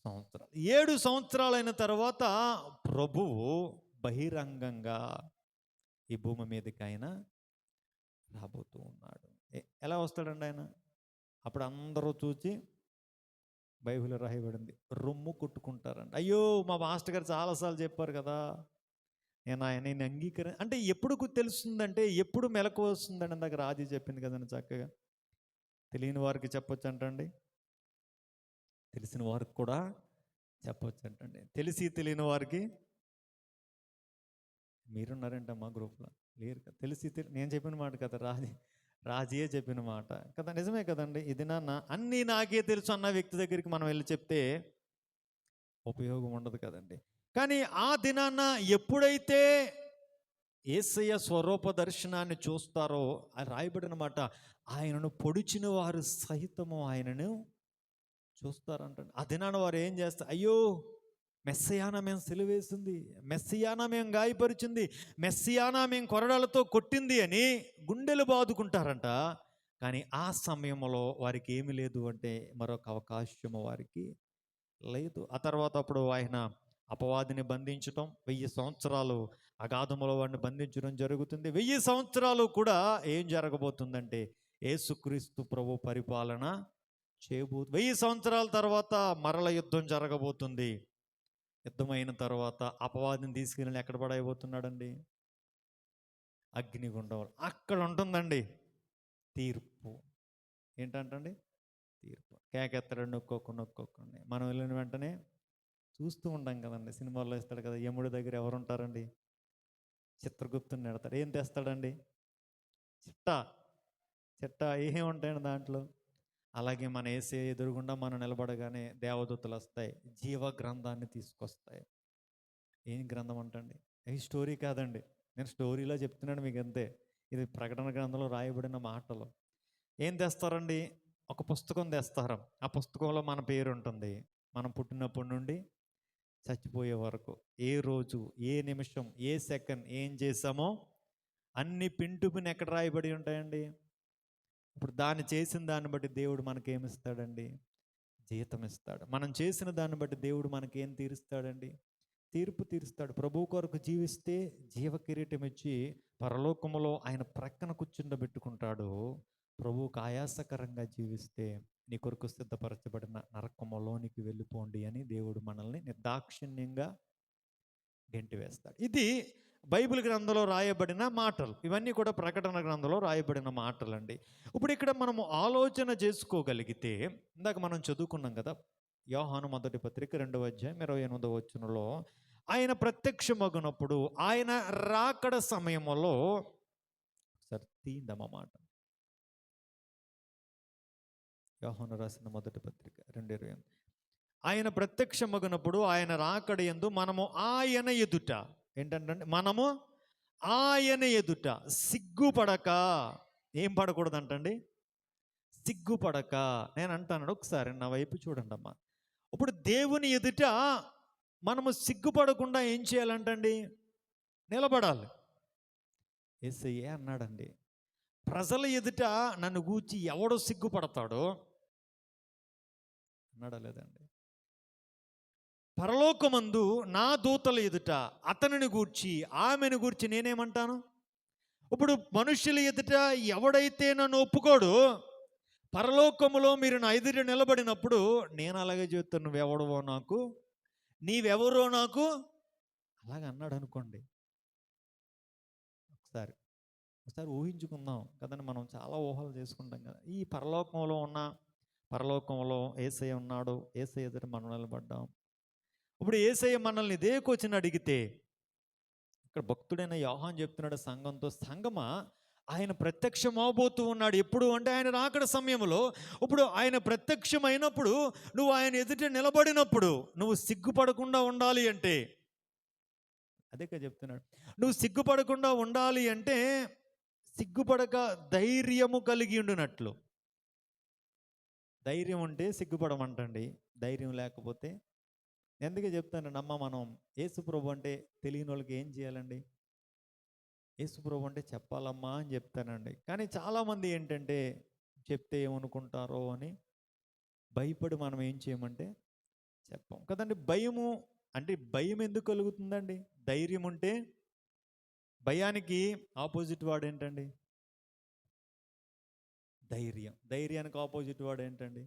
సంవత్సరాలు. 7 సంవత్సరాలైన తర్వాత ప్రభువు బహిరంగంగా ఈ భూమి మీదకి ఆయన రాబోతూ ఉన్నాడు. ఎలా వస్తాడండి ఆయన? అప్పుడు అందరూ చూసి బైబిల్లో రాయబడింది. రొమ్ము కొట్టుకుంటారంట. అయ్యో మా మాస్టర్ గారు చాలాసార్లు చెప్పారు కదా, నేను అంటే ఎప్పుడు తెలుస్తుందంటే, ఎప్పుడు మెలకు వస్తుందండి. ఇందాక రాజీ చెప్పింది కదండి చక్కగా. తెలియని వారికి చెప్పొచ్చు అంటండి, తెలిసిన వారికి కూడా చెప్పొచ్చు అంటండి. తెలిసి తెలియని వారికి మీరున్నారంట మా గ్రూప్లో, లేరు కదా. నేను చెప్పిన మాట కదా, రాజీయే చెప్పిన మాట కదా, నిజమే కదండి. ఇది అన్నీ నాకే తెలుసు అన్న వ్యక్తి దగ్గరికి మనం వెళ్ళి చెప్తే ఉపయోగం ఉండదు కదండి. కానీ ఆ దినాన ఎప్పుడైతే యేసయ్య స్వరూప దర్శనాన్ని చూస్తారో, అది రాయబడిన మాట, ఆయనను పొడిచిన వారు సహితము ఆయనను చూస్తారంట. ఆ దినాన వారు ఏం చేస్తారు? అయ్యో మెస్సియానా మేము సిలువేసింది, మెస్సియానా మేము గాయపరిచింది, మెస్సియానా మేము కొరడాలతో కొట్టింది అని గుండెలు బాదుకుంటారంట. కానీ ఆ సమయంలో వారికి ఏమి లేదు అంటే, మరొక అవకాశము వారికి లేదు. ఆ తర్వాత అప్పుడు ఆయన అపవాదిని బంధించటం, 1000 సంవత్సరాలు అగాధములో వాడిని బంధించడం జరుగుతుంది. 1000 సంవత్సరాలు కూడా ఏం జరగబోతుందంటే, యేసుక్రీస్తు ప్రభు పరిపాలన 1000 సంవత్సరాల తర్వాత మరల యుద్ధం జరగబోతుంది. యుద్ధమైన తర్వాత అపవాదిని తీసుకెళ్ళి ఎక్కడ పడైపోతున్నాడండి? అగ్నిగుండం. అక్కడ ఉంటుందండి తీర్పు. ఏంటంటండి? తీర్పు. కేకెత్తడండి నొక్కోకండి. మనం వెళ్ళిన వెంటనే చూస్తూ ఉంటాం కదండి, సినిమాల్లో ఇస్తాడు కదా, యముడి దగ్గర ఎవరు ఉంటారండి? చిత్రగుప్తుని నెడతాడు. ఏం తెస్తాడండి? చిట్ట ఏం ఉంటాయండి దాంట్లో? అలాగే మన యేసే ఎదురుగుండా మనం నిలబడగానే దేవదూతలు వస్తాయి, జీవ గ్రంథాన్ని తీసుకొస్తాయి. ఏం గ్రంథం అంటండి? ఈ స్టోరీ కాదండి, నేను స్టోరీలో చెప్తున్నాను మీకు అంతే. ఇది ప్రకటన గ్రంథంలో రాయబడిన మాటలు. ఏం తెస్తారండి? ఒక పుస్తకం తెస్తారు. ఆ పుస్తకంలో మన పేరు ఉంటుంది. మనం పుట్టినప్పటి నుండి చచ్చిపోయే వరకు, ఏ రోజు, ఏ నిమిషం, ఏ సెకండ్ ఏం చేసామో అన్ని పిన్ ఎక్కడ రాయబడి ఉంటాయండి. ఇప్పుడు దాన్ని చేసిన దాన్ని బట్టి దేవుడు మనకేమిస్తాడండి? జీతం ఇస్తాడు. మనం చేసిన దాన్ని బట్టి దేవుడు మనకేం తీరుస్తాడండి? తీర్పు తీరుస్తాడు. ప్రభు కొరకు జీవిస్తే జీవ కిరీటం ఇచ్చి పరలోకములో ఆయన ప్రక్కన కూర్చుండబెట్టుకుంటాడు. ప్రభువుకు ఆయాసకరంగా జీవిస్తే నీ కొరకు సిద్ధపరచబడిన నరకములోనికి వెళ్ళిపోండి అని దేవుడు మనల్ని నిర్దాక్షిణ్యంగా గెంటివేస్తాడు. ఇది బైబిల్ గ్రంథంలో రాయబడిన మాటలు. ఇవన్నీ కూడా ప్రకటన గ్రంథంలో రాయబడిన మాటలు అండి. ఇప్పుడు ఇక్కడ మనము ఆలోచన చేసుకోగలిగితే, ఇందాక మనం చదువుకున్నాం కదా, యోహాను మొదటి పత్రిక 2వ అధ్యాయం 28వ వచనంలో, ఆయన ప్రత్యక్షమగునప్పుడు ఆయన రాకడ సమయంలో, ఒకసారి తీందమ్మ మాట, యోహాను రాసిన మొదటి పత్రిక 2:28, ఆయన ప్రత్యక్షమగునప్పుడు ఆయన రాకడ యందు మనము ఆయన ఎదుట, ఏంటంటే మనము ఆయన ఎదుట సిగ్గుపడక, ఏం పడకూడదంటండి? సిగ్గుపడక. నేను అంటాను, ఒకసారి నా వైపు చూడండి అమ్మా. ఇప్పుడు దేవుని ఎదుట మనము సిగ్గుపడకుండా ఏం చేయాలంటండి? నిలబడాలి. యేసయ్యే అన్నాడండి, ప్రజల ఎదుట నన్ను గూర్చి ఎవడో సిగ్గుపడతాడో అన్నాడా లేదండి? పరలోకమందు నా దూతల ఎదుట అతనిని గూర్చి, ఆమెను గూర్చి నేనేమంటాను? ఇప్పుడు మనుషుల ఎదుట ఎవడైతే నన్ను ఒప్పుకోడో, పరలోకములో మీరు నా ఎదుట నిలబడినప్పుడు నేను అలాగే చెప్తాను, నువ్వెవడవో నాకు, నీవెవరో నాకు, అలాగ అన్నాడు అనుకోండి. ఒకసారి ఊహించుకుందాం కదండి. మనం చాలా ఊహలు చేసుకుంటాం కదా. ఈ పరలోకంలో యేసయ్య ఉన్నాడు, యేసయ్య ఎదుట మనం నిలబడ్డాం. ఇప్పుడు యేసయ్య మనల్ని ఇదే క్వశ్చన్ అడిగితే, ఇక్కడ భక్తుడైన యోహాను చెప్తున్నాడు సంఘంతో, సంగమా ఆయన ప్రత్యక్షం అవబోతూ ఉన్నాడు. ఎప్పుడు అంటే ఆయన రాకడ సమయంలో. ఇప్పుడు ఆయన ప్రత్యక్షమైనప్పుడు నువ్వు ఆయన ఎదుట నిలబడినప్పుడు నువ్వు సిగ్గుపడకుండా ఉండాలి అంటే, అదే కదా చెప్తున్నాడు, నువ్వు సిగ్గుపడకుండా ఉండాలి అంటే సిగ్గుపడక ధైర్యము కలిగి ఉండినట్లు. ధైర్యం ఉంటే సిగ్గుపడమంటండి, ధైర్యం లేకపోతే. ఎందుకే చెప్తానండి అమ్మ, మనం యేసుప్రభు అంటే తెలియని వాళ్ళకి ఏం చేయాలండి? యేసుప్రభు అంటే చెప్పాలమ్మా అని చెప్తానండి. కానీ చాలామంది ఏంటంటే చెప్తే ఏమనుకుంటారో అని భయపడి మనం ఏం చేయమంటే చెప్పాం కదండి. భయము అంటే భయం ఎందుకు కలుగుతుందండి? ధైర్యం ఉంటే. భయానికి ఆపోజిట్ వాడు ఏంటండి? ధైర్యం. ధైర్యానికి ఆపోజిట్ వాడు ఏంటండి?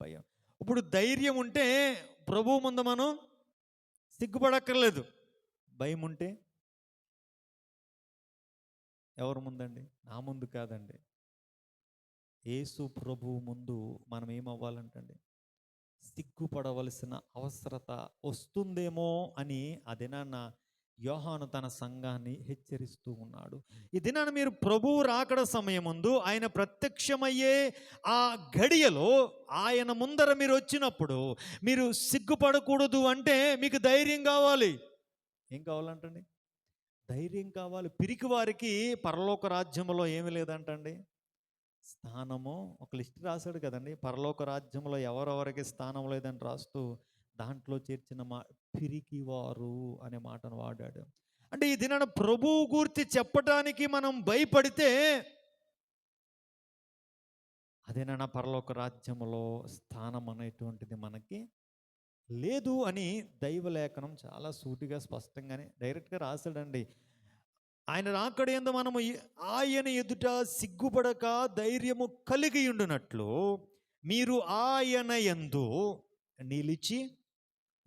భయం. ఇప్పుడు ధైర్యం ఉంటే ప్రభువు ముందు మనం సిగ్గుపడక్కర్లేదు. భయం ఉంటే ఎవరి ముందండి? నా ముందు కాదండి, యేసు ప్రభువు ముందు మనం ఏమవ్వాలంటండి, సిగ్గుపడవలసిన అవసరత వస్తుందేమో అని ఆ దినాన యోహాను తన సంఘాన్ని హెచ్చరిస్తూ ఉన్నాడు. ఈ దినాన మీరు ప్రభువు రాకడ సమయముందు ఆయన ప్రత్యక్షమయ్యే ఆ గడియలో ఆయన ముందర మీరు వచ్చినప్పుడు మీరు సిగ్గుపడకూడదు అంటే మీకు ధైర్యం కావాలి. ఏం కావాలంటండి? ధైర్యం కావాలి. పిరికి వారికి పరలోక రాజ్యంలో ఏమీ లేదంటండి, స్థానము. ఒక లిస్ట్ రాశాడు కదండి, పరలోక రాజ్యంలో ఎవరెవరికి స్థానం లేదని రాస్తూ దాంట్లో చేర్చిన పిరికివారు అనే మాటను వాడాడు. అంటే ఈ దినాన ప్రభువు గురించి చెప్పడానికి మనం భయపడితే అదేనా పరలోక రాజ్యంలో స్థానం అనేటువంటిది మనకి లేదు అని దైవలేఖనం చాలా సూటిగా స్పష్టంగానే డైరెక్ట్గా రాశాడండి. ఆయన రాకడేందు మనము ఆయన ఎదుట సిగ్గుపడక ధైర్యము కలిగి ఉండునట్లు మీరు ఆయన యందు నిలిచి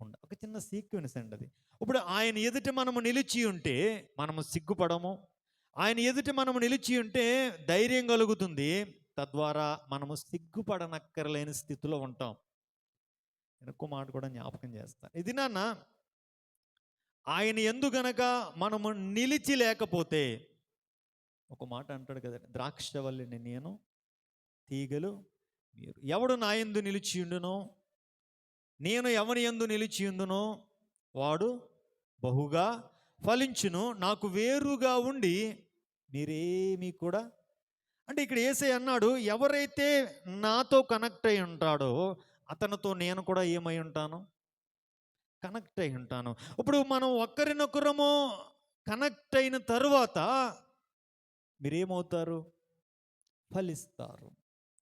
ఉండ. ఒక చిన్న సీక్వెన్స్ అండి అది. ఇప్పుడు ఆయన ఎదుట మనము నిలిచి ఉంటే మనము సిగ్గుపడము, ఆయన ఎదుట మనము నిలిచి ఉంటే ధైర్యం కలుగుతుంది, తద్వారా మనము సిగ్గుపడనక్కర్లేని స్థితిలో ఉంటాం. నేను ఒక్క మాట కూడా జ్ఞాపకం చేస్తాను. ఇది నాన్న, ఆయన యందు గనక మనము నిలిచి లేకపోతే, ఒక మాట అంటాడు కదా, ద్రాక్షవల్లిని నేను, తీగలు మీరు. ఎవడు నా యందు నిలిచి ఉండునో, నేను ఎవని యందు నిలిచి ఉండునో వాడు బహుగా ఫలించును, నాకు వేరుగా ఉండి మీరేమీ కూడా. అంటే ఇక్కడ యేసయ్య అన్నాడు, ఎవరైతే నాతో కనెక్ట్ అయి ఉంటాడో అతనితో నేను కూడా ఏమై ఉంటాను, కనెక్ట్ అయి ఉంటాను. ఇప్పుడు మనం ఒక్కరినొక్కరము కనెక్ట్ అయిన తరువాత మీరేమవుతారు? ఫలిస్తారు.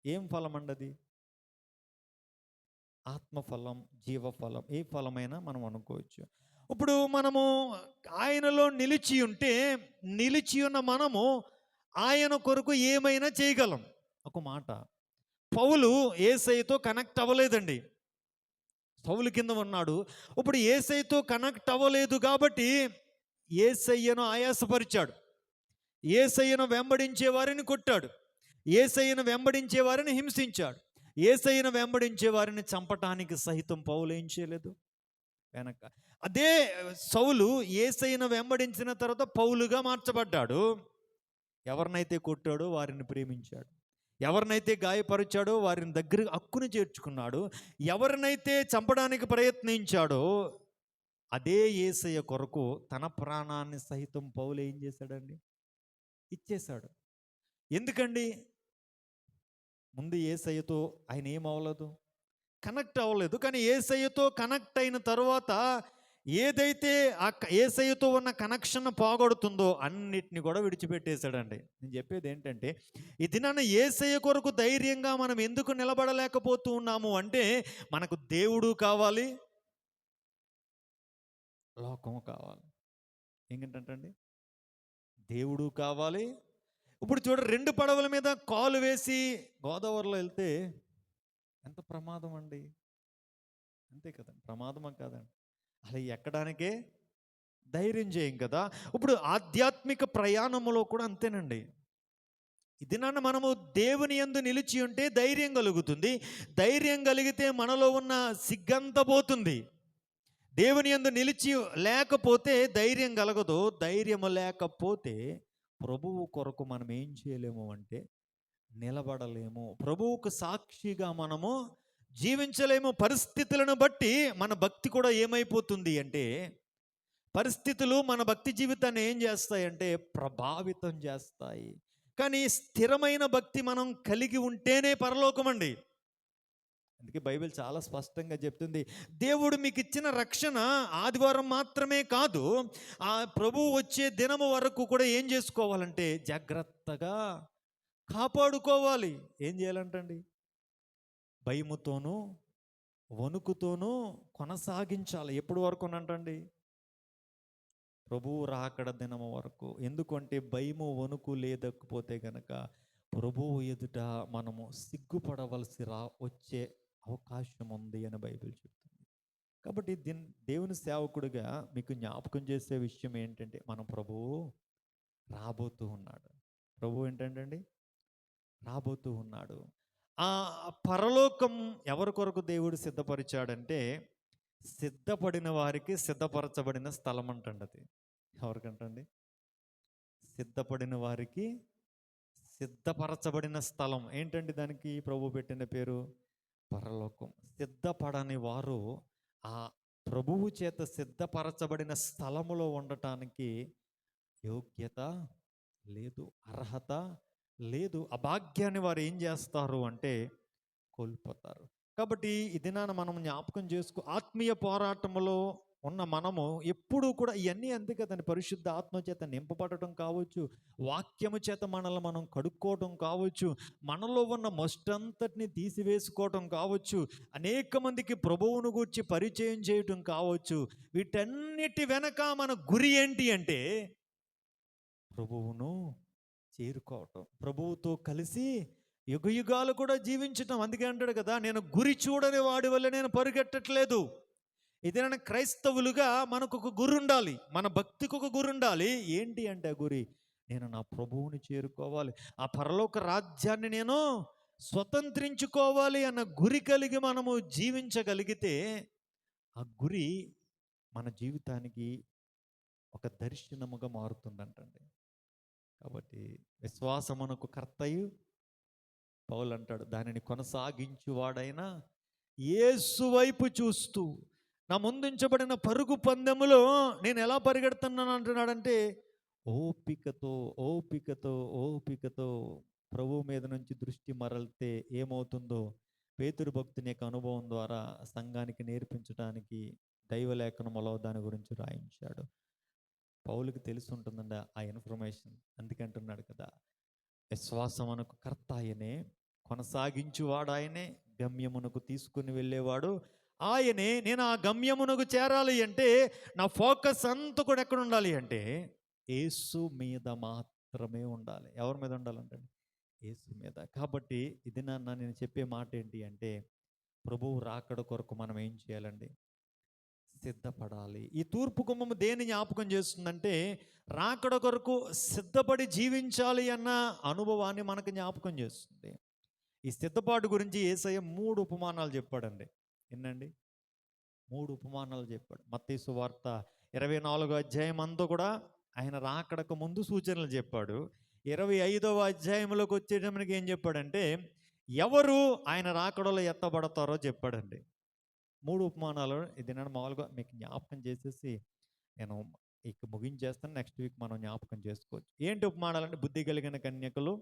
ఏం ఫలం అండి అది? ఆత్మఫలం, జీవఫలం, ఏ ఫలమైనా మనం అనుకోవచ్చు. ఇప్పుడు మనము ఆయనలో నిలిచి ఉంటే, నిలిచి ఉన్న మనము ఆయన కొరకు ఏమైనా చేయగలం. ఒక మాట, పౌలు యేసయ్యతో కనెక్ట్ అవ్వలేదండి, సౌలు కింద ఉన్నాడు. ఇప్పుడు యేసయ్యతో కనెక్ట్ అవ్వలేదు కాబట్టి యేసయ్యను ఆయాసపరిచాడు, యేసయ్యను వెంబడించే వారిని కొట్టాడు, యేసయ్యను వెంబడించే వారిని హింసించాడు, యేసయ్యను వెంబడించే వారిని చంపటానికి సహితం పౌలు ఏం చేయలేదు వెనక. అదే సౌలు యేసయ్యను వెంబడించిన తర్వాత పౌలుగా మార్చబడ్డాడు. ఎవరినైతే కొట్టాడో వారిని ప్రేమించాడు, ఎవరినైతే గాయపరిచాడో వారిని దగ్గర హక్కుని చేర్చుకున్నాడు, ఎవరినైతే చంపడానికి ప్రయత్నించాడో అదే యేసయ్య కొరకు తన ప్రాణాన్ని సహితం పౌలు ఏం చేశాడండి? ఇచ్చేశాడు. ఎందుకండి? ముందు యేసయ్యతో ఆయన ఏమవ్వలేదు, కనెక్ట్ అవ్వలేదు. కానీ యేసయ్యతో కనెక్ట్ అయిన తర్వాత ఏదైతే ఆ యేసయ్యతో ఉన్న కనెక్షన్ పోగొడుతుందో అన్నిటిని కూడా విడిచిపెట్టేశాడండి. నేను చెప్పేది ఏంటంటే, ఈ దినాన యేసయ్య కొరకు ధైర్యంగా మనం ఎందుకు నిలబడలేకపోతూ ఉన్నాము అంటే, మనకు దేవుడు కావాలి, లోకము కావాలి. ఏంటంటండి? దేవుడు కావాలి. ఇప్పుడు చూడ, 2 పడవల మీద కాలు వేసి గోదావరిలో వెళ్తే ఎంత ప్రమాదం అండి, అంతే కదండి, ప్రమాదమా కాదండి? అలా ఎక్కడానికే ధైర్యం చేయం కదా. ఇప్పుడు ఆధ్యాత్మిక ప్రయాణములో కూడా అంతేనండి. ఇది నన్ను మనము దేవుని యందు నిలిచి ఉంటే ధైర్యం కలుగుతుంది, ధైర్యం కలిగితే మనలో ఉన్న సిగ్గంత పోతుంది. దేవుని యందు నిలిచి లేకపోతే ధైర్యం కలగదు, ధైర్యము లేకపోతే ప్రభువు కొరకు మనం ఏం చేయలేము అంటే నిలబడలేము, ప్రభువుకు సాక్షిగా మనము జీవించలేము. పరిస్థితులను బట్టి మన భక్తి కూడా ఏమైపోతుంది అంటే, పరిస్థితులు మన భక్తి జీవితాన్ని ఏం చేస్తాయంటే ప్రభావితం చేస్తాయి. కానీ స్థిరమైన భక్తి మనం కలిగి ఉంటేనే పరలోకం అండి. అందుకే బైబిల్ చాలా స్పష్టంగా చెప్తుంది, దేవుడు మీకు ఇచ్చిన రక్షణ ఆదివారం మాత్రమే కాదు, ఆ ప్రభువు వచ్చే దినము వరకు కూడా ఏం చేసుకోవాలంటే జాగ్రత్తగా కాపాడుకోవాలి. ఏం చేయాలంటండి? భయముతోనూ వణుకుతోనూ కొనసాగించాలి. ఎప్పుడు వరకు అంటండి? ప్రభువు రాకడ దినము వరకు. ఎందుకంటే భయము వణుకు లేదకపోతే గనక ప్రభువు ఎదుట మనము సిగ్గుపడవలసి వచ్చే అవకాశం ఉంది అని బైబిల్ చెప్తుంది. కాబట్టి దేవుని సేవకుడిగా మీకు జ్ఞాపకం చేసే విషయం ఏంటంటే, మన ప్రభువు రాబోతూ ఉన్నాడు. ప్రభువు ఏంటంటే అండి, రాబోతూ ఉన్నాడు. ఆ పరలోకం ఎవరి కొరకు దేవుడు సిద్ధపరిచాడంటే, సిద్ధపడిన వారికి సిద్ధపరచబడిన స్థలం అంటండి అది. ఎవరికంటండి? సిద్ధపడిన వారికి సిద్ధపరచబడిన స్థలం. ఏంటండి దానికి ప్రభు పెట్టిన పేరు? పరలోకం. సిద్ధపడని వారు ఆ ప్రభువు చేత సిద్ధపరచబడిన స్థలములో ఉండటానికి యోగ్యత లేదు, అర్హత లేదు. ఆ భాగ్యాన్ని వారు ఏం చేస్తారు అంటే కోల్పోతారు. కాబట్టి ఈ దినాన మనం జ్ఞాపకం ఆత్మీయ పోరాటంలో ఉన్న మనము ఎప్పుడూ కూడా ఇవన్నీ అంతే కదండి. పరిశుద్ధ ఆత్మ చేత నింపబడటం కావచ్చు, వాక్యము చేత మనల్ని మనం కడుక్కోవటం కావచ్చు, మనలో ఉన్న మస్టంతటిని తీసివేసుకోవటం కావచ్చు, అనేక మందికి ప్రభువును గూర్చి పరిచయం చేయటం కావచ్చు. వీటన్నిటి వెనక మన గురి ఏంటి అంటే ప్రభువును చేరుకోవటం, ప్రభువుతో కలిసి యుగయుగాలు కూడా జీవించటం. అందుకే అంటాడు కదా, నేను గురి చూడని వాడి వల్ల నేను పరిగెట్టట్లేదు. ఇదేనా క్రైస్తవులుగా మనకు ఒక గురి ఉండాలి, మన భక్తికి ఒక గురి ఉండాలి. ఏంటి అంటే ఆ గురి, నేను నా ప్రభువుని చేరుకోవాలి, ఆ పరలోక రాజ్యాన్ని నేను స్వతంత్రించుకోవాలి అన్న గురి కలిగి మనము జీవించగలిగితే ఆ గురి మన జీవితానికి ఒక దర్శనముగా మారుతుందంటండి. కాబట్టి విశ్వాసమునకు కర్తయు పౌలు అంటాడు, దానిని కొనసాగించువాడైనా యేసు వైపు చూస్తూ నా ముందుంచబడిన పరుగు పందెములో నేను ఎలా పరిగెడుతున్నాను అంటున్నాడంటే, ఓపికతో ఓపికతో ఓపికతో ప్రభు మీద నుంచి దృష్టి మరలితే ఏమవుతుందో పేతురు భక్తుని యొక్క అనుభవం ద్వారా సంఘానికి నేర్పించడానికి దైవలేఖనములో దాని గురించి రాయించాడు. పౌలుకి తెలిసి ఉంటుందండి ఆ ఇన్ఫర్మేషన్. అందుకంటున్నాడు కదా, విశ్వాసమునకు కర్త ఆయనే, కొనసాగించువాడు ఆయనే, గమ్యమునకు తీసుకుని వెళ్ళేవాడు ఆయనే. నేను ఆ గమ్యమునకు చేరాలి అంటే నా ఫోకస్ అంతా కూడా ఎక్కడ ఉండాలి అంటే యేసు మీద మాత్రమే ఉండాలి. ఎవరి మీద ఉండాలంటే యేసు మీద. కాబట్టి ఇది నేను చెప్పే మాట ఏంటి అంటే, ప్రభువు రాకడ కొరకు మనం ఏం చేయాలండి? సిద్ధపడాలి. ఈ తూర్పు కుంభము దేని జ్ఞాపకం చేస్తుందంటే, రాకడ కొరకు సిద్ధపడి జీవించాలి అన్న అనుభవాన్ని మనకు జ్ఞాపకం చేస్తుంది. ఈ సిద్ధపాటు గురించి యేసయ్య 3 ఉపమానాలు చెప్పాడండి. ఎన్నండి? 3 ఉపమానాలు చెప్పాడు. మత్తయి సువార్త 24వ అధ్యాయం అంతా కూడా ఆయన రాకడకు ముందు సూచనలు చెప్పాడు. 25వ అధ్యాయంలోకి వచ్చేటప్పటికి ఏం చెప్పాడంటే, ఎవరు ఆయన రాకడలో ఎత్తబడతారో చెప్పాడండి. 3 ఉపమానాలు ఇది నేను మామూలుగా మీకు జ్ఞాపకం చేసేసి నేను ఇక ముగించేస్తాను. నెక్స్ట్ వీక్ మనం జ్ఞాపకం చేసుకోవచ్చు. ఏంటి ఉపమానాలు అంటే, బుద్ధి కలిగిన కన్యకలు,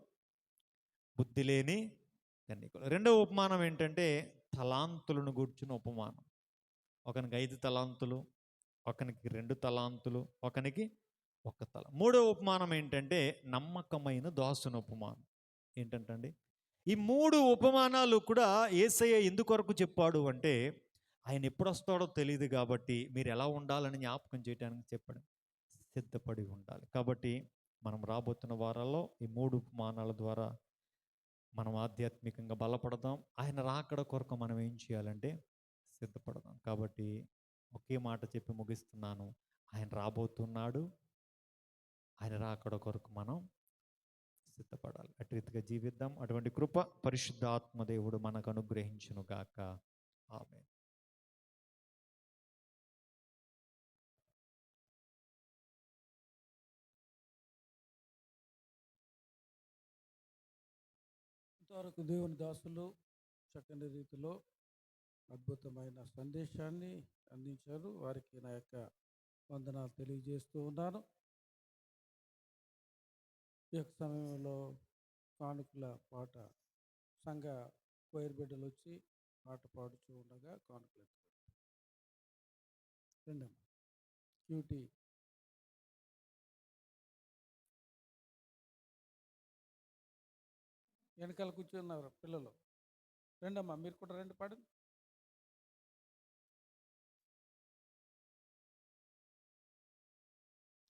బుద్ధి లేని కన్యకలు. రెండవ ఉపమానం ఏంటంటే తలాంతులను గూర్చిన ఉపమానం. ఒకనికి 5 తలాంతులు, ఒకనికి 2 తలాంతులు, ఒకనికి 1 తల. మూడవ ఉపమానం ఏంటంటే నమ్మకమైన దాసుని ఉపమానం. ఏంటంటే ఈ 3 ఉపమానాలు కూడా యేసయ్య ఎందుకొరకు చెప్పాడు అంటే, ఆయన ఎప్పుడు వస్తాడో తెలియదు కాబట్టి మీరు ఎలా ఉండాలని జ్ఞాపకం చేయడానికి చెప్పాడు. సిద్ధపడి ఉండాలి. కాబట్టి మనం రాబోతున్న వారాల్లో ఈ 3 ఉపమానాల ద్వారా మనం ఆధ్యాత్మికంగా బలపడదాం. ఆయన రాకడ కొరకు మనం ఏం చేయాలంటే సిద్ధపడదాం. కాబట్టి ఒకే మాట చెప్పి ముగిస్తున్నాను, ఆయన రాబోతున్నాడు. ఆయన రాకడ కొరకు మనం సిద్ధపడాలి. అటు రీతిగా జీవిద్దాం. అటువంటి కృప పరిశుద్ధ ఆత్మదేవుడు మనకు అనుగ్రహించును గాక. ఆమేన్. ఇంతవరకు దేవుని దాసులు చక్కని రీతిలో అద్భుతమైన సందేశాన్ని అందించారు. వారికి నా యొక్క వందనాలు తెలియజేస్తూ ఉన్నాను. ఈ యొక్క సమయంలో కానుకల పాట సంఘ కోయిర్ బిడ్డలు వచ్చి పాట పాడుతూ ఉండగా కానుకలు రెండమ్మ క్యూటీ వెనకాల కూర్చున్నారు పిల్లలు. రెండమ్మా మీరు కూడా రండి, పాడండి.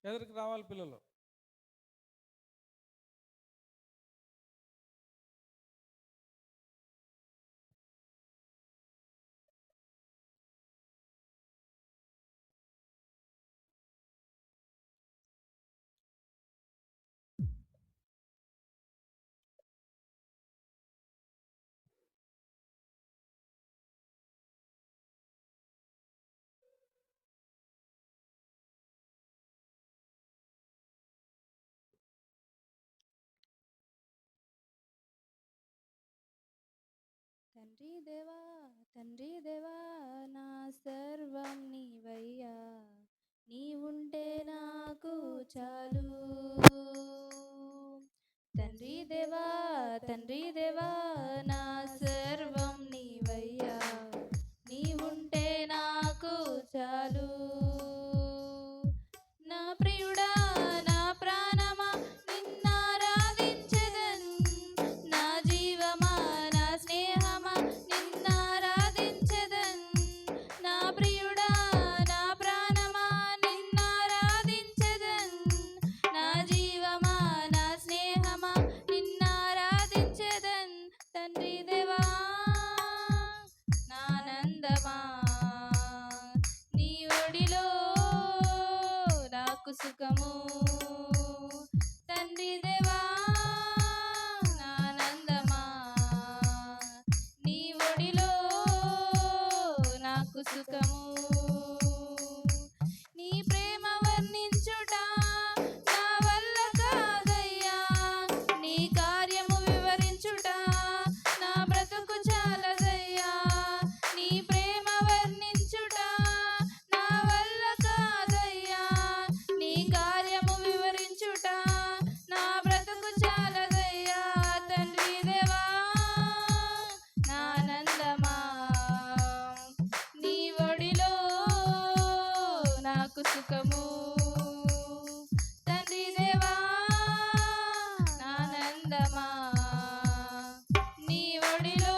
ఎదురుకి రావాలి పిల్లలు. తండ్రి దేవా నా సర్వం నీవయ్యా, నీవుంటే నాకు చాలు. తండ్రి దేవా నా సర్వం నీవయ్యా, నీవుంటే నాకు చాలు. నా ప్రియుడా నా ప్రాణమా నిన్నారాధించెదన్, నా జీవమా నా స్నేహమా నిన్నారాధించెదన్. నా ప్రియుడా నా ప్రాణమా నిన్నారాధించెదన్, నా జీవమా నా స్నేహమా నిన్నారాధించెదన్. తండ్రి దేవా నానందమా నీ ఒడిలో నాకు సుఖము. తండ్రి దేవా నానందమా నీ ఒడిలో నాకు సుఖము. నీ ప్రేమ వర్ణించుట నా వల్ల కాదయ్యా, నీ కార్యము వివరించుట నా బ్రతుకు చాలదయ్యా. నీ ప్రేమ వర్ణించుట నా వల్ల కాదయ్యా, నీ కార్యము వివరించుట నా బ్రతుకు చాలదయ్యా. తండ్రి దేవా నానందమా నీ ఒడిలో నాకు సుఖము. తండ్రి దేవా నానందమా నీ ఒడిలో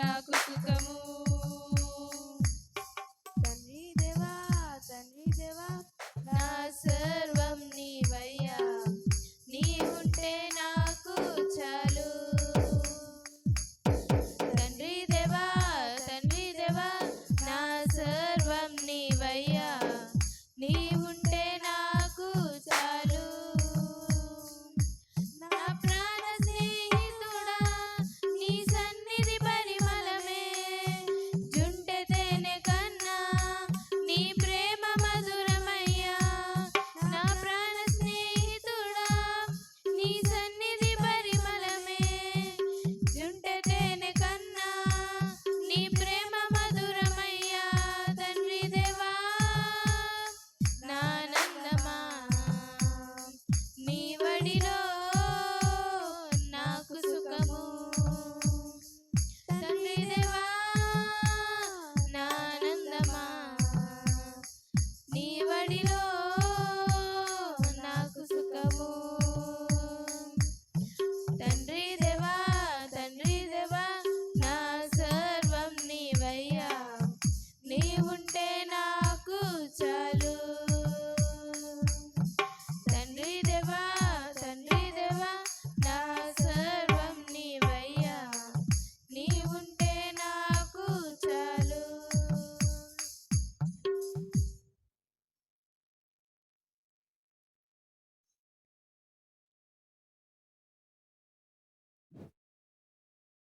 నాకు సుఖము. తండ్రి దేవా నా సర్వం నీవయ్యా, నీవుంటే నాకు చాలు. తండ్రి దేవా నా సర్వం నీవయ్యా, నీవుంటే నాకు చాలు. నా ప్రాణ స్నేహితుడా నీ సన్నిధి పరిమళమే, జుంటె తేనె కన్నా నీ ప్రేమ మధురమయ్యా. నా ప్రాణ స్నేహితుడా నీ సన్నిధి పరిమళమే, జుంటె తేనె కన్నా నీ ప్రేమ మధురమయ్యా. తండ్రి దేవా నానందమా నీ వడిలో నాకు సుఖము. తండ్రి దేవా నానందమా నీ వడిలో నాకు సుఖము. తండ్రి దేవా నా సర్వం నీవయ్యా, నీవుంటే నాకు చాలు. తండ్రి దేవా నా సర్వం నీవయ్యా, నీవుంటే నాకు చాలు.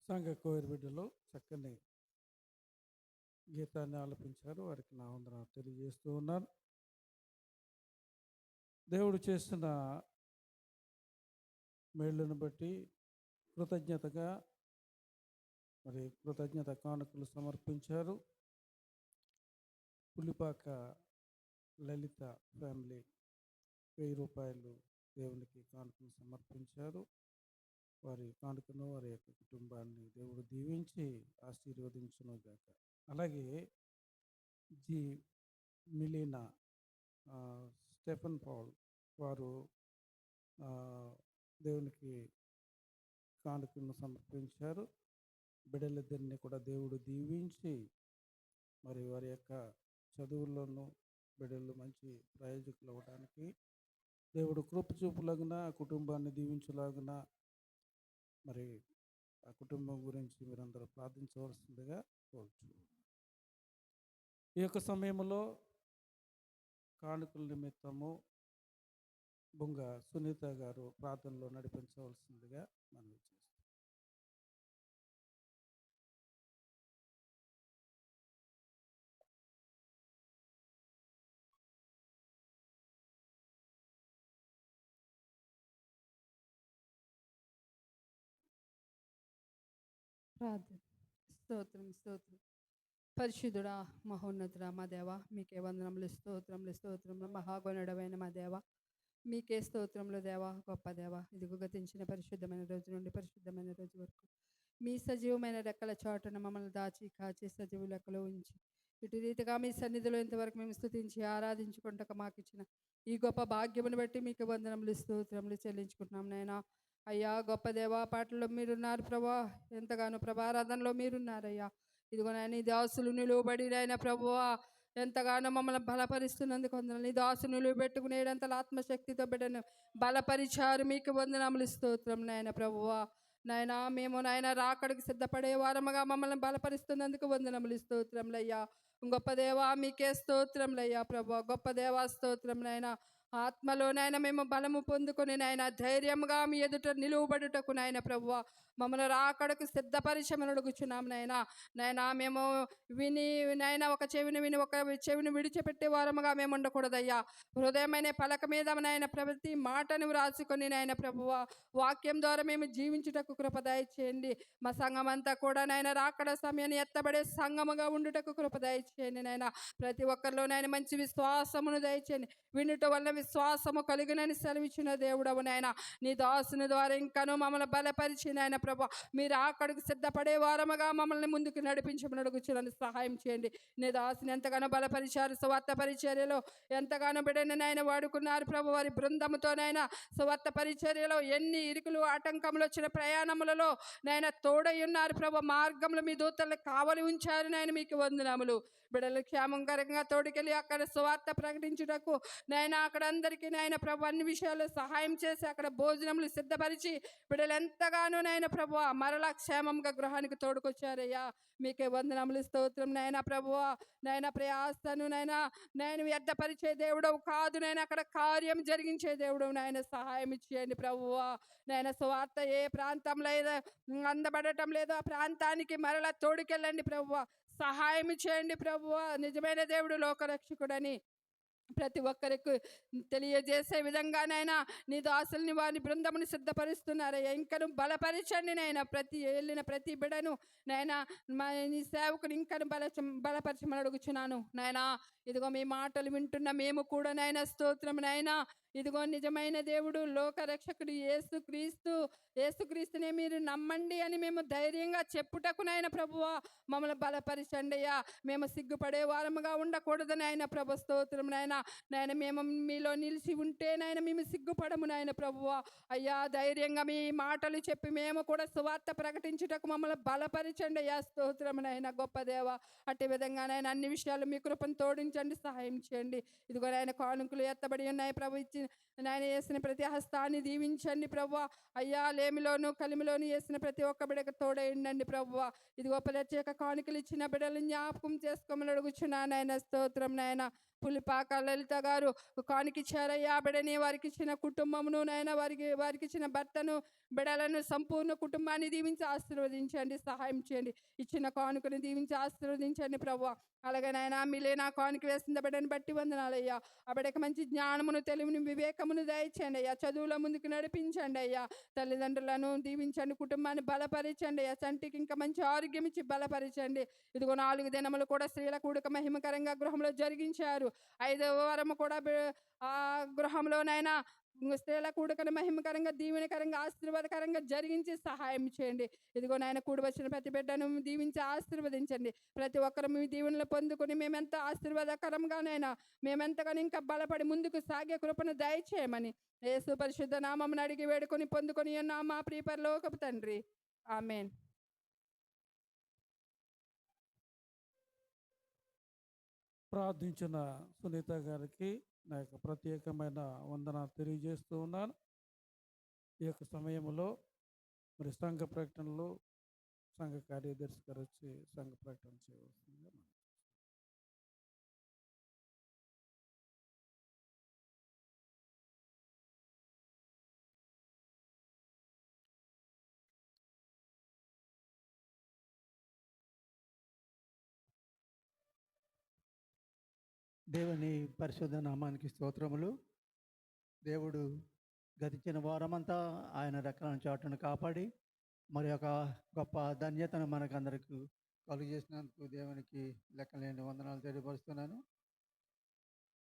సంఘ కోయిర్ బిడ్డలు చక్కని గీతాన్ని ఆలపించారు. వారికి నా వందనాలు తెలియజేస్తూ ఉన్నాను. దేవుడు చేసిన మేళ్ళను బట్టి కృతజ్ఞతగా మరి కృతజ్ఞత కానుకలు సమర్పించారు. పులిపాక లలిత ఫ్యామిలీ 1000 రూపాయలు దేవునికి కానుకలు సమర్పించారు. వారి కానుకను వారి యొక్క కుటుంబాన్ని దేవుడు దీవించి ఆశీర్వదించునుగాక. అలాగే జి మిలీనా స్టెఫన్ పాల్ వారు దేవునికి కానుకలను సమర్పించారు. బిడ్డలిద్దరిని కూడా దేవుడు దీవించి మరి వారి యొక్క చదువుల్లోనూ బిడ్డలు మంచి ప్రయోజకులు అవ్వడానికి దేవుడు కృప చూపులాగున ఆ కుటుంబాన్ని దీవించలాగున మరి ఆ కుటుంబం గురించి మీరందరూ ప్రార్థించవలసిందిగా కోరుచున్నాను. ఈ యొక్క సమయంలో కానుకల నిమిత్తము బొంగ సునీత గారు ప్రార్థనలో నడిపించవలసిందిగా మనవి చేస్తాం. ప్రార్థన. స్తోత్రం స్తోత్రం. పరిశుద్ధుడా, మహోన్నతుడా మా దేవ, మీకే వందనములు, స్తోత్రములు స్తోత్రములు. మహాగణుడమైన మా దేవ, మీకే స్తోత్రములు దేవ, గొప్ప దేవ. ఇదిగో గతించిన పరిశుద్ధమైన రోజు నుండి పరిశుద్ధమైన రోజు వరకు మీ సజీవమైన రెక్కల చాటున మమ్మల్ని దాచి కాచి సజీవు లెక్కలో ఉంచి ఇటు రీతిగా మీ సన్నిధిలో ఇంతవరకు మేము స్తుతించి ఆరాధించుకుంటకు మాకు ఇచ్చిన ఈ గొప్ప భాగ్యమును బట్టి మీకు వందనములు, స్తోత్రములు చెల్లించుకుంటున్నాం నాయనా. అయ్యా గొప్ప దేవా, పాటల్లో మీరున్నారు ప్రభా, ఎంతగానో ప్రభారాధనలో మీరున్నారయ్యా. ఇదిగో నాయన ఈ దాసులు నిలువబడి నాయన ప్రభువా, ఎంతగానో మమ్మల్ని బలపరుస్తున్నందుకు వందనాలు. నీ దాసులు నిలువబెట్టుకునేటంతల ఆత్మశక్తితో బిడ్డను బలపరిచారు, మీకు వందనములు, స్తోత్రం నాయన ప్రభువా. నాయన మేము నాయన రాకడికి సిద్ధపడే వారముగా మమ్మల్ని బలపరుస్తున్నందుకు వందనములు, స్తోత్రంలయ్యా. గొప్ప దేవా మీకే స్తోత్రంలయ్యా ప్రభా, గొప్ప దేవా స్తోత్రం నాయన. ఆత్మలో నాయన మేము బలము పొందుకొని నాయన ధైర్యంగా మీ ఎదుట నిలువబడుటకు నాయన ప్రభువా మమ్మల్ని రాకడకు సిద్ధపరిచమని అడుగుచున్నాం నాయన. నాయన మేము విని నాయన ఒక చెవిని విని ఒక చెవిని విడిచిపెట్టే వారముగా మేము ఉండకూడదయ్యా. హృదయమైన పలక మీద నాయన ప్రతి మాటను వ్రాసుకొని నాయన ప్రభువా వాక్యం ద్వారా మేము జీవించుటకు కృప దయచేయండి. మా సంఘం అంతా కూడా నాయన రాకడ సమయాన్ని ఎత్తబడే సంఘముగా ఉండుటకు కృప దయచేయండి నాయన. ప్రతి ఒక్కరిలో నాయన మంచి విశ్వాసమును దయచేయండి. వినుట వల్ల విశ్వాసము కలిగినని సెలవిచ్చిన దేవుడవు నాయన. నీ దాసుని ద్వారా ఇంకను మమ్మల్ని బలపరిచి నాయన ప్రభా మీరు అక్కడికి సిద్ధపడే వారముగా మమ్మల్ని ముందుకు నడిపించమని అడుగుచున్నాను, సహాయం చేయండి. నీ దాసుని ఎంతగానో బలపరిచారు, సువార్త పరిచర్యలో ఎంతగానో బిడ్డని నాయన వాడుకున్నారు ప్రభు. వారి బృందముతోనైనా సువార్త పరిచర్యలో ఎన్ని ఇరుకులు ఆటంకములు వచ్చిన ప్రయాణములలో నాయన తోడై ఉన్నారు ప్రభు. మార్గంలో మీ దూతలు కావలి ఉంచారు నాయన, మీకు వందనములు. బిడ్డలు క్షేమంకరంగా తోడుకెళ్ళి అక్కడ సువార్త ప్రకటించుటకు నాయన అక్కడ అందరికీ నాయన ప్రభు అన్ని విషయాలు సహాయం చేసి అక్కడ భోజనములు సిద్ధపరిచి బిడ్డలు ఎంతగానో నాయన ప్రభు మరలా క్షేమంగా గృహానికి తోడుకొచ్చారయ్యా. మీకే వందనములు, స్తోత్రం నాయన ప్రభువా. నాయన ప్రయాసను నాయన నేను వ్యర్థపరిచే దేవుడవు కాదు నాయన, అక్కడ కార్యం జరిగించే దేవుడవు నాయన. సహాయం ఇచ్చేయండి ప్రభువా. నాయన సువార్త ఏ ప్రాంతంలో అందబడటం లేదో ఆ ప్రాంతానికి మరలా తోడుకెళ్ళండి ప్రభువా. సహాయం చేయండి ప్రభువా. నిజమైన దేవుడు లోకరక్షకుడని ప్రతి ఒక్కరికి తెలియజేసే విధంగానైనా నీ దాసుల్ని వారి బృందముని సిద్ధపరుస్తున్నారయ్యా. ఇంకను బలపరచండి నాయన. ప్రతి వెళ్ళిన ప్రతి బిడను నాయన మా నీ సేవకుని ఇంకను బలపరచమని అడుగుచున్నాను నాయన. ఇదిగో మీ మాటలు వింటున్న మేము కూడా నాయన స్తోత్రం నాయన. ఇదిగో నిజమైన దేవుడు లోకరక్షకుడు యేసుక్రీస్తునే మీరు నమ్మండి అని మేము ధైర్యంగా చెప్పుటకు నాయన ప్రభువా మమ్మల్ని బలపరచండి అయ్యా. మేము సిగ్గుపడే వారముగా ఉండకూడదు నాయన ప్రభు, స్తోత్రం నాయన. నాయన మేము మీలో నిలిచి ఉంటే నాయన మేము సిగ్గుపడము నాయన ప్రభువా. అయ్యా ధైర్యంగా మీ మాటలు చెప్పి మేము కూడా సువార్త ప్రకటించుటకు మమ్మల్ని బలపరచండి అయ్యా. స్తోత్రం నాయన, గొప్ప దేవ. అట్టి విధంగా నాయన అన్ని విషయాలు మీ కృపను తోడించండి, సహాయం చేయండి. ఇదిగో నాయన కానుకలు ఎత్తబడి ఉన్నాయి ప్రభు. ఇచ్చి నాయన వేసిన ప్రతి హస్తాన్ని దీవించండి ప్రభువా. అయ్యా లేమిలోను కలిమిలోను వేసిన ప్రతి ఒక్క బిడకు తోడేయండి ప్రభువా. ఇదిగో ప్రత్యేక కానుకలు ఇచ్చిన బిడ్డలను జ్ఞాపకం చేసుకోమని అడుగుచున్నా నాయన. స్తోత్రం నాయన. పులిపాక లలిత గారు కానికిచ్చారయ్యా బిడని, వారికి ఇచ్చిన కుటుంబమును నాయన వారికి ఇచ్చిన భర్తను బిడలను సంపూర్ణ కుటుంబాన్ని దీవించి ఆశీర్వదించండి, సహాయం చేయండి. ఇచ్చిన కానుకను దీవించి ఆశీర్వదించండి ప్రభువా. అలాగే నాయన మిలేనా కానుక వేసిన బిడ్డని బట్టి వందనాలయ్యా. ఆ బిడ్డకి మంచి జ్ఞానమును తెలివిని వివేకమును దయచేయండి అయ్యా. చదువుల ముందుకు నడిపించండి అయ్యా. తల్లిదండ్రులను దీవించండి, కుటుంబాన్ని బలపరచండి అయ్యా. చంటికి ఇంకా మంచి ఆరోగ్యం ఇచ్చి బలపరచండి. ఇదిగో 4 దినములు కూడా స్త్రీల కూడిక మహిమకరంగా గృహంలో జరిగించారు. 5వ వారము కూడా ఆ గృహంలోనైనా స్త్రీల కూడికను మహిమకరంగా దీవెనకరంగా ఆశీర్వాదకరంగా జరిగించి సహాయం చేయండి. ఇదిగో నాయన కూడి వచ్చిన ప్రతి బిడ్డను దీవించి ఆశీర్వదించండి. ప్రతి ఒక్కరు మీ దీవెనలు పొందుకొని మేమెంత ఆశీర్వాదకరంగానైనా మేమెంతగానో ఇంకా బలపడి ముందుకు సాగే కృపను దయచేయమని యేసు పరిశుద్ధ నామమును అడిగి వేడుకొని పొందుకొని ఉన్నాం మా ప్రియ పరలోకపు తండ్రి, ఆమేన్. ప్రార్థించిన సునీత గారికి నా యొక్క ప్రత్యేకమైన వందనాలు తెలియజేస్తూ ఉన్నాను. ఈ యొక్క సమయంలో మరి సంఘ ప్రకటనలు సంఘ కార్యదర్శి గారు వచ్చి సంఘ ప్రకటన చేయవలసిందిగా మనం దేవుని పరిశుద్ధ నామానికి స్తోత్రములు. దేవుడు గతించిన వారమంతా ఆయన రెక్కలను చాటును కాపాడి మరి ఒక గొప్ప ధన్యతను మనకందరికి కలుగజేసినందుకు దేవునికి లెక్కలేని వందనాలు తెలియపరుస్తున్నాను.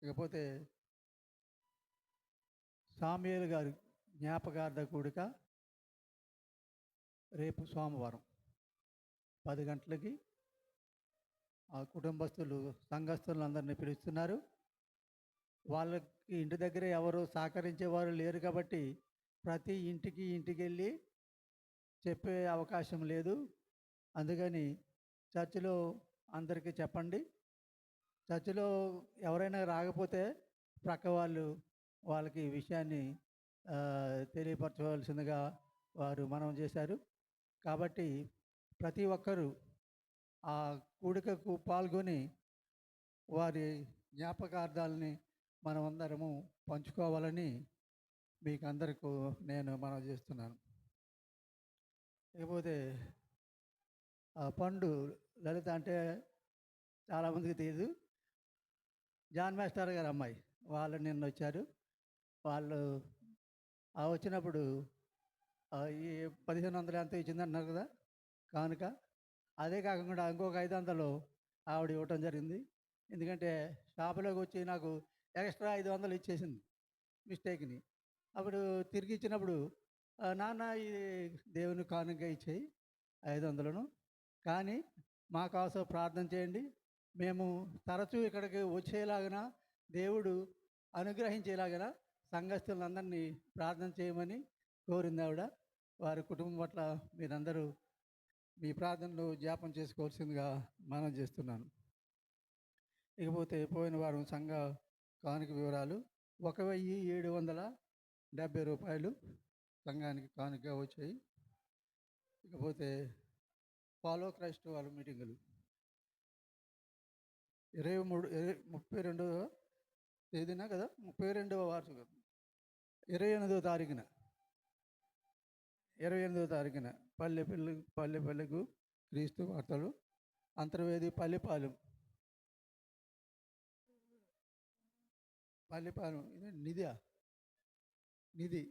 ఇకపోతే సామ్యూయల్ గారి జ్ఞాపకార్థ కూడిక రేపు సోమవారం 10 గంటలకి ఆ కుటుంబస్తులు సంఘస్థులందరినీ పిలుస్తున్నారు. వాళ్ళకి ఇంటి దగ్గర ఎవరు సహకరించేవారు లేరు కాబట్టి ప్రతి ఇంటికి వెళ్ళి చెప్పే అవకాశం లేదు. అందుకని చర్చిలో అందరికీ చెప్పండి. చర్చిలో ఎవరైనా రాకపోతే ప్రక్క వాళ్ళకి ఈ విషయాన్ని తెలియపరచవలసిందిగా వారు మనవి చేశారు. కాబట్టి ప్రతి ఒక్కరూ ఆ కూడికకు పాల్గొని వారి జ్ఞాపకార్థాలని మనమందరము పంచుకోవాలని మీకు అందరికీ నేను మనవి చేస్తున్నాను. ఇకపోతే ఆ పండు లలిత అంటే చాలామందికి తెలియదు. జాన్ మాస్టర్ గారు అమ్మాయి వాళ్ళు నిన్న వచ్చారు. వాళ్ళు వచ్చినప్పుడు ఈ 1500 ఎంతో ఇచ్చిందన్నారు కదా కానుక. అదే కాకుండా ఇంకొక 500 ఆవిడ ఇవ్వటం జరిగింది. ఎందుకంటే షాపులోకి వచ్చి నాకు ఎక్స్ట్రా 500 ఇచ్చేసింది మిస్టేక్ని. అప్పుడు తిరిగి ఇచ్చినప్పుడు నాన్న ఇది దేవుని కానుక ఇచ్చేయి 500ను, కానీ మా కోసం ప్రార్థన చేయండి, మేము తరచూ ఇక్కడికి వచ్చేలాగన దేవుడు అనుగ్రహించేలాగన సంఘస్థులందరినీ ప్రార్థన చేయమని కోరింది ఆవిడ. వారి కుటుంబం పట్ల మీరందరూ మీ ప్రార్థనలు జ్ఞాపం చేసుకోవాల్సిందిగా మనం చేస్తున్నాను. ఇకపోతే పోయిన వారం సంఘ కానుక వివరాలు 1770 రూపాయలు సంఘానికి కానుక వచ్చాయి. ఇకపోతే ఫాలో క్రైస్ట్ వాళ్ళ మీటింగులు 32వ తేదీన కదా 32వ వార్షికం 28వ తారీఖున పల్లెపల్లెకు క్రీస్తు వార్తలు అంతర్వేది పల్లెపాలెం ఇది నిధి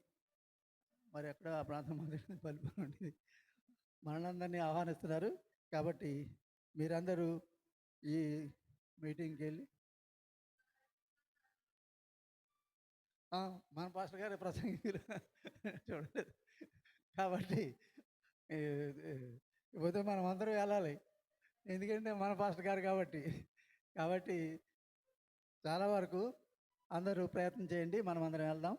మరి ఎక్కడ ఆ ప్రాంతం పల్లెపాలెం నిధి మనందరినీ ఆహ్వానిస్తున్నారు. కాబట్టి మీరందరూ ఈ మీటింగ్కి వెళ్ళి మన పాస్టర్ గారి ప్రసంగికులు చూడలేదు కాబట్టి పోతే మనం అందరూ వెళ్ళాలి. ఎందుకంటే మన పాస్టర్ గారు కాబట్టి చాలా వరకు అందరూ ప్రయత్నం చేయండి, మనం అందరం వెళ్దాం.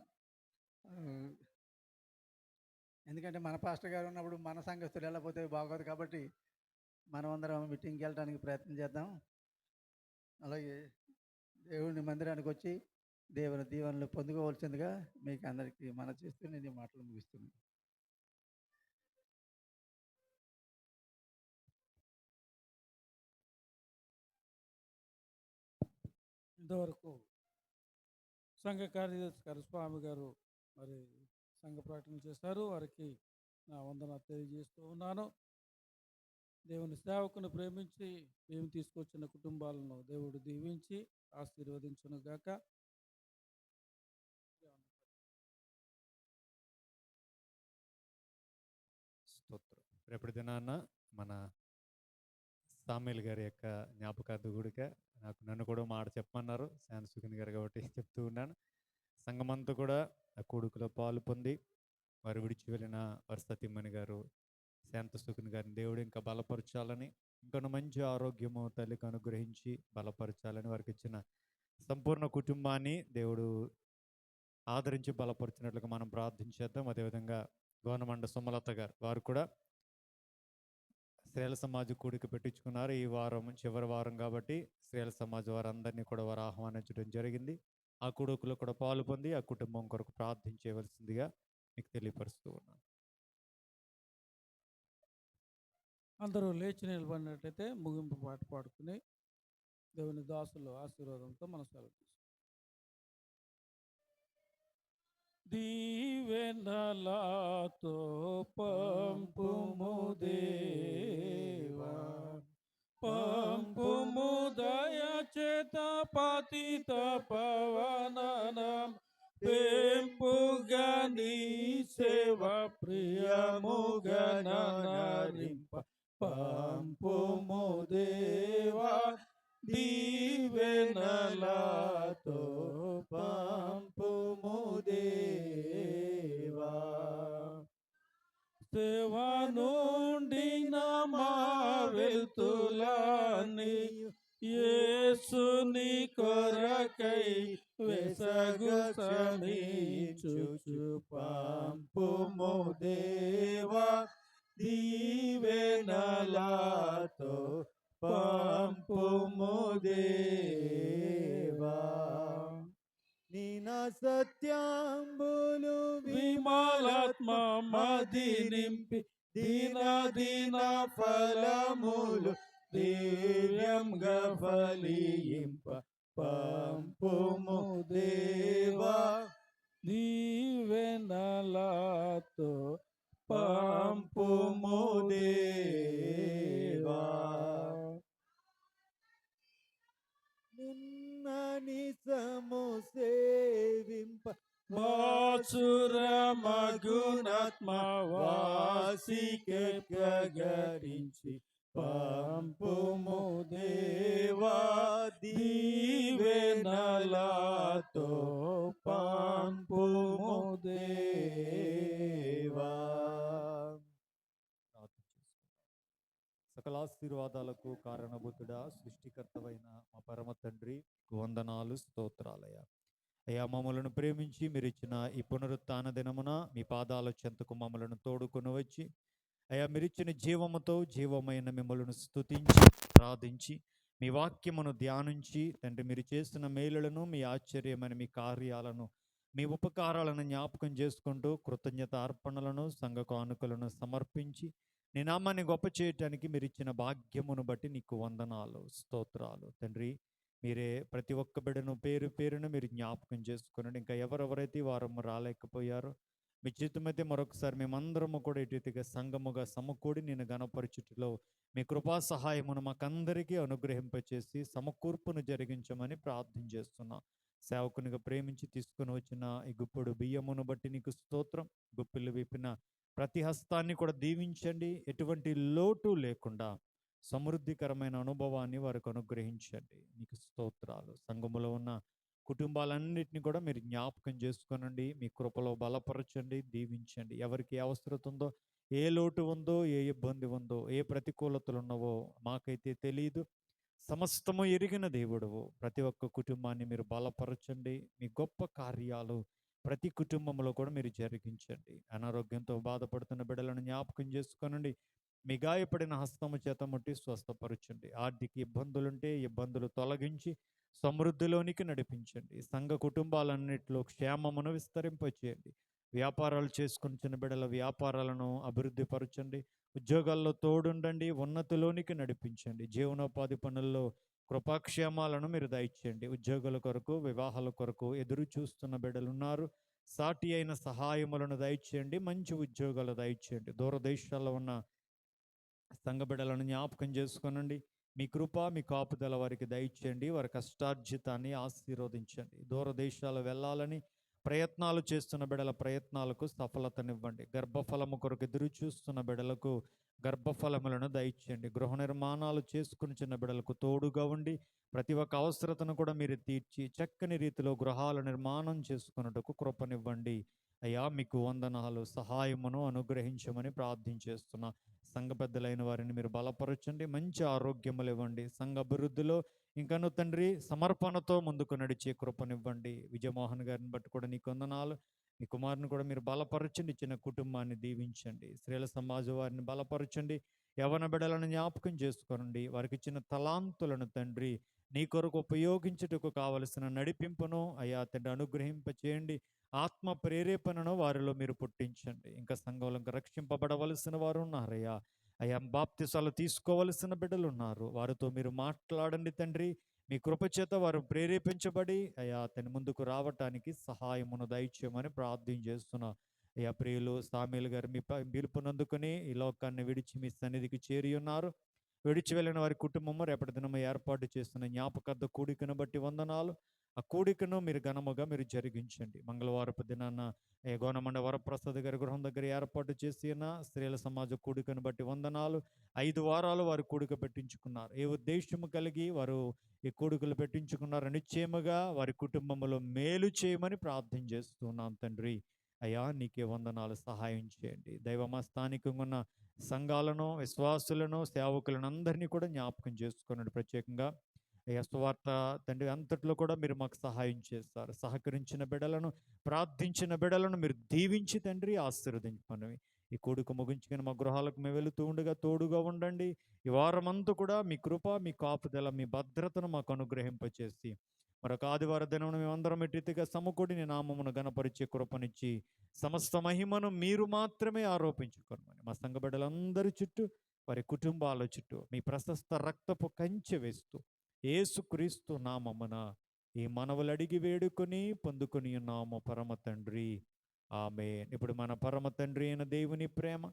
ఎందుకంటే మన పాస్టర్ గారు ఉన్నప్పుడు మన సంఘస్థులు వెళ్ళకపోతే బాగోదు. కాబట్టి మనం అందరం మీటింగ్కి వెళ్ళడానికి ప్రయత్నం చేద్దాం. అలాగే దేవుని మందిరానికి వచ్చి దేవుని దీవెనలు పొందుకోవాల్సిందిగా మీకు అందరికీ మనం చేస్తూ నేను ఈ మాటలు ముగిస్తున్నాను. ఇంతవరకు సంఘ కార్యదర్శి గారు స్వామి గారు మరి సంఘ ప్రకటన చేశారు. వారికి నా వందనాలు తెలియజేస్తూ ఉన్నాను. దేవుని సేవకుని ప్రేమించి మేము తీసుకొచ్చిన కుటుంబాలను దేవుడు దీవించి ఆశీర్వదించును గాక. స్తోత్రం. రేపటి దినాన మన సామ్యూయల్ గారి యొక్క జ్ఞాపకార్థ కూడిక నన్ను కూడా మాట చెప్పమన్నారు శాంత సుఖిన్ గారు, కాబట్టి చెప్తూ ఉన్నాను. సంఘమంతా కూడా ఆ కూడికలో పాలు పొంది వారు విడిచి వెళ్ళిన వర్షతిమ్మని గారు శాంత సుఖిన్ గారిని దేవుడు ఇంకా బలపరచాలని, ఇంకా మంచి ఆరోగ్యము తల్లికి అనుగ్రహించి బలపరచాలని, వారికి ఇచ్చిన సంపూర్ణ కుటుంబాన్ని దేవుడు ఆదరించి బలపరిచినట్లుగా మనం ప్రార్థించేద్దాం. అదేవిధంగా గోనమండ సుమలత గారు వారు కూడా శ్రేల సమాజ కూడిక పెట్టించుకున్నారు. ఈ వారం చివరి వారం కాబట్టి శ్రేల సమాజ వారందరినీ కూడా వారు ఆహ్వానించడం జరిగింది. ఆ కూడికలో కూడా పాలు పొంది ఆ కుటుంబం కొరకు ప్రార్థించవలసిందిగా మీకు తెలియపరుస్తూ ఉన్నాను. అందరూ లేచి నిలబడినట్లయితే ముగింపు పాట పాడుకుని దేవుని దాసుల ఆశీర్వాదంతో మన సెలవు తీసుకుంటాం. దీవెనలతో పంపుము దేవా, పంపుము దయచేత పతిత పవననం పెంపుగా నీ సేవ ప్రియముగా నరింప పంపుము దేవా దీవెనలతో పంపుము దేవా. సేవ నుండి మా వెలుతులని యేసుని కొరకై వెసగు సమీచుచు పంపుము దేవా దీవెనలతో పంపుము దేవా. నీన సత్యాంబులు విమలాత్మ మది నింపి దీన దీన ఫలములు దివ్యంగా ఫలింప పంపుము దేవా దీవెనలతో పంపుము దేవా. నిన్న నిజము సేవింప బాసుర మగునాత్మ వాసికే ప్రగరించి పంపుము దేవా దీవెనలతో పంపుము దేవా. సకల ఆశీర్వాదాలకు కారణభూతుడా సృష్టికర్తవైన మా పరమ తండ్రి వందనాలు స్తోత్రాలయ. అయ్యా మమ్మలను ప్రేమించి మీరు ఇచ్చిన ఈ పునరుత్థాన దినమున మీ పాదాల చెంతకు మమ్మలను తోడుకొని వచ్చి అయ్యా మీరిచ్చిన జీవముతో జీవమైన మిమ్మల్ని స్తుతించి ప్రార్థించి మీ వాక్యమును ధ్యానించి తండ్రి మీరు చేసిన మేలులను మీ ఆశ్చర్యమైన మీ కార్యాలను మీ ఉపకారాలను జ్ఞాపకం చేసుకుంటూ కృతజ్ఞత అర్పణలను సంఘ కానుకలను సమర్పించి నీ నామాన్ని గొప్ప చేయటానికి మీరు ఇచ్చిన భాగ్యమును బట్టి నీకు వందనాలు స్తోత్రాలు తండ్రి. మీరే ప్రతి ఒక్క బిడ్డను పేరు పేరును మీరు జ్ఞాపకం చేసుకునండి. ఇంకా ఎవరెవరైతే వారం రాలేకపోయారో మీ చిత్తమైతే మరొకసారి మేమందరము కూడా ఇటుగా సంఘముగా సమకూడి నేను గణపరచుటిలో మీ కృపా సహాయమును మాకందరికీ అనుగ్రహింపచేసి సమకూర్పును జరిగించమని ప్రార్థన చేస్తున్నా. సేవకునిగా ప్రేమించి తీసుకుని వచ్చిన ఈ గుప్పుడు బియ్యమును బట్టి నీకు స్తోత్రం. గుప్పిలు విప్పిన ప్రతి హస్తాన్ని కూడా దీవించండి. ఎటువంటి లోటు లేకుండా సమృద్ధికరమైన అనుభవాన్ని వారికి అనుగ్రహించండి. మీకు స్తోత్రాలు. సంఘములో ఉన్న కుటుంబాలన్నింటినీ కూడా మీరు జ్ఞాపకం చేసుకొనండి. మీ కృపలో బలపరచండి, దీవించండి. ఎవరికి ఏ అవసరం ఉందో, ఏ లోటు ఉందో, ఏ ఇబ్బంది ఉందో, ఏ ప్రతికూలతలు ఉన్నవో మాకైతే తెలియదు. సమస్తము ఎరిగిన దేవుడవు. ప్రతి ఒక్క కుటుంబాన్ని మీరు బలపరచండి. మీ గొప్ప కార్యాలు ప్రతి కుటుంబంలో కూడా మీరు జరిగించండి. అనారోగ్యంతో బాధపడుతున్న బిడ్డలను జ్ఞాపకం చేసుకొనండి. మీ గాయపడిన హస్తము చేత ముట్టి స్వస్థపరచండి. ఆర్థిక ఇబ్బందులుంటే ఇబ్బందులు తొలగించి సమృద్ధిలోనికి నడిపించండి. సంఘ కుటుంబాలన్నింటిలో క్షేమమును విస్తరింపచేయండి. వ్యాపారాలు చేసుకుని బిడ్డల వ్యాపారాలను అభివృద్ధి పరచండి. ఉద్యోగాల్లో తోడుండండి, ఉన్నతిలోనికి నడిపించండి. జీవనోపాధి పనుల్లో కృపాక్షేమాలను మీరు దయచేయండి. ఉద్యోగుల కొరకు, వివాహాల కొరకు ఎదురు చూస్తున్న బిడ్డలున్నారు. సాటి అయిన సహాయములను దయచేయండి. మంచి ఉద్యోగాలు దయచేయండి. దూరదేశాల్లో ఉన్న సంఘ బిడ్డలను జ్ఞాపకం చేసుకొనండి. మీ కృప, మీ కాపుదల వారికి దయచేయండి. వారి కష్టార్జితాన్ని ఆశీర్వదించండి. దూరదేశాలు వెళ్ళాలని ప్రయత్నాలు చేస్తున్న బిడ్డల ప్రయత్నాలకు సఫలతనివ్వండి. గర్భఫలము కొరకు ఎదురు చూస్తున్న బిడ్డలకు గర్భఫలములను దయచేయండి. గృహ నిర్మాణాలు చేసుకుని చిన్న బిడ్డలకు తోడుగా ఉండి ప్రతి ఒక్క అవసరతను కూడా మీరు తీర్చి చక్కని రీతిలో గృహాల నిర్మాణం చేసుకున్నట్టుకు కృపనివ్వండి. అయ్యా మీకు వందనాలు, సహాయమును అనుగ్రహించమని ప్రార్థించేస్తున్నా. సంఘ పెద్దలైన వారిని మీరు బలపరచండి. మంచి ఆరోగ్యములు ఇవ్వండి. సంఘ అభివృద్ధిలో ఇంకను తండ్రి సమర్పణతో ముందుకు నడిచే కృపనివ్వండి. విజయమోహన్ గారిని బట్టి కూడా నీకు వందనాలు. మీ కుమారుని కూడా మీరు బలపరచండి. చిన్న కుటుంబాన్ని దీవించండి. స్త్రీల సమాజం వారిని బలపరచండి. యవన బిడ్డలను జ్ఞాపకం చేసుకోనండి. వారికి ఇచ్చిన తలాంతులను తండ్రి నీ కొరకు ఉపయోగించుటకు కావలసిన నడిపింపును అయ్యా తండ్రి అనుగ్రహింపచేయండి. ఆత్మ ప్రేరేపణను వారిలో మీరు పుట్టించండి. ఇంకా సంఘంలో రక్షింపబడవలసిన వారు ఉన్నారయ్యా. అయ్యా బాప్తిసాలు తీసుకోవలసిన బిడ్డలు ఉన్నారు. వారితో మీరు మాట్లాడండి తండ్రి. మీ కృపచేత వారు ప్రేరేపించబడి అయ్యా తన ముందుకు రావటానికి సహాయమును దయచేయమని ప్రార్థన చేస్తున్నా. అయ్యా ప్రియులు సామీలు గారు మీ పిలుపునందుకొని ఈ లోకాన్ని విడిచి మీ సన్నిధికి చేరి ఉన్నారు. విడిచి వెళ్ళిన వారి కుటుంబము రేపటి దినము ఏర్పాటు చేస్తున్న జ్ఞాపకార్థ కూడికను బట్టి వందనాలు. ఆ కూడికను మీరు ఘనముగా మీరు జరిగించండి. మంగళవారపు దినాన గోనమండ వరప్రసాద్ గారి గృహం దగ్గర ఏర్పాటు చేసిన స్త్రీల సమాజ కూడికను బట్టి వందనాలు. 5 వారాలు వారు కూడిక పెట్టించుకున్నారు. ఏ ఉద్దేశము కలిగి వారు ఈ కూడికలు పెట్టించుకున్నారు, నిశ్చయముగా వారి కుటుంబంలో మేలు చేయమని ప్రార్థన చేస్తున్నాం తండ్రి. అయ్యా నీకే వందనాలు, సహాయం చేయండి. దైవమా స్థానికంగా ఉన్న సంఘాలను, విశ్వాసులను, సేవకులను అందరినీ కూడా జ్ఞాపకం చేసుకోండి. ప్రత్యేకంగా అయ్యా సువార్త తండ్రి అంతట్లో కూడా మీరు మాకు సహాయం చేస్తారు. సహకరించిన బిడలను, ప్రార్థించిన బిడలను మీరు దీవించి తండ్రి ఆశీర్వదించమని ఈ కొడుకు ముగించుకొని మా గృహాలకు మేము వెళుతూ ఉండగా తోడుగా ఉండండి. ఈ వారమంతా కూడా మీ కృప, మీ కాపుదల, మీ భద్రతను మాకు అనుగ్రహింపచేసి మరొక ఆదివార దినమున మేమందరం ఇటు రీతిగా సమకూడి నీ నామమును గణపరిచే కృపనిచ్చి సమస్త మహిమను మీరు మాత్రమే ఆరోపించుకోమని మా సంఘ బిడ్డలందరి చుట్టూ, వారి కుటుంబాల చుట్టూ మీ ప్రశస్త రక్తపు కంచె వేస్తూ యేసుక్రీస్తు నామమున ఈ మనవులు అడిగి వేడుకొని పొందుకొని ఉన్నాము పరమ తండ్రి. ఆమేన్. ఇప్పుడు మన పరమ తండ్రి అయిన దేవుని ప్రేమ,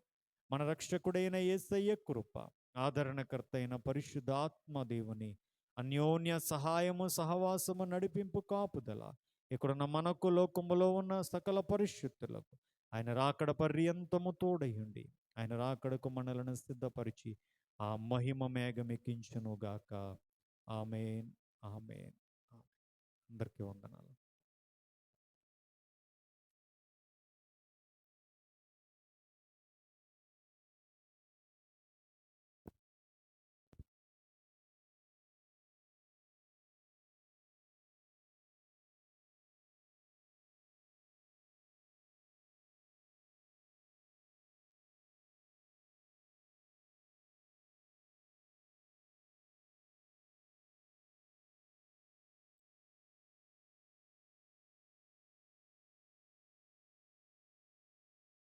మన రక్షకుడైన యేసయ్య కృప, ఆదరణకర్త అయిన పరిశుద్ధాత్మ దేవుని అన్యోన్య సహాయము, సహవాసము, నడిపింపు, కాపుదల ఇక్కడున్న మనకు, లోకములో ఉన్న సకల పరిశుద్ధులకు ఆయన రాకడ పర్యంతము తోడయుండి ఆయన రాకడకు మనలను సిద్ధపరిచి ఆ మహిమ మేఘమెక్కించునుగాక. ఆమేన్. ఆమేన్. ఆమేన్. అందరికీ వందనాలు.